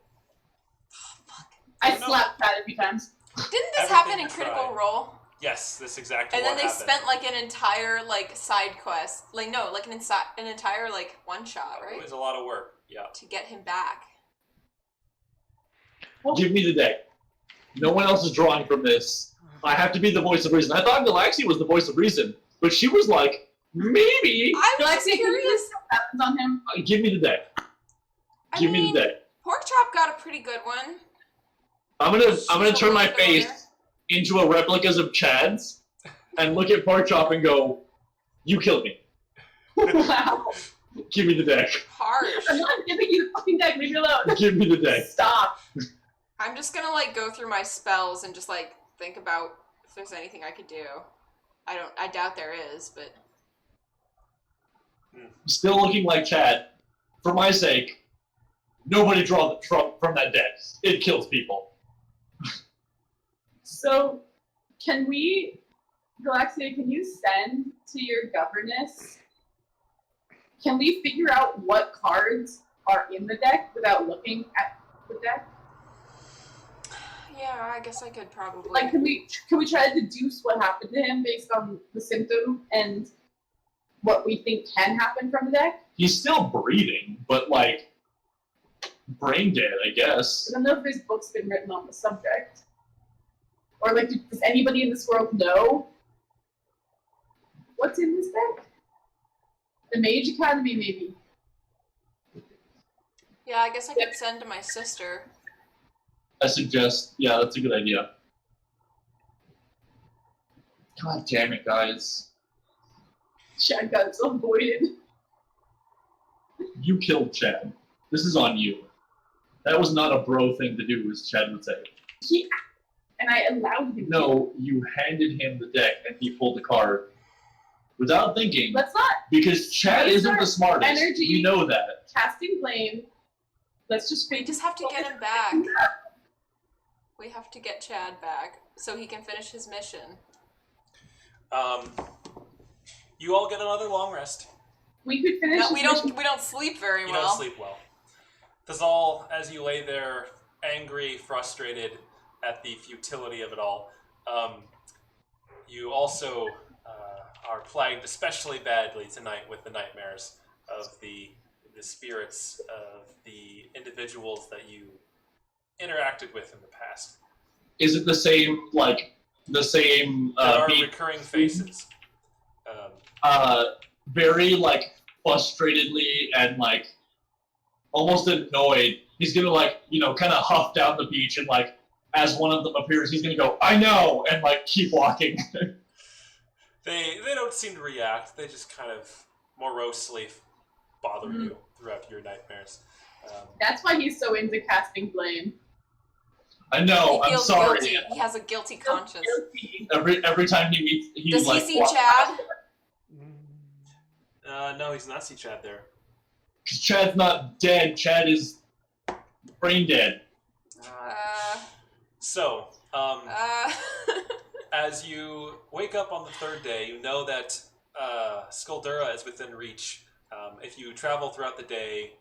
I No. slapped Chad a few times. Didn't this Everything happen in you Critical tried. Role? Yes, this exactly And what then they happened. spent like an entire like side quest, like no, like an entire like one shot, It right, was a lot of work, yeah. to get him back. Give me the deck. No one else is drawing from this. I have to be the voice of reason. I thought Galaxia was the voice of reason, but she was like, maybe. I was Galaxia, just can you curious. see what happens on him? Give me the deck. I Give me mean, the deck. Porkchop got a pretty good one. I'm gonna She's turn a my landowner. face into a replicas of Chad's and look at Porkchop and go, "You killed me." Wow. Give me the deck. Harsh. I'm not giving you the fucking deck. Leave me alone. Give me the deck. Stop. I'm just gonna like go through my spells and just like think about if there's anything I could do. I doubt there is, but Still looking like Chad. For my sake, nobody draw the from that deck. It kills people. So, can we, Galaxia, can you send to your governess? Can we figure out what cards are in the deck without looking at the deck? yeah, I guess I could probably. Like, can we try to deduce what happened to him based on the symptom and what we think can happen from the deck? He's still breathing, but like brain dead, I guess. I don't know if there's books been written on the subject. Or, like, does anybody in this world know what's in this deck? The Mage Academy, maybe. Yeah, I guess I could send to my sister. I suggest, yeah, that's a good idea. God damn it, guys. Chad got himself voided. You killed Chad. This is on you. That was not a bro thing to do, as Chad would say. Yeah. And I allowed him to. No, you handed him the deck and he pulled the card without thinking. Let's not Because Chad Waste isn't our the smartest. energy. We know that. casting blame. Let's just We just have to get him back. We have to get Chad back so he can finish his mission. You all get another long rest. We could finish. No, we this mission. don't sleep very You well. don't sleep well. Thazal, as you lay there, angry, frustrated at the futility of it all, you also are plagued especially badly tonight with the nightmares of the spirits of the individuals that you interacted with in the past. Is it the same, like, the same, There are beat? recurring faces. Very, like, frustratedly and, like, almost annoyed. He's gonna, like, you know, kind of huff down the beach and, like, as one of them appears, he's gonna go, I know, and, like, keep walking. They don't seem to react. They just kind of morosely bother you throughout your nightmares. That's why he's so into casting blame. I know, He I'm feels sorry. guilty. He has a guilty conscience. Every time he meets, he's Does like, he see "What?" Chad? No, he's not see Chad there. 'Cause Chad's not dead. Chad is brain dead. So, as you wake up on the third day, you know that Skulldura is within reach. If you travel throughout the day,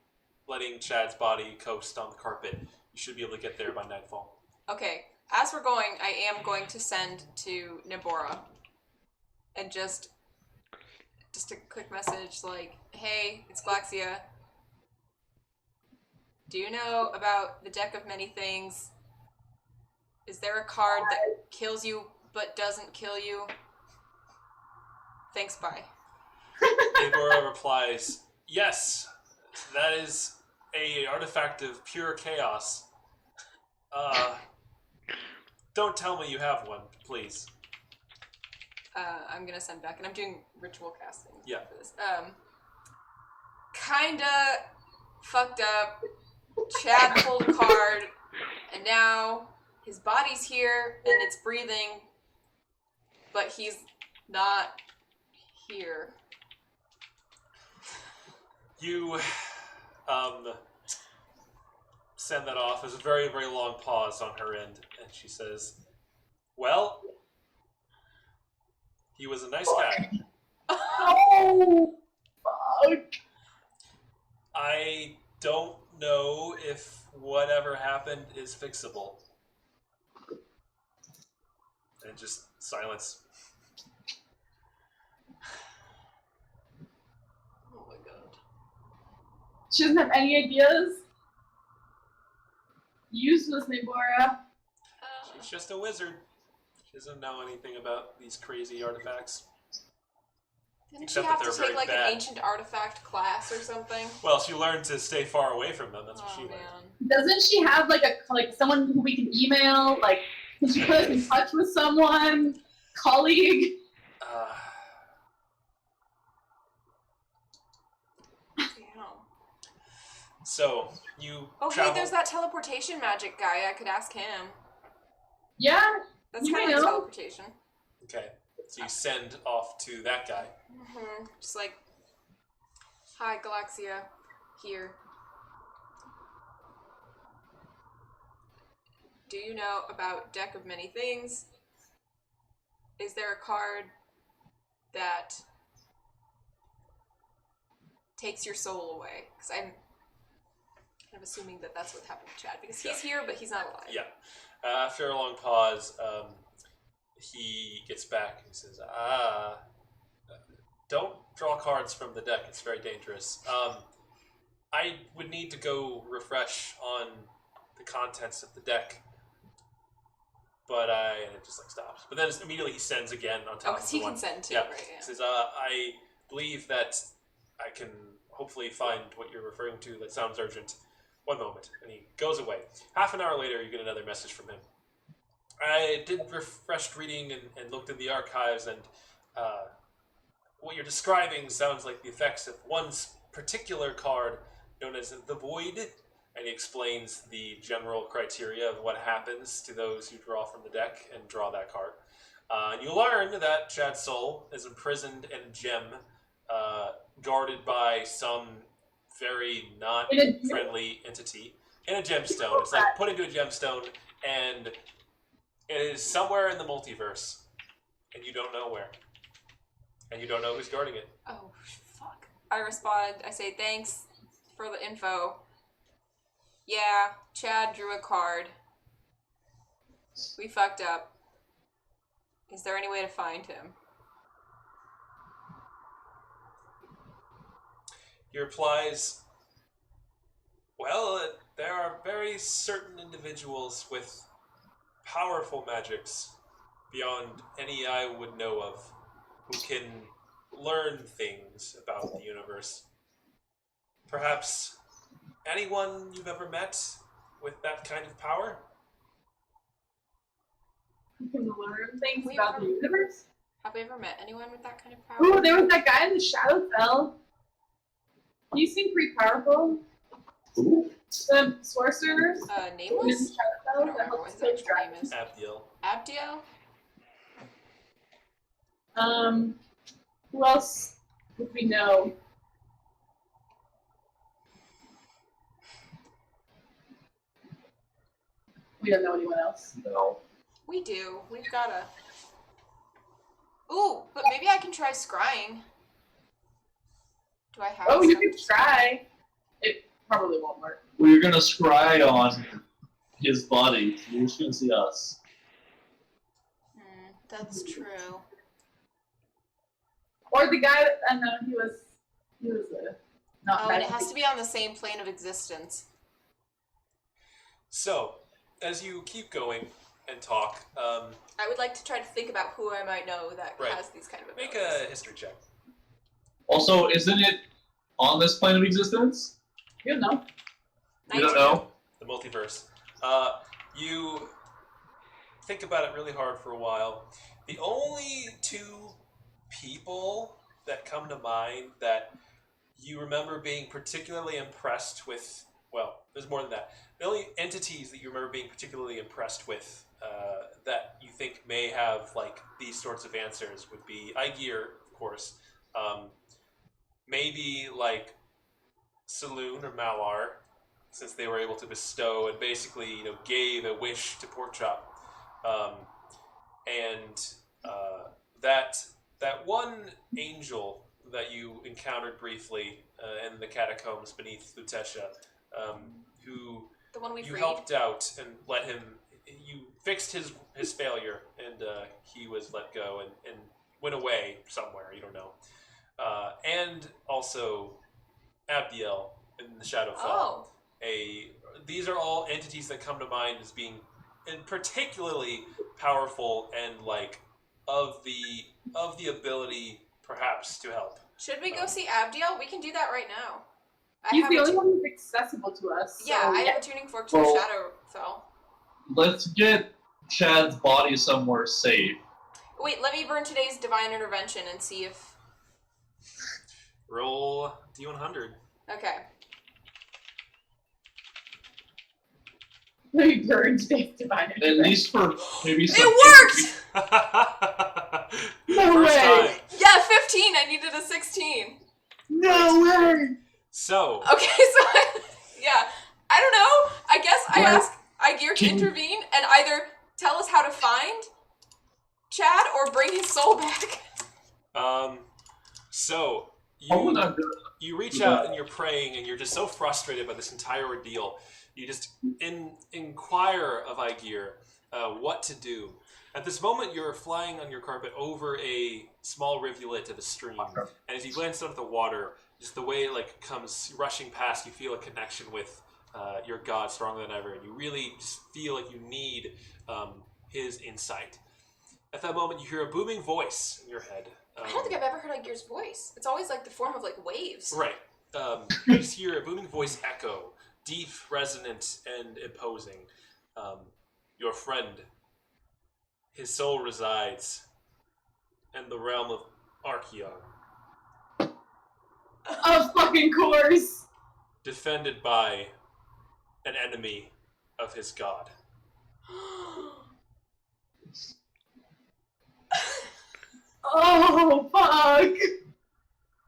letting Chad's body coast on the carpet, you should be able to get there by nightfall. Okay, as we're going, I am going to send to Nibora. And just a quick message like, hey, it's Glaxia. Do you know about the deck of many things? Is there a card that kills you but doesn't kill you? Thanks, bye. Deborah replies, yes, that is a artifact of pure chaos. Don't tell me you have one, please. I'm gonna send back, and I'm doing ritual casting Yeah. for this. Kinda fucked up. Chad pulled a card, and now his body's here, and it's breathing, but he's not here. You send that off. There's a very, very long pause on her end, and she says, well, he was a nice guy. Oh, fuck. I don't know if whatever happened is fixable. And just silence. Oh my god. She doesn't have any ideas. Useless, Nibora. She's just a wizard. She doesn't know anything about these crazy artifacts. Didn't Except she have that to they're take very like bad. an ancient artifact class or something? Well, she learned to stay far away from them. That's what she Oh learned. man. Doesn't she have like someone who we can email? Like, can she put us in touch with someone? Colleague? So you Oh, travel. hey, there's that teleportation magic guy. I could ask him. Yeah. That's You kind of like know. teleportation. Okay, so you send off to that guy. Just like, hi, Galaxia, here. Do you know about Deck of Many Things? Is there a card that takes your soul away? Because I'm kind of assuming that that's what happened to Chad. Because he's here, but he's not alive. Yeah. After a long pause, he gets back and says, don't draw cards from the deck. It's very dangerous. I would need to go refresh on the contents of the deck. But and it just like stops. But then immediately he sends again on top. Oh, because he can send too, yeah. right? Yeah. He says, I believe that I can hopefully find what you're referring to. That sounds urgent. One moment. And he goes away. Half an hour later, you get another message from him. I did refreshed reading and looked in the archives, and what you're describing sounds like the effects of one particular card known as the Void. And he explains the general criteria of what happens to those who draw from the deck and draw that card. And you learn that Chad's soul is imprisoned in a gem, guarded by some very not friendly entity in a gemstone. It's like put into a gemstone, and it is somewhere in the multiverse, and you don't know where. And you don't know who's guarding it. Oh, fuck. I respond, I say, thanks for the info. Yeah, Chad drew a card. We fucked up. Is there any way to find him? He replies, well, there are very certain individuals with powerful magics beyond any I would know of who can learn things about the universe. Perhaps anyone you've ever met with that kind of power? You can learn things We about ever- the universe. Have we ever met anyone with that kind of power? Ooh, there was that guy in the Shadowfell. He seemed pretty powerful. Ooh. The sorcerer in the Nameless? I Shadowfell don't that remember what helps his kill actual name dragons. is. Abdiel. Abdiel? Who else would we know? We don't know anyone else. No. We do. We've got a... Ooh, but maybe I can try scrying. Do I have Oh, you some? could try. It probably won't work. We're gonna scry on his body. You're just gonna see us. That's true. Or the guy that he was not Oh, and it magic. has to be on the same plane of existence. So, as you keep going and talk, I would like to try to think about who I might know that Right. has these kind of make abilities. a history check. Also, isn't it on this plane of existence? You don't know. You don't know? The multiverse. You think about it really hard for a while. The only two people that come to mind that you remember being particularly impressed with, well, there's more than that. The only entities that you remember being particularly impressed with that you think may have like these sorts of answers would be Aegir, of course. Maybe like Saloon or Malar, since they were able to bestow and basically, gave a wish to Porkchop. That one angel that you encountered briefly in the catacombs beneath Lutetia, who The one we you freed? helped out and let him. You fixed his failure, and he was let go and went away somewhere. You don't know. And also Abdiel in the Shadowfell. Oh. These are all entities that come to mind as being particularly powerful and like of the ability perhaps to help. Should we go see Abdiel? We can do that right now. He's the only one who's accessible to us. Yeah, so I have a tuning fork to Well- the Shadowfell. Let's get Chad's body somewhere safe. Wait, let me burn today's divine intervention and see if... Roll D100. Okay. We burned divine At intervention. least for maybe some. It worked! No First way. time. Yeah, 15. I needed a 16. No way! So, Okay, so yeah, I don't know. I guess I Well, ask Igir to intervene and either tell us how to find Chad or bring his soul back. so Oh, not good. you reach out and you're praying and you're just so frustrated by this entire ordeal. You just inquire of Igir what to do. At this moment, you're flying on your carpet over a small rivulet of a stream, and as you glance down at the water, just the way it comes rushing past, you feel a connection with your God stronger than ever, and you really just feel like you need his insight. At that moment, you hear a booming voice in your head. I don't think I've ever heard Igir's voice. It's always like the form of like waves. Right. You just hear a booming voice echo, deep, resonant, and imposing. Your friend, his soul resides in the realm of Archeon, Of fucking course! defended by an enemy of his god. Oh, fuck!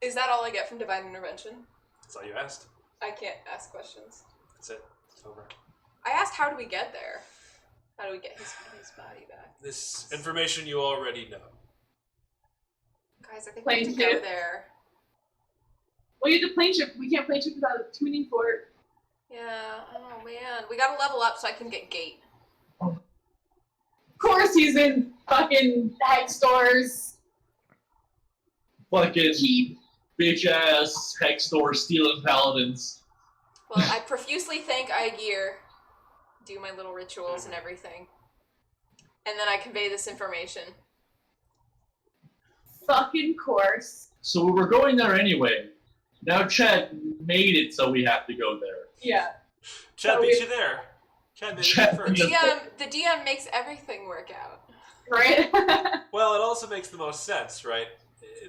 Is that all I get from divine intervention? That's all you asked. I can't ask questions. That's it. It's over. I asked, how do we get there? How do we get his body back? This information you already know. Guys, I think we need to go there. Well, you have to plane ship. We can't plane ship without a tuning fork. Yeah, oh man. We gotta level up so I can get gate. Of course he's in fucking hex stores. Fucking Keep. bitch ass hex store stealing paladins. Well, I profusely thank Igir, do my little rituals and everything. And then I convey this information. Fucking course. So we were going there anyway. Now Chad made it so we have to go there. Yeah. Chad So beat we- you there. Chad made Chad it first. beat us. The DM makes everything work out. Right? Well, it also makes the most sense, right?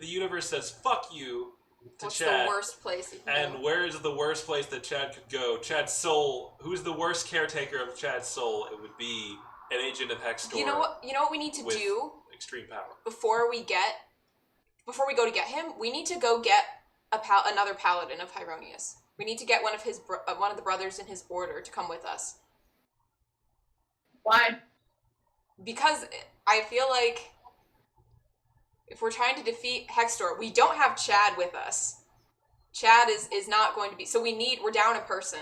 The universe says, fuck you to What's Chad. the worst place you can And go? where is the worst place that Chad could go? Chad's soul. Who's the worst caretaker of Chad's soul? It would be an agent of Hextor. You know what we need to with do extreme power. before we go to get him? We need to go get another paladin of Hyronius. We need to get one of the brothers in his order to come with us. Why? Because I feel like if we're trying to defeat Hextor, we don't have Chad with us. Chad is not going to be... So we're down a person.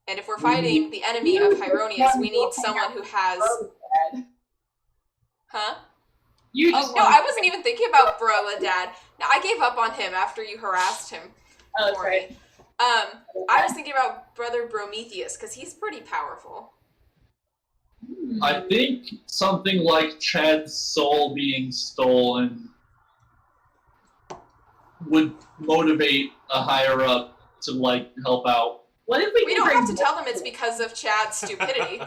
And if we're fighting the enemy of Hyronius, we need someone who has... Huh? You Oh, just no, I wasn't even thinking about Broa, Dad. No, I gave up on him after you harassed him. Oh, that's for right. me. I was thinking about Brother Prometheus, because he's pretty powerful. I think something like Chad's soul being stolen would motivate a higher up to help out. What if we We can don't bring have to tell them it's because of Chad's stupidity.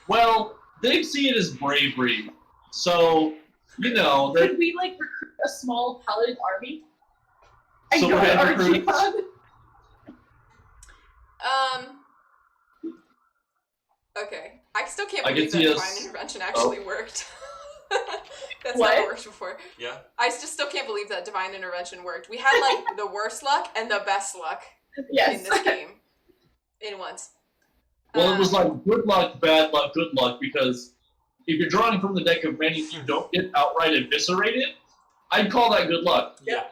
Well, they see it as bravery, so that. Could we recruit a small paladin army? And So go we're to gonna recruit- Archeon? Okay. I still can't I believe can that see divine us- intervention actually worked. That's What? never worked before. Yeah? I just still can't believe that divine intervention worked. We had the worst luck and the best luck in Yes. this game. In once. Well, it was good luck, bad luck, good luck, because if you're drawing from the deck of many and you don't get outright eviscerated, I'd call that good luck. Yeah.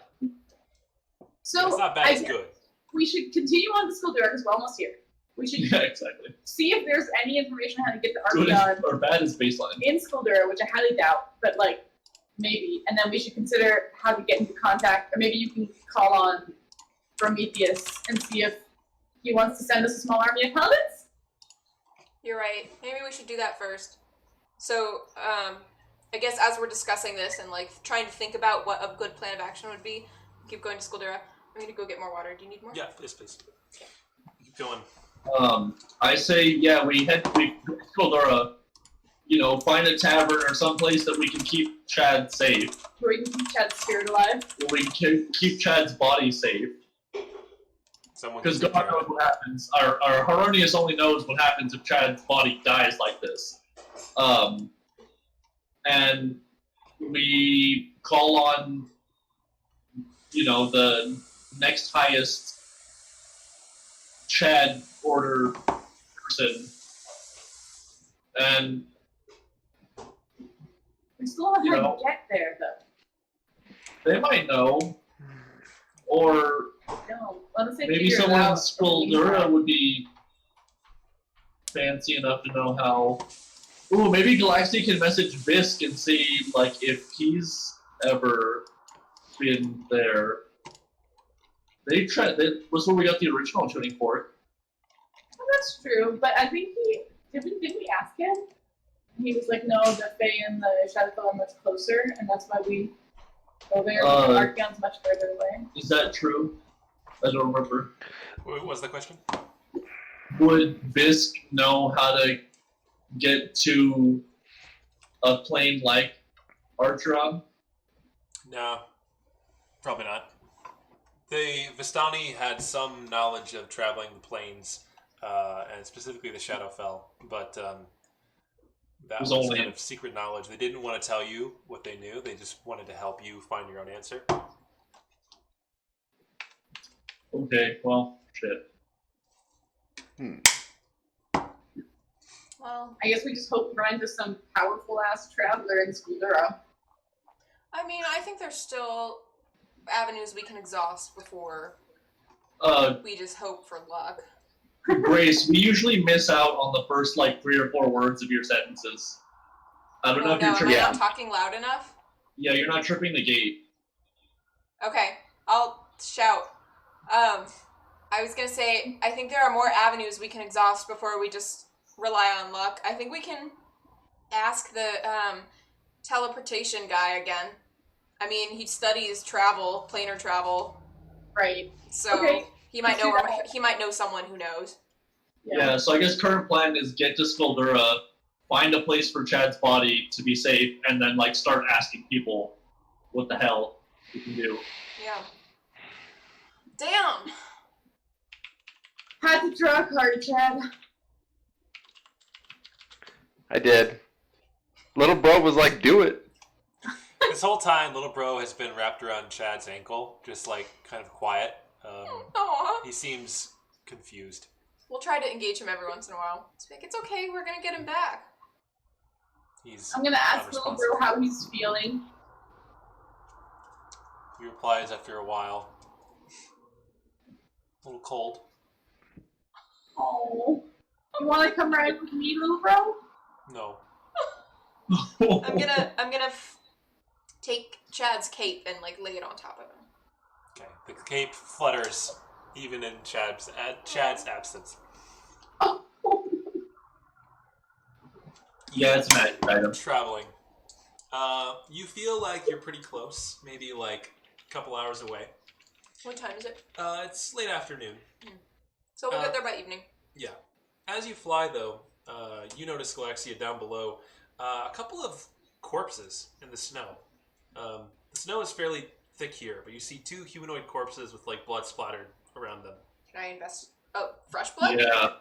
So It's not bad, it's good. we should continue on to Skulldura because we're almost here. We should Yeah, exactly. see if there's any information on how to get to Good Archeon or bad is baseline. in Skulldura, which I highly doubt, but maybe. And then we should consider how to get into contact, or maybe you can call on Prometheus and see if he wants to send us a small army of paladins. You're right. Maybe we should do that first. So, I guess as we're discussing this and trying to think about what a good plan of action would be, keep going to Skulldura. I'm gonna go get more water. Do you need more? Yeah, yes, please. Keep going. I say, we head to Skulldura, find a tavern or someplace that we can keep Chad safe. Where we can keep Chad's spirit alive. Where we can keep Chad's body safe. Someone Because can God take care knows of it. what happens. Our Haronius only knows what happens if Chad's body dies like this. And we call on, the next highest Chad order person. And, We still have how to get there, though. they might know. Or No, let us say maybe figure it someone in out. Skulldura would be fancy enough to know how. Ooh, maybe Galaxy can message Visk and see, if he's ever been there. They tried. That was where we got the original tuning fork. Oh, that's true, but I think did we ask him? He was like, no, the Fae and the Shadowfell was closer, and that's why we go there. Archeon's much further away. Is that true? I don't remember. What was the question? Would Visk know how to get to a plane like Archeron? No, probably not. The Vistani had some knowledge of traveling the plains, and specifically the Shadowfell, but that was only kind of secret knowledge. They didn't want to tell you what they knew. They just wanted to help you find your own answer. Okay, well, shit. Well, I guess we just hope we run into some powerful ass traveler in Skulldura. I mean, I think there's still avenues we can exhaust before we just hope for luck. Grace, we usually miss out on the first 3 or 4 words of your sentences. I don't know if you're am tripping. I not talking loud enough? Yeah, you're not tripping the gate. Okay, I'll shout. I was gonna say, I think there are more avenues we can exhaust before we just rely on luck. I think we can ask the teleportation guy again. I mean, he studies travel, planar travel. Right. So Okay. he might know. He might know someone who knows. Yeah, so I guess current plan is get to Skulldura, find a place for Chad's body to be safe, and then start asking people what the hell we can do. Yeah. Damn. Had to draw a card, Chad. I did. Little bro was like, do it. This whole time, little bro has been wrapped around Chad's ankle, just kind of quiet. Aw. He seems confused. We'll try to engage him every once in a while. It's okay. We're gonna get him back. I'm gonna ask little bro how he's feeling. He replies after a while. A little cold. Oh, you want to come ride with me, little bro? No. I'm gonna take Chad's cape and lay it on top of him. Okay. The cape flutters even in Chad's absence. Oh. Yeah, it's a magic item. Traveling. You feel like you're pretty close. Maybe a couple hours away. What time is it? It's late afternoon. So we'll get there by evening. Yeah. As you fly, though, you notice, Galaxia, down below, a couple of corpses in the snow. The snow is fairly thick here, but you see 2 humanoid corpses with blood splattered around them. Can I invest? Oh, fresh blood? Yeah.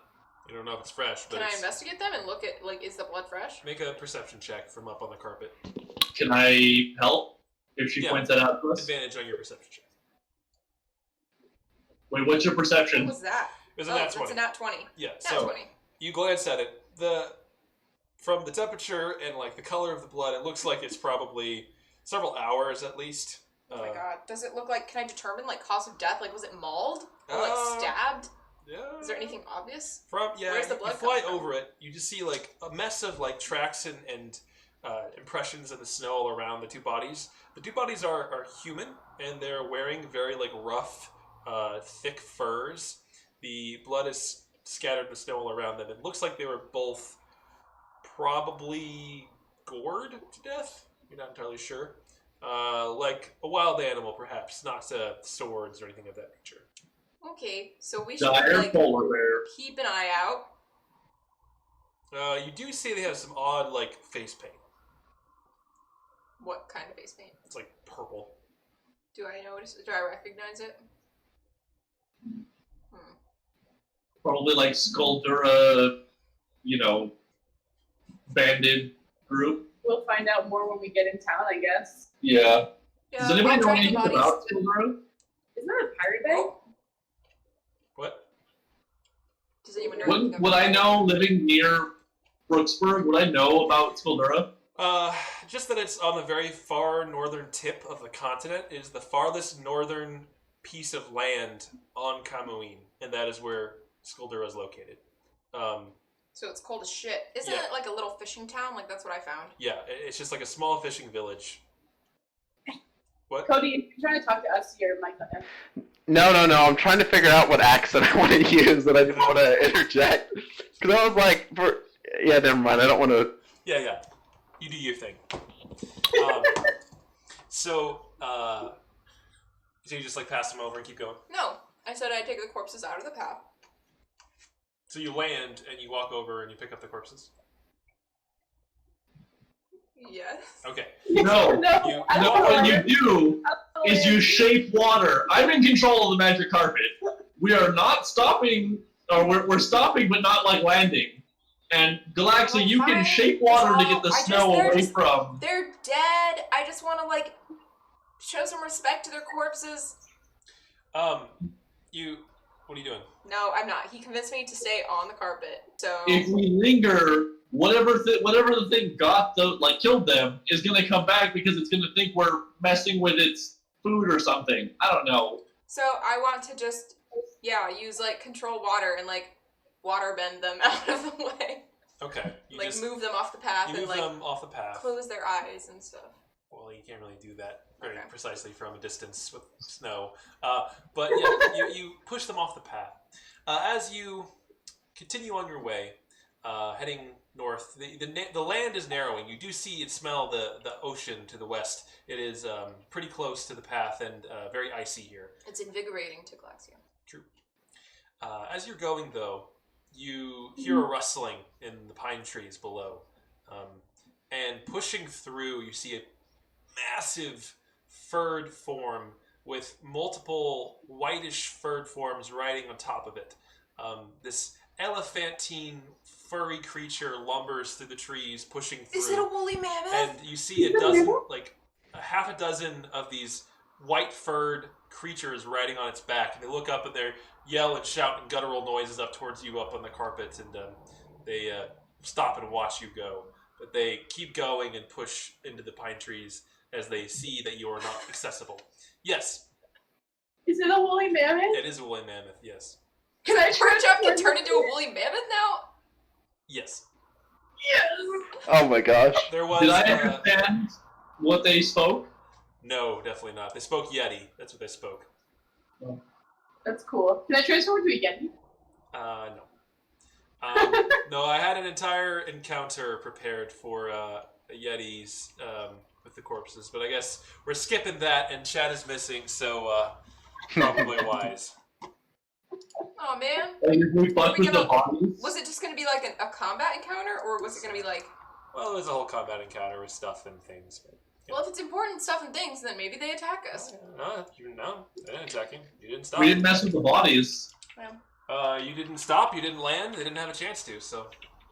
You don't know if it's fresh, but Can I investigate them and look at is the blood fresh? Make a perception check from up on the carpet. Can I help if she points that out to us? Advantage on your perception check. Wait, what's your perception? What was that? It was a nat 20. It's a nat 20. Yeah, Nat so 20. you glance at it. From the temperature and the color of the blood, it looks like it's probably several hours at least. Oh my god. Does it look can I determine cause of death? Was it mauled? Or stabbed? Yeah. Is there anything obvious? Where's the blood you fly coming from? over it, you just see a mess of tracks and impressions in the snow all around the 2 bodies. The 2 bodies are human, and they're wearing very rough, thick furs. The blood is scattered in the snow all around them. It looks like they were both probably gored to death. You're not entirely sure. Like a wild animal, perhaps, not swords or anything of that nature. Okay, so we should Dire polar bear. keep an eye out. You do see they have some odd face paint. What kind of face paint? It's purple. Do I notice? Do I recognize it? Probably like Skulldura, banded group. We'll find out more when we get in town, I guess. Yeah. Yeah, Does anybody I'll know track the anything bodies. about Skulldura? Isn't that a pirate bay? What? Does anyone know anything Would about I it? know, living near Brooksburg, would I know about Skulldura? Just that it's on the very far northern tip of the continent. It is the farthest northern piece of land on Kamui, and that is where Skulldura is located. So it's cold as shit. Isn't Yeah. it like a little fishing town? Like that's what I found. Yeah, it's just like a small fishing village. What? Cody, if you're trying to talk to us, your mic on. No. I'm trying to figure out what accent I want to use, and I didn't want to interject. Because I was like, yeah, never mind. I don't want to. Yeah. You do your thing. So you just like pass them over and keep going? No, I said I'd take the corpses out of the path. So you land and you walk over and you pick up the corpses? Yes. Okay. No. You- I don't No, know what why. you do is you shape water. I'm in control of the magic carpet. We are not stopping, or we're stopping but not like landing. And Galaxy, Oh, you can fine. shape water to get the I just- snow they're away just- from. They're dead. I just want to like show some respect to their corpses. What are you doing? No, I'm not. He convinced me to stay on the carpet. So If we linger, whatever the thing killed them is gonna come back because it's gonna think we're messing with its food or something. I don't know. So I want to just use like control water and like water bend them out of the way. Okay. You Like just move them off the path you and move like them off the path. close their eyes and stuff. Well, you can't really do that very Okay. precisely from a distance with snow. But yeah, you push them off the path. As you continue on your way, heading north, the land is narrowing. You do see and smell the ocean to the west. It is pretty close to the path and very icy here. It's invigorating to Glaxia. True. As you're going, though, you hear a rustling in the pine trees below. And pushing through, you see a massive furred form with multiple whitish furred forms riding on top of it. This elephantine furry creature lumbers through the trees, pushing through. Is it a woolly mammoth? And you see a dozen, like a half a dozen of these white furred creatures riding on its back. And they look up and they yell and shout and guttural noises up towards you up on the carpet. And they stop and watch you go. But they keep going and push into the pine trees as they see that you are not accessible. Yes, Is it a woolly mammoth? it is a woolly mammoth, yes. Can I Perch up try to turn into a woolly mammoth now? Yes. Yes. Oh my gosh. There was... Did I understand what they spoke? no, definitely not. They spoke Yeti. That's what they spoke. That's cool. Can I transform into a yeti? No. No, I had an entire encounter prepared for Yetis with the corpses, but I guess we're skipping that, and Chad is missing, so probably wise. Oh man. We fucked we with the gonna- bodies. Was it just gonna be like a combat encounter, or was it gonna be like? Well, there's a whole combat encounter with stuff and things. But, Well, if it's important stuff and things, then maybe they attack us. no, they didn't attack you. You didn't stop. We didn't mess with the bodies. You didn't stop. You didn't land. They didn't have a chance to. So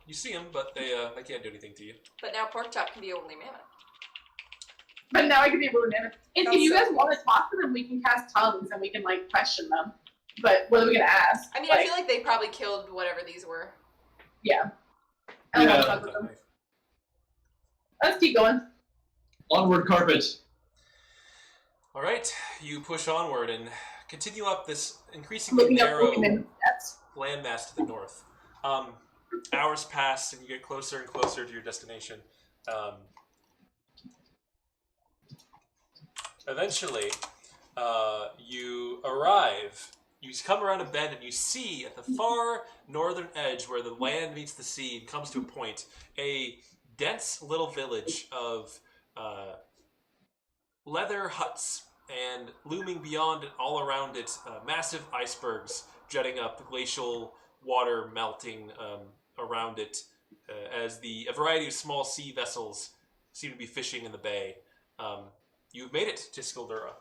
you see them, but they can't do anything to you. But now pork chop can be a woolly mammoth. But now I can be a woolly mammoth. And if That's you so guys want to talk to them, we can cast tongues and we can like question them. But what are we gonna ask? I mean, I feel like they probably killed whatever these were. yeah. I don't Yeah. want to talk with them. Let's keep going. Onward carpet. All right, you push onward and continue up this increasingly Looking up narrow woolly mammoth steps. landmass to the north. Hours pass and you get closer and closer to your destination. Eventually, you arrive. You come around a bend and you see at the far northern edge where the land meets the sea and comes to a point, a dense little village of leather huts, and looming beyond and all around it, massive icebergs jutting up, glacial water melting around it, as a variety of small sea vessels seem to be fishing in the bay. You've made it to Skulldura.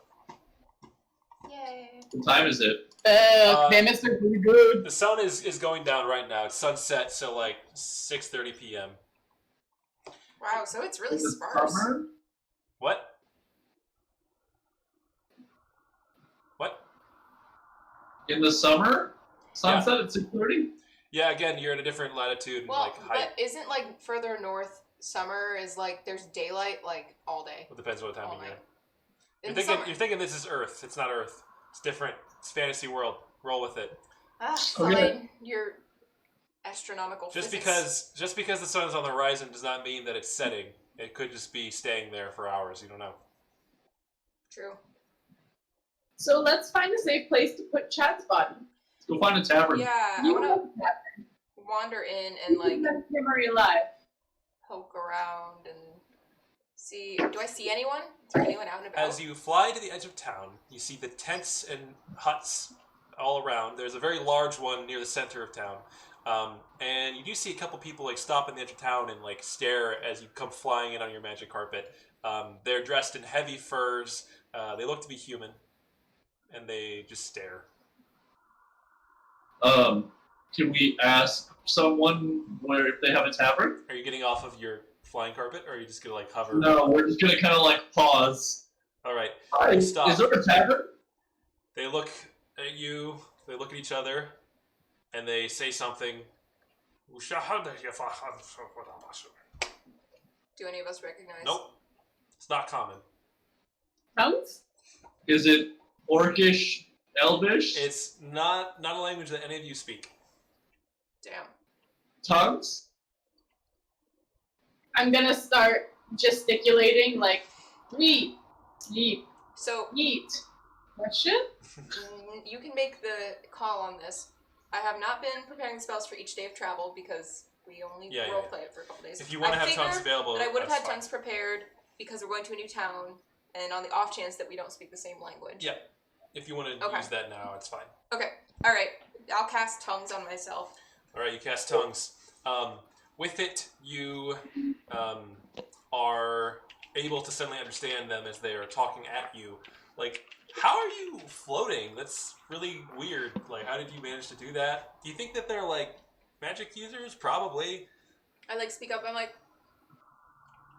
Yay! Yay. What time is it? Mammoths are pretty good. The sun is going down right now. It's sunset, so like 6:30 p.m. Wow, so it's really Is it sparse. summer? What? What? In the summer? Sunset at 6:30? Yeah, again, you're at a different latitude and Well, like height. but isn't like further north summer is like there's daylight like all day. It depends what time All of year. night. You're In the thinking, summer. you're thinking this is Earth. It's not Earth. It's different. It's fantasy world. Roll with it. Fine. Okay. Your astronomical Just physics. because the sun is on the horizon does not mean that it's setting. It could just be staying there for hours. You don't know. True. So let's find a safe place to put Chad's body. Let's go find a tavern. Yeah, I You want know to that. wander in and like That memory alive. poke around and see. Do I see anyone? Is there anyone out and about? As you fly to the edge of town, you see the tents and huts all around. There's a very large one near the center of town. And you do see a couple people like stop in the edge of town and like stare as you come flying in on your magic carpet. They're dressed in heavy furs. They look to be human, and they just stare. Can we ask someone where if they have a tavern? Are you getting off of your flying carpet, or are you just gonna like hover? No, we're just gonna kind of like pause. All right. Hi, Stop. is there a tavern? They look at you. They look at each other, and they say something. Do any of us recognize? Nope. It's not common. Tongues? Is it Orcish, Elvish? It's not a language that any of you speak. Damn. Tongues? I'm gonna start gesticulating like, sleep, sleep, So eat. Question? you can make the call on this. I have not been preparing spells for each day of travel because we only Yeah, role yeah. play it for a couple days. If you want to have tongues figure available, that I would have that's had fine. tongues prepared because we're going to a new town, and on the off chance that we don't speak the same language. Yeah. If you want to Okay. use that now, it's fine. Okay. All right. I'll cast tongues on myself. All right, you cast tongues. With it, you are able to suddenly understand them as they are talking at you. Like, how are you floating? That's really weird. Like, how did you manage to do that? Do you think that they're like magic users? Probably. I like speak up. I'm like,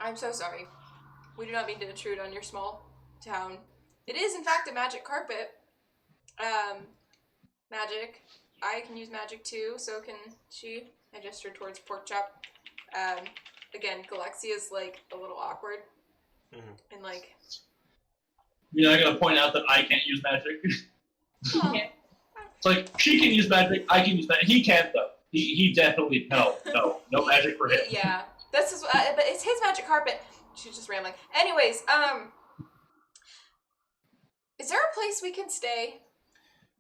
I'm so sorry. We do not mean to intrude on your small town. It is in fact a magic carpet. Magic. I can use magic too, so can she. I gesture towards Porkchop. Again, Galexia's like a little awkward. Mhm. And like, You're not gonna point out that I can't use magic. huh, It's like she can use magic, I can use magic. He can't though. He definitely no magic for him. yeah. This is, but it's his magic carpet. She's just rambling. Anyways, is there a place we can stay?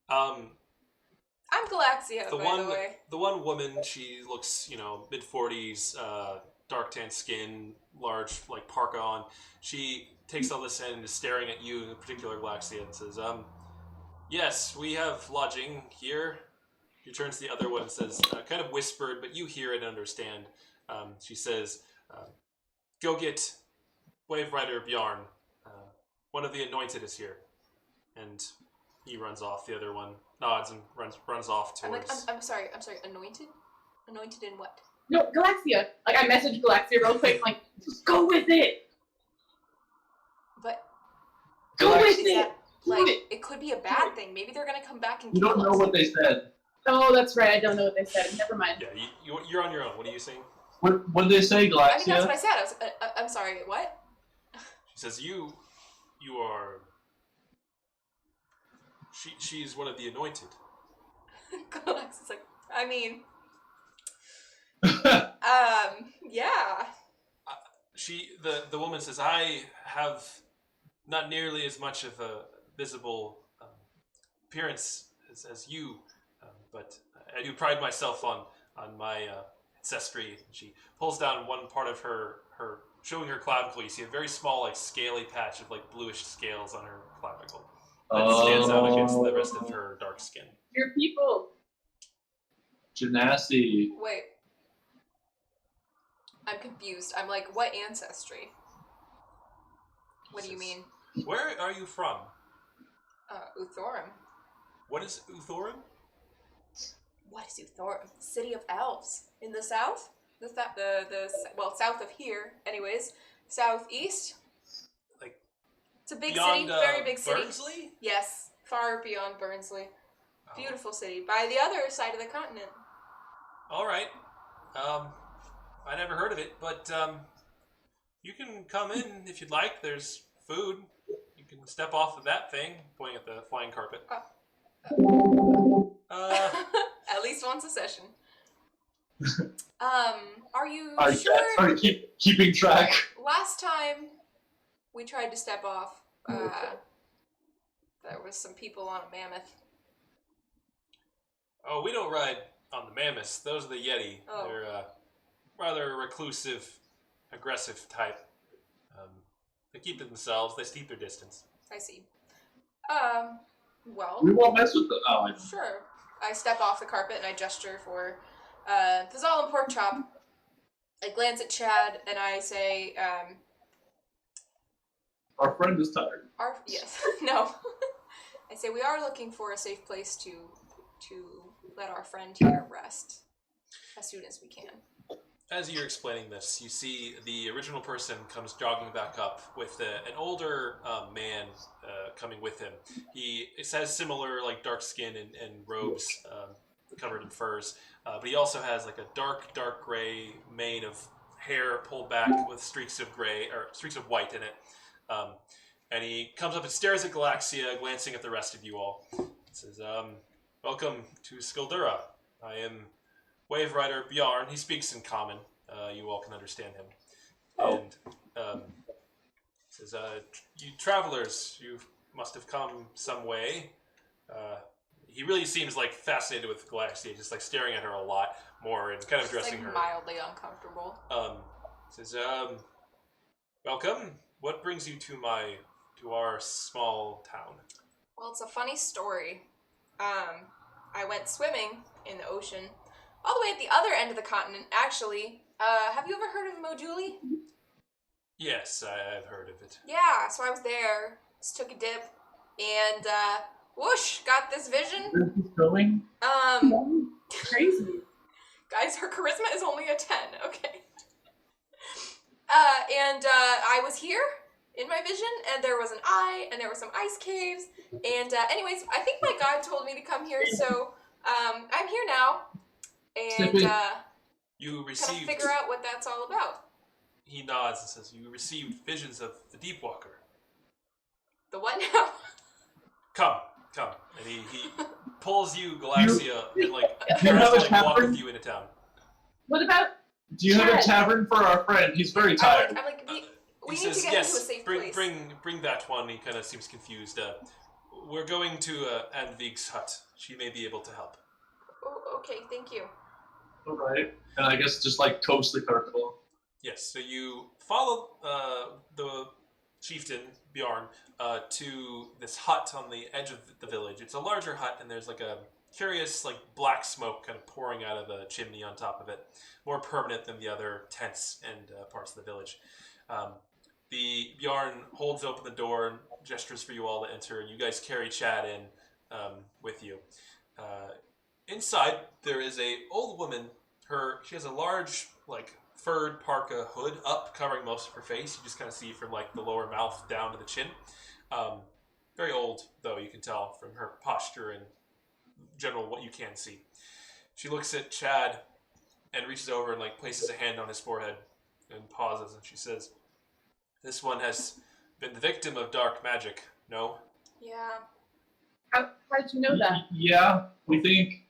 I'm Galaxia, by the way. The one woman, she looks, mid-40s, dark tan skin, large like parka on. She takes all this in and is staring at you, in particular Galaxia, and says, yes, we have lodging here. She turns to the other one and says, kind of whispered, but you hear it and understand. She says, go get Wave Rider Bjarn. One of the Anointed is here. And he runs off. The other one nods and runs off I'm towards... like, I'm sorry, anointed? Anointed in what? No, Galaxia. Like, I messaged Galaxia real quick, like, just go with it. But Go with is it. that, Do like, it. it could be a bad thing. Maybe they're gonna come back and You kill don't know us. what they said. Oh, that's right. I don't know what they said. Never mind. Yeah, you're on your own. What are you saying? What did they say, I mean, that's Galaxia? what I said. I'm sorry, what? She says, you are... She's one of the Anointed. Galaxia's like, I mean, yeah. The woman says, I have not nearly as much of a visible appearance as you, but I do pride myself on my ancestry. She pulls down one part of her showing her clavicle. You see a very small, like scaly patch of like bluish scales on her clavicle that stands out against the rest of her dark skin. Your people. Genasi. Wait. I'm confused. I'm like, what ancestry? What do you mean? Where are you from? Uthorum. What is Uthorum? What is Uthorum? City of elves in the south. Well, south of here, anyways. Southeast. Like It's a big beyond, city, very big city. Burnsley? Yes, far beyond Burnsley. Oh. Beautiful city, by the other side of the continent. All right. I never heard of it, but you can come in if you'd like. There's food. You can step off of that thing, pointing at the flying carpet. At least once a session. Are you Are you sure? sorry, keeping track? Last time we tried to step off, there was some people on a mammoth. Oh, we don't ride on the mammoths. Those are the Yeti. Oh. They're rather reclusive, aggressive type. They keep to themselves. They keep their distance. I see. Well, We won't mess with them. Oh, I know. sure. I step off the carpet and I gesture for the Zalem pork chop. I glance at Chad and I say, Our friend is tired. yes, no. I say we are looking for a safe place to let our friend here rest as soon as we can. As you're explaining this, you see the original person comes jogging back up with an older man coming with him. He has similar like dark skin and robes covered in furs, but he also has like a dark gray mane of hair pulled back with streaks of gray or streaks of white in it. And he comes up and stares at Galaxia, glancing at the rest of you all. He says, "Welcome to Skulldura. I am Wave Rider Bjarn." He speaks in common. You all can understand him. And says, "You travelers, you must have come some way." He really seems like fascinated with Galaxia, just like staring at her a lot more and kind of addressing like her. Mildly uncomfortable. Says, "Welcome. What brings you to our small town?" Well, it's a funny story. I went swimming in the ocean, all the way at the other end of the continent, actually. Have you ever heard of Mojuli? Yes, I've heard of it. Yeah, so I was there, just took a dip, and whoosh, got this vision. Where's this going? Crazy. Guys, her charisma is only a 10, okay. And I was here in my vision, and there was an eye, and there were some ice caves, and anyways, I think my guide told me to come here, so I'm here now, and You kind of received... figure out what that's all about. He nods and says, "You received visions of the Deep Walker. The what now? Come. And he pulls you, Galaxia, and like Do you tries have to a like walk tavern? with you into town." What about? Do you have a Chad. tavern for our friend? He's very tired. I'm like, we He need says, to get "Yes, into a safe bring place. that one." He kind of seems confused. We're going to Anvig's hut. She may be able to help. Oh, okay, thank you. All right. And I guess just like coast the carpet along. Yes, so you follow the chieftain, Bjarn, to this hut on the edge of the village. It's a larger hut, and there's like a curious like black smoke kind of pouring out of a chimney on top of it, more permanent than the other tents and parts of the village. The Bjarn holds open the door and gestures for you all to enter, and you guys carry Chad in with you. Inside, there is a old woman. She has a large like furred parka hood up, covering most of her face. You just kind of see from like the lower mouth down to the chin. Very old, though, you can tell from her posture and general what you can see. She looks at Chad and reaches over and like places a hand on his forehead and pauses, and she says, "This one has been the victim of dark magic, no?" Yeah. How'd you know that? Yeah, we think.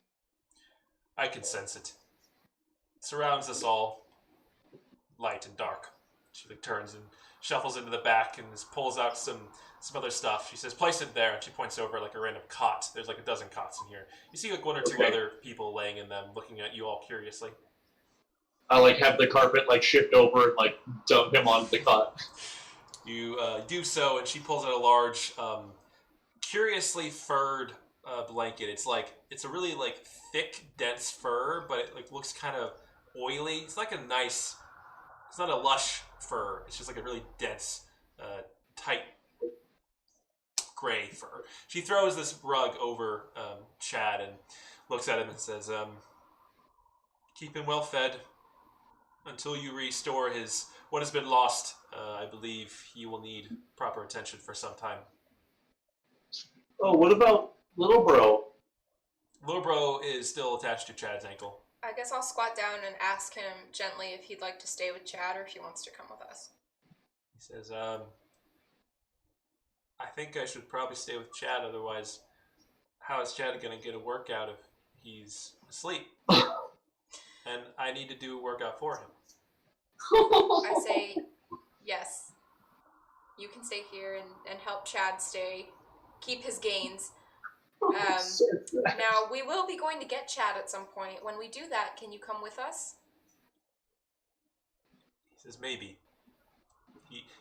"I can sense it. It surrounds us all, light and dark." She like turns and shuffles into the back and just pulls out some other stuff. She says, "Place it there," and she points over like a random cot. There's like a dozen cots in here. You see like one or two other people laying in them, looking at you all curiously. I like have the carpet like shift over and like dump him onto the cot. You do so, and she pulls out a large, curiously furred blanket. It's a really like thick, dense fur, but it like looks kind of oily. It's like a nice. It's not a lush fur. It's just like a really dense, tight gray fur. She throws this rug over Chad and looks at him and says, keep him well fed until you restore what has been lost. I believe he will need proper attention for some time. Oh, what about little bro? Little bro is still attached to Chad's ankle. I guess I'll squat down and ask him gently if he'd like to stay with Chad or if he wants to come with us. He says, I think I should probably stay with Chad, otherwise how is Chad going to get a workout if he's asleep? And I need to do a workout for him. I say, yes. You can stay here and help Chad keep his gains. Now, we will be going to get Chad at some point. When we do that, can you come with us? He says, maybe.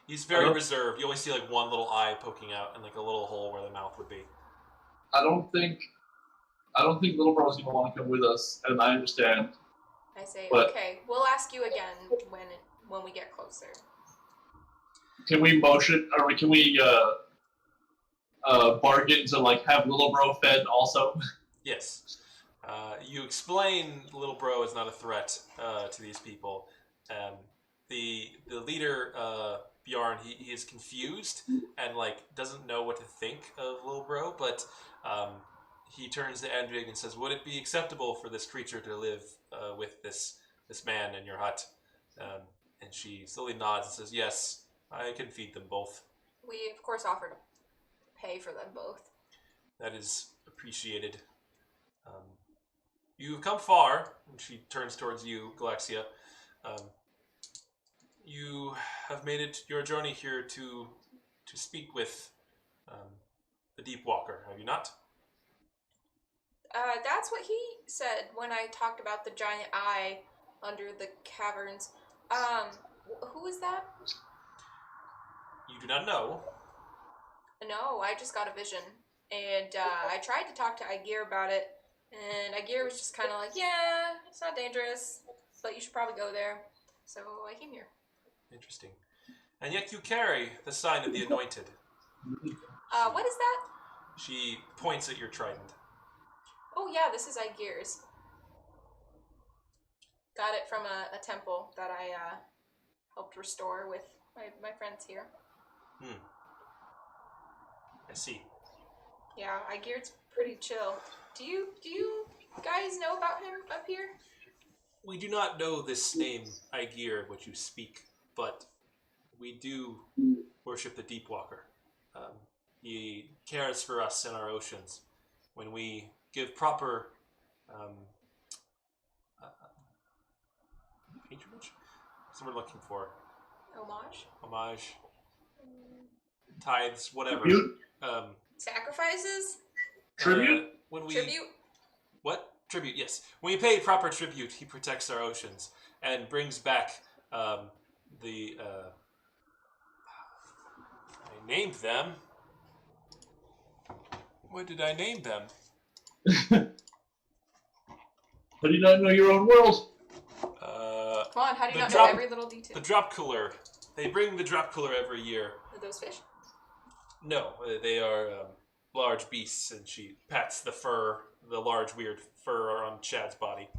He's very reserved. You only see like one little eye poking out and like a little hole where the mouth would be. I don't think little bro's gonna want to come with us, and I understand. I say, But- okay, we'll ask you again when we get closer. Can we motion, or can we bargain to like have little bro fed also? Yes. You explain little bro is not a threat to these people. The leader, Bjorn, he is confused and like doesn't know what to think of little bro, but he turns to Andrig and says, would it be acceptable for this creature to live with this man in your hut? And she slowly nods and says, yes, I can feed them both. We, of course, offer to pay for them both. That is appreciated. You've come far, and she turns towards you, Galaxia. You have made it your journey here to speak with the Deep Walker, have you not? That's what he said when I talked about the giant eye under the caverns. Who is that? You do not know. No, I just got a vision. And I tried to talk to Aegir about it, and Aegir was just kind of like, yeah, it's not dangerous, but you should probably go there. So I came here. Interesting. And yet you carry the sign of the Anointed. What is that? She points at your trident. Oh yeah, this is Aegir's. Got it from a temple that I helped restore with my friends here. I see. Yeah, Aegir's pretty chill. Do you guys know about him up here? We do not know this name, Aegir, which you speak, but we do worship the Deep Walker. He cares for us in our oceans. When we give proper patronage? That's what we're looking for. Homage. Tithes, whatever. Tribute? Sacrifices? Tribute? When we Tribute? What? Tribute, yes. When we pay proper tribute, he protects our oceans and brings back I named them. What did I name them? How do you not know your own world? Come on, how do you The not drop- know every little detail? The drop cooler. They bring the drop cooler every year. Are those fish? No, they are large beasts, and she pats the large weird fur on Chad's body.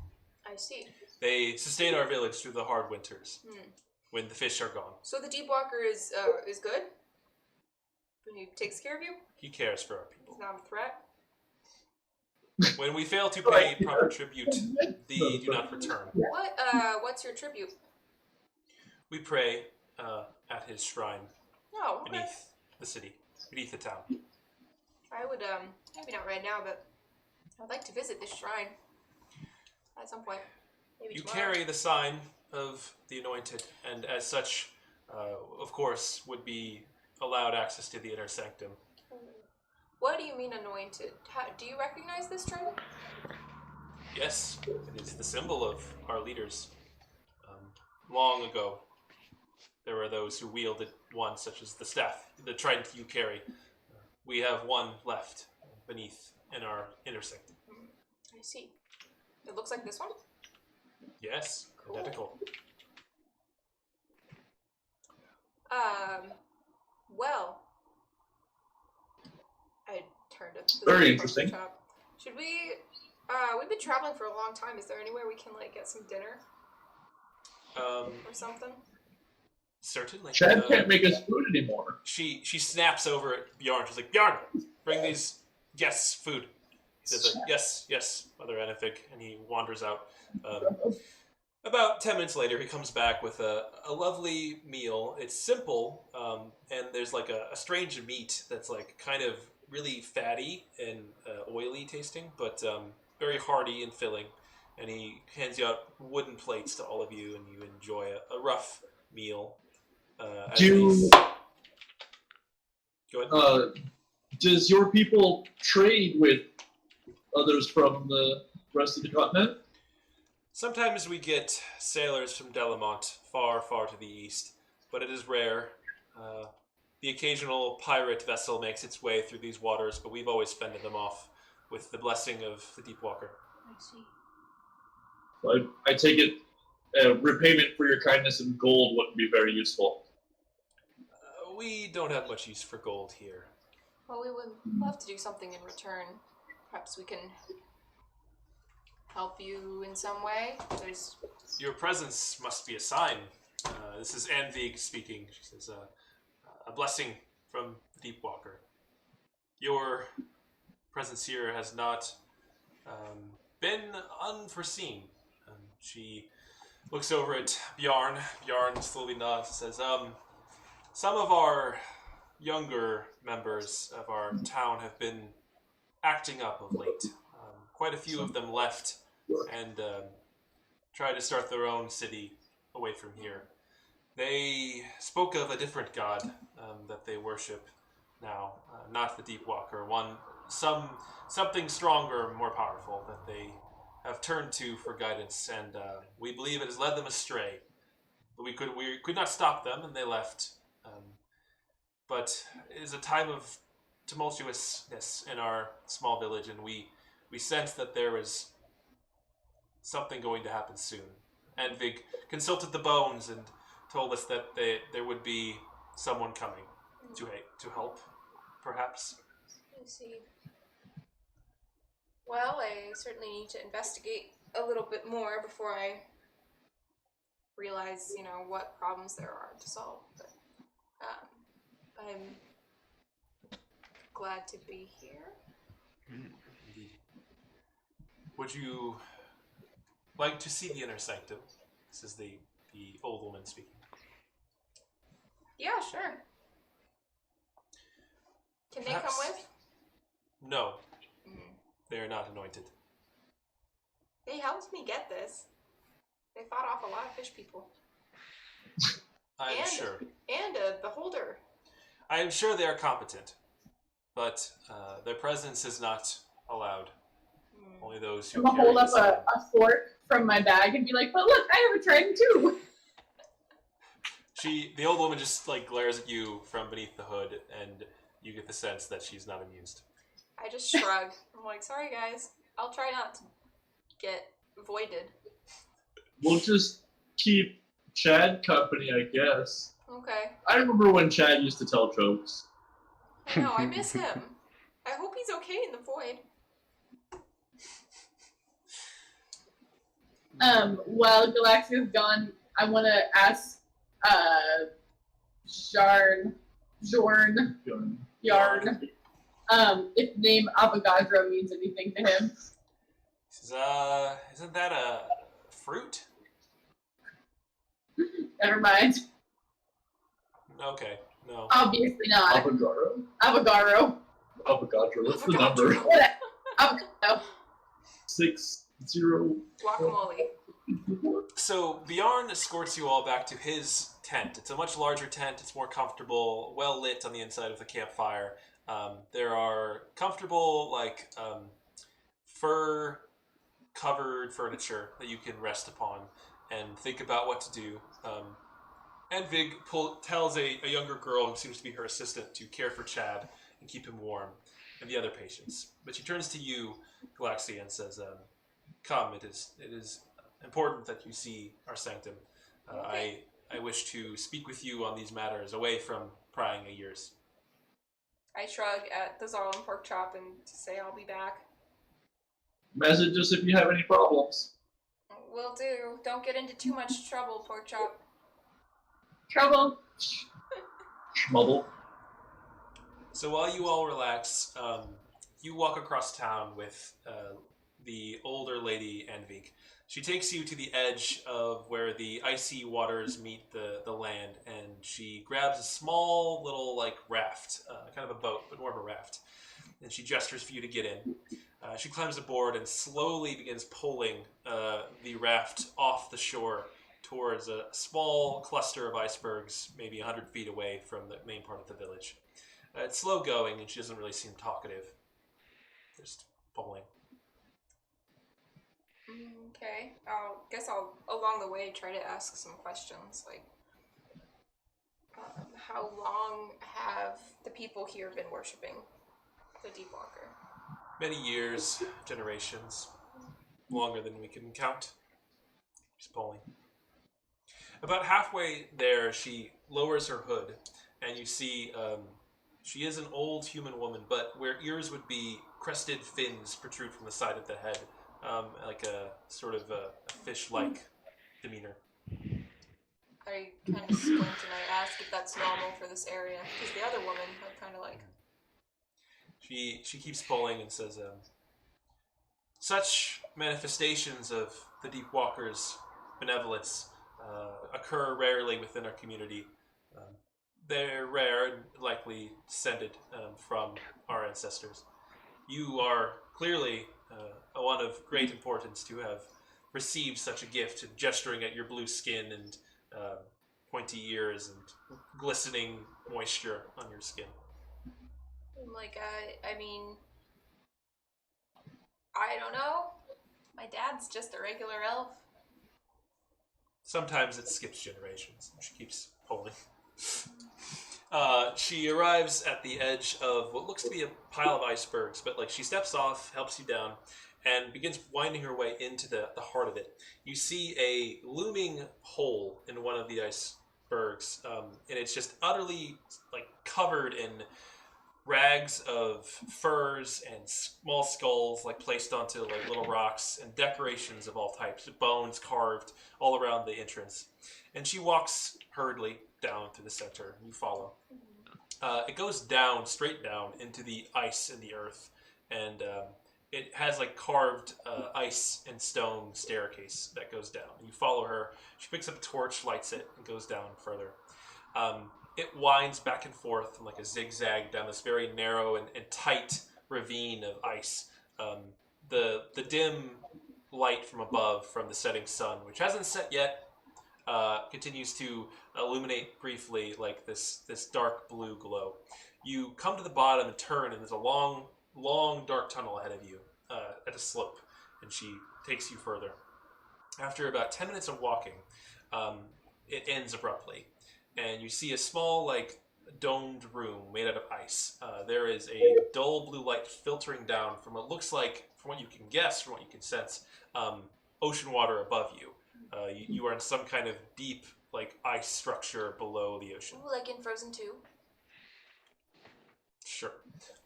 I see. They sustain our village through the hard winters when the fish are gone. So the Deep Walker is good? He takes care of you? He cares for our people. He's not a threat? When we fail to pay proper tribute, they do not return. What's your tribute? We pray at his shrine Oh, okay. beneath the city, beneath the town. I would, maybe not right now, but I'd like to visit this shrine at some point. Maybe You tomorrow. carry the sign of the Anointed, and as such, of course, would be allowed access to the inner sanctum. What do you mean anointed? Do you recognize this term? Yes, it is the symbol of our leaders. Long ago, there were those who wielded one, such as the staff, the trident you carry. We have one left beneath in our inner sanctum. I see. It looks like this one? Yes, identical. Well, Very interesting. Shop. Should we? We've been traveling for a long time. Is there anywhere we can like get some dinner or something? Certainly. Chad can't make us food anymore. She snaps over at Bjorn. She's like, Bjorn, bring these guests food. He says, yes, Mother Anifig, and he wanders out. About 10 minutes later, he comes back with a lovely meal. It's simple, and there's like a strange meat that's like kind of really fatty and oily tasting, but very hearty and filling. And he hands you out wooden plates to all of you, and you enjoy a rough meal. Go ahead. Does your people trade with others from the rest of the continent? Sometimes we get sailors from Delamont, far, far to the east, but it is rare. The occasional pirate vessel makes its way through these waters, but we've always fended them off with the blessing of the Deepwalker. I see. So I take it repayment for your kindness in gold wouldn't be very useful. We don't have much use for gold here. Well, we would love to do something in return. Perhaps we can help you in some way. Your presence must be a sign. This is Anvig speaking. She says, a blessing from the Deepwalker. Your presence here has not been unforeseen. She looks over at Bjarn. Bjarn slowly nods and says, some of our younger members of our town have been acting up of late. Quite a few of them left and tried to start their own city away from here. They spoke of a different god that they worship now, not the Deepwalker, something stronger, more powerful that they have turned to for guidance, and we believe it has led them astray. But we could not stop them, and they left. But it is a time of tumultuousness in our small village, and we sensed that there was something going to happen soon. Edvig consulted the bones and told us that there would be someone coming to help, perhaps. I see. Well, I certainly need to investigate a little bit more before I realize, what problems there are to solve. But I'm glad to be here. Indeed. Would you like to see the inner sanctum? This is the old woman speaking. Yeah, sure. Can they come with? No. They are not anointed. They helped me get this. They fought off a lot of fish people. I am sure. And a beholder. I am sure they are competent, but their presence is not allowed. Only those who I'm gonna hold up a fork from my bag and be like, but look, I have a trident too. The old woman just glares at you from beneath the hood, and you get the sense that she's not amused. I just shrug. I'm like, sorry guys, I'll try not to get voided. We'll just keep Chad company, I guess. Okay. I remember when Chad used to tell jokes. I know, I miss him. I hope he's okay in the void. While Galaxia's gone, I want to ask Yarn, if the name Avogadro means anything to him. He says, isn't that a fruit? Never mind. Okay, no. Obviously not. Avogadro? Avogadro. What's the number? Avocado. 60. Guacamole. So Bjarn escorts you all back to his tent. It's a much larger tent. It's more comfortable, well lit on the inside of the campfire. There are comfortable, fur-covered furniture that you can rest upon and think about what to do. Edvig tells a younger girl who seems to be her assistant to care for Chad and keep him warm and the other patients. But she turns to you, Galaxia, and says, come, it is important that you see our sanctum. I wish to speak with you on these matters away from prying ears. I shrug at the Zarlin pork chop and say I'll be back. Message us if you have any problems. Will do. Don't get into too much trouble, pork chop. Trouble. Schmubble. So while you all relax, you walk across town with the older lady Envik. She takes you to the edge of where the icy waters meet the land, and she grabs a small little raft, kind of a boat, but more of a raft. And she gestures for you to get in. She climbs aboard and slowly begins pulling the raft off the shore towards a small cluster of icebergs, maybe 100 feet away from the main part of the village. It's slow going, and she doesn't really seem talkative. Just pulling. Okay. Guess I'll, along the way, try to ask some questions, like, how long have the people here been worshipping the Deep Walker? Many years, generations, longer than we can count. She's pulling. About halfway there, she lowers her hood, and you see she is an old human woman, but where ears would be, crested fins protrude from the side of the head, like a sort of a fish-like demeanor. I kind of squint and I ask if that's normal for this area, because the other woman I kind of like. She keeps pulling and says, such manifestations of the Deep Walker's benevolence occur rarely within our community. They're rare and likely descended from our ancestors. You are clearly one of great importance to have received such a gift, gesturing at your blue skin and pointy ears and glistening moisture on your skin. Like, I mean, I don't know. My dad's just a regular elf. Sometimes it skips generations. She keeps pulling. She arrives at the edge of what looks to be a pile of icebergs, but she steps off, helps you down, and begins winding her way into the heart of it. You see a looming hole in one of the icebergs, and it's just utterly covered in rags of furs and small skulls placed onto little rocks, and decorations of all types, bones carved all around the entrance. And she walks hurriedly down through the center, and you follow. It goes down, straight down into the ice and the earth, and it has carved ice and stone staircase that goes down. You follow her. She picks up a torch, lights it, and goes down further. It winds back and forth in a zigzag down this very narrow and tight ravine of ice. The dim light from above, from the setting sun, which hasn't set yet, continues to illuminate briefly this dark blue glow. You come to the bottom and turn, and there's a long dark tunnel ahead of you at a slope, and she takes you further. After about 10 minutes of walking, it ends abruptly, and you see a small domed room made out of ice. There is a dull blue light filtering down from what looks like, from what you can guess, from what you can sense, ocean water above you. You are in some kind of deep ice structure below the ocean. Ooh, like in Frozen 2. Sure.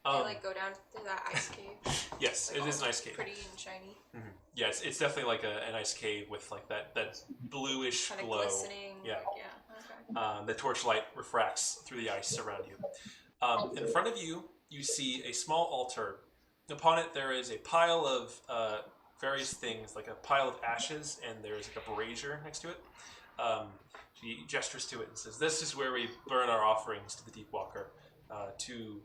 They go down to that ice cave. Yes, it is an ice cave. Pretty and shiny. Mm-hmm. Yes, it's definitely an ice cave with that bluish kind glow. Kind of glistening. Yeah. Okay. The torchlight refracts through the ice around you. In front of you, you see a small altar. Upon it, there is a pile of various things, a pile of ashes, and there's a brazier next to it. She gestures to it and says, "This is where we burn our offerings to the Deep Walker, to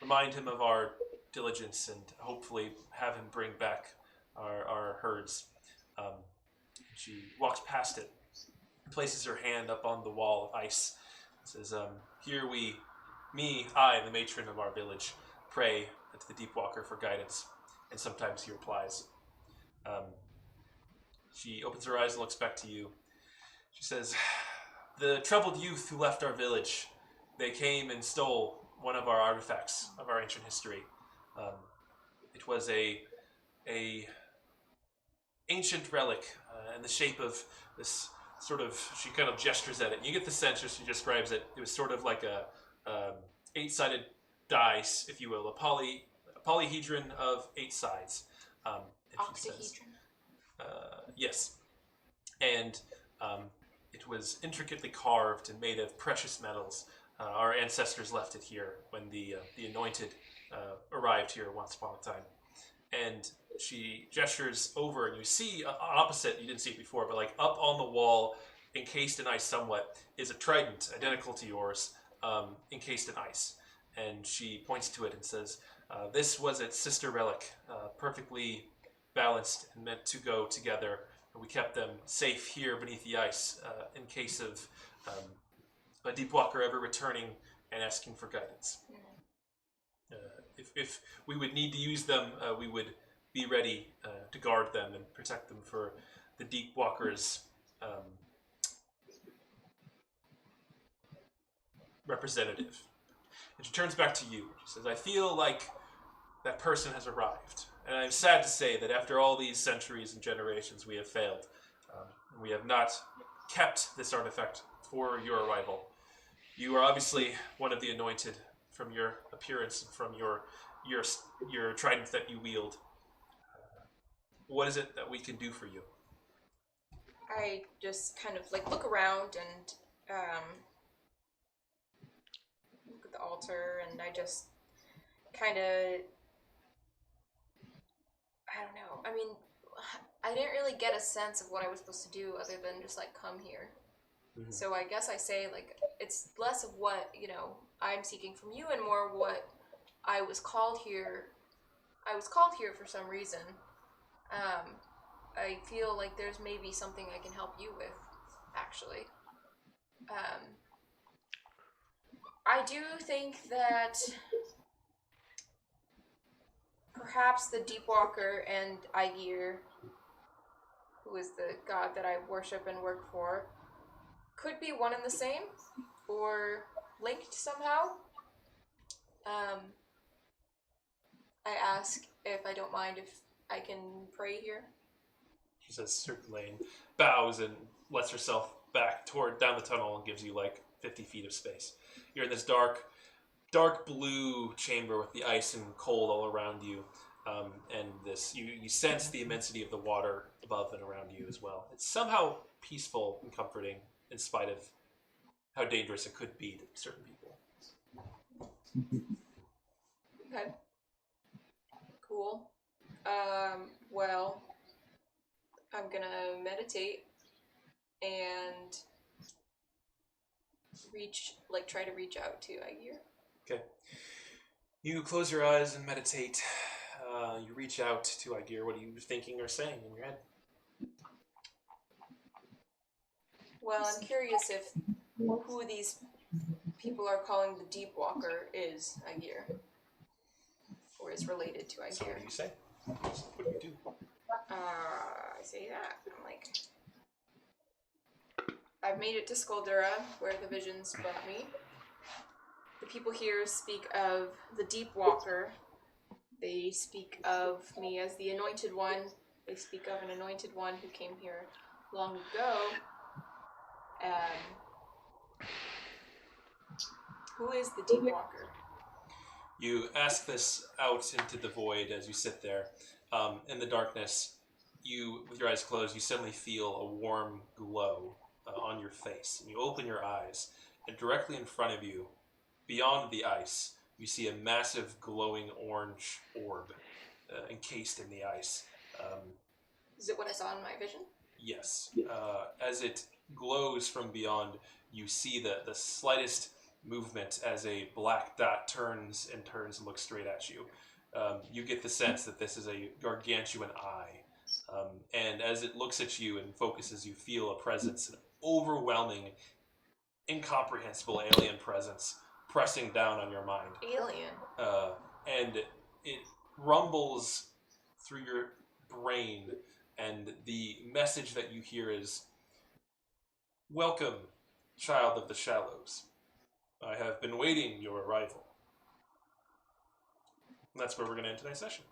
remind him of our diligence and hopefully have him bring back our herds." She walks past it, places her hand up on the wall of ice, and says, "Here I, the matron of our village, pray to the Deep Walker for guidance," and sometimes he replies. She opens her eyes and looks back to you. She says, "The troubled youth who left our village, they came and stole one of our artifacts of our ancient history. It was a ancient relic in the shape of this sort of," she kind of gestures at it. You get the sense, as she describes it, it was sort of like a 8-sided dice, if you will, a polyhedron of 8 sides. And she says, yes. And it was intricately carved and made of precious metals. Our ancestors left it here when the anointed arrived here once upon a time. And she gestures over, and you see opposite, you didn't see it before, but like up on the wall, encased in ice somewhat, is a trident identical to yours, encased in ice. And she points to it and says, this was its sister relic, perfectly balanced and meant to go together. And we kept them safe here beneath the ice in case of a deep walker ever returning and asking for guidance. If we would need to use them, we would be ready to guard them and protect them for the deep walkers' representative. And she turns back to you. She says, I feel like that person has arrived. And I'm sad to say that after all these centuries and generations, we have failed. We have not kept this artifact for your arrival. You are obviously one of the anointed from your appearance and from your trident that you wield. What is it that we can do for you? I just kind of like look around and look at the altar, and I just kind of, I don't know. I mean, I didn't really get a sense of what I was supposed to do other than just like come here. Mm-hmm. So I guess I say like it's less of what, you know, I'm seeking from you and more what I was called here. I was called here for some reason. I feel like there's maybe something I can help you with, actually. I do think that perhaps the Deepwalker and Aegir, who is the god that I worship and work for, could be one and the same, or linked somehow. I ask if I don't mind if I can pray here. She says, certainly, and bows and lets herself back down the tunnel and gives you like 50 feet of space. You're in this dark blue chamber with the ice and cold all around you, and this you sense the immensity of the water above and around you as well. It's somehow peaceful and comforting in spite of how dangerous it could be to certain people. Okay. Cool. Well, I'm gonna meditate and try to reach out to Aegir. Okay. You close your eyes and meditate. You reach out to Aegir. What are you thinking or saying in your head? Well, I'm curious if who these people are calling the Deepwalker is Aegir. Or is related to Aegir. So what do you say? What do you do? I say that. I'm like, I've made it to Skulldura, where the visions brought me. The people here speak of the Deepwalker. They speak of me as the Anointed One. They speak of an Anointed One who came here long ago. Who is the Deepwalker? You ask this out into the void as you sit there. In the darkness, with your eyes closed, you suddenly feel a warm glow on your face. And you open your eyes, and directly in front of you, beyond the ice, you see a massive glowing orange orb encased in the ice. Is it what I saw in my vision? Yes. As it glows from beyond, you see the slightest movement as a black dot turns and looks straight at you. You get the sense that this is a gargantuan eye. And as it looks at you and focuses, you feel a presence, an overwhelming, incomprehensible alien presence pressing down on your mind. Alien. And it rumbles through your brain, and the message that you hear is, "Welcome, child of the shallows. I have been waiting your arrival." And that's where we're going to end tonight's session.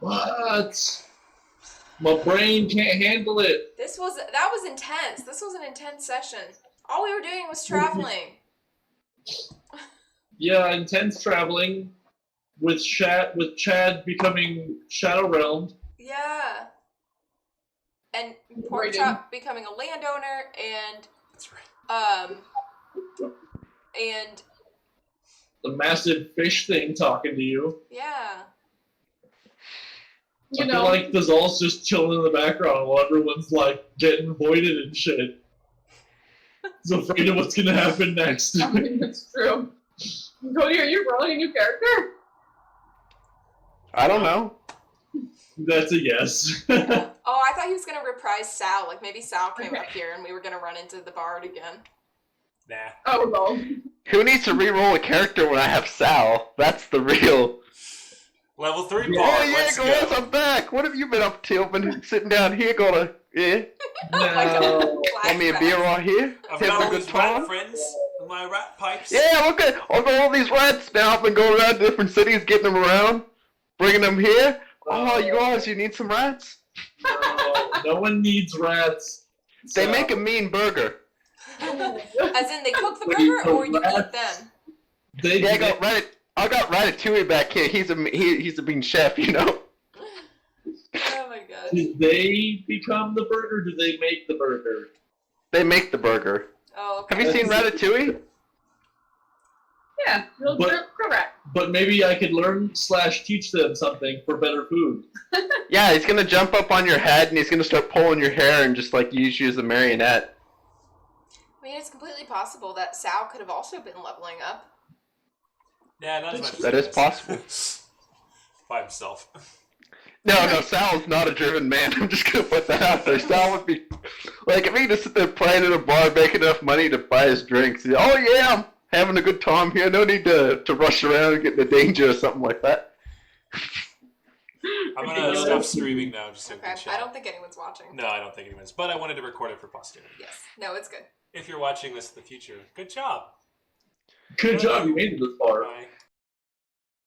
What? My brain can't handle it. That was intense. This was an intense session. All we were doing was traveling. Yeah, intense traveling with Chad becoming Shadow Realmed. Yeah. And Right in. Porkchop becoming a landowner, and That's right. and The massive fish thing talking to you. yeah. You I know, feel like Dazal's just chilling in the background while everyone's like getting voided and shit. He's afraid of what's gonna happen next. I mean, that's true. Cody, are you rolling a new character? I don't know. That's a yes. Oh, I thought he was gonna reprise Sal. Like maybe Sal came up here and we were gonna run into the bard again. Nah. Oh, well. Who needs to re-roll a character when I have Sal? That's the real. Level 3 bar. Oh yeah, Let's guys, go. I'm back. What have you been up to? I've been sitting down here, gonna Oh my No. god. want me a beer right here. I've Having got a all good these rat time. friends. My rat pipes. Yeah, look at I've got all these rats now. I've been going around to different cities, getting them around, bringing them here. Oh, you guys, you need some rats? No one needs rats. They make a mean burger. As in they cook the burger or you eat them? Yeah, I got Ratatouille back here. He's a mean chef, you know. Oh my god. Did they become the burger? Do they make the burger? They make the burger. Oh, okay. Have you seen Ratatouille? Yeah, you'll But- correct. But maybe I could learn/teach them something for better food. Yeah, he's gonna jump up on your head and he's gonna start pulling your hair and just like use you as a marionette. I mean, it's completely possible that Sal could have also been leveling up. Yeah, not as much as That he is does. possible. By himself. No, Sal's not a driven man. I'm just gonna put that out there. Sal would be like if he just sit there playing in a bar, making enough money to buy his drinks. Oh yeah, I'm having a good time here. No need to rush around and get into danger or something like that. I'm gonna stop streaming now just so we Okay. can chat. I don't think anyone's watching. No, I don't think anyone's. But I wanted to record it for posterity. Yes. No, it's good. If you're watching this in the future, good job. Good job, you made it this far. Bye.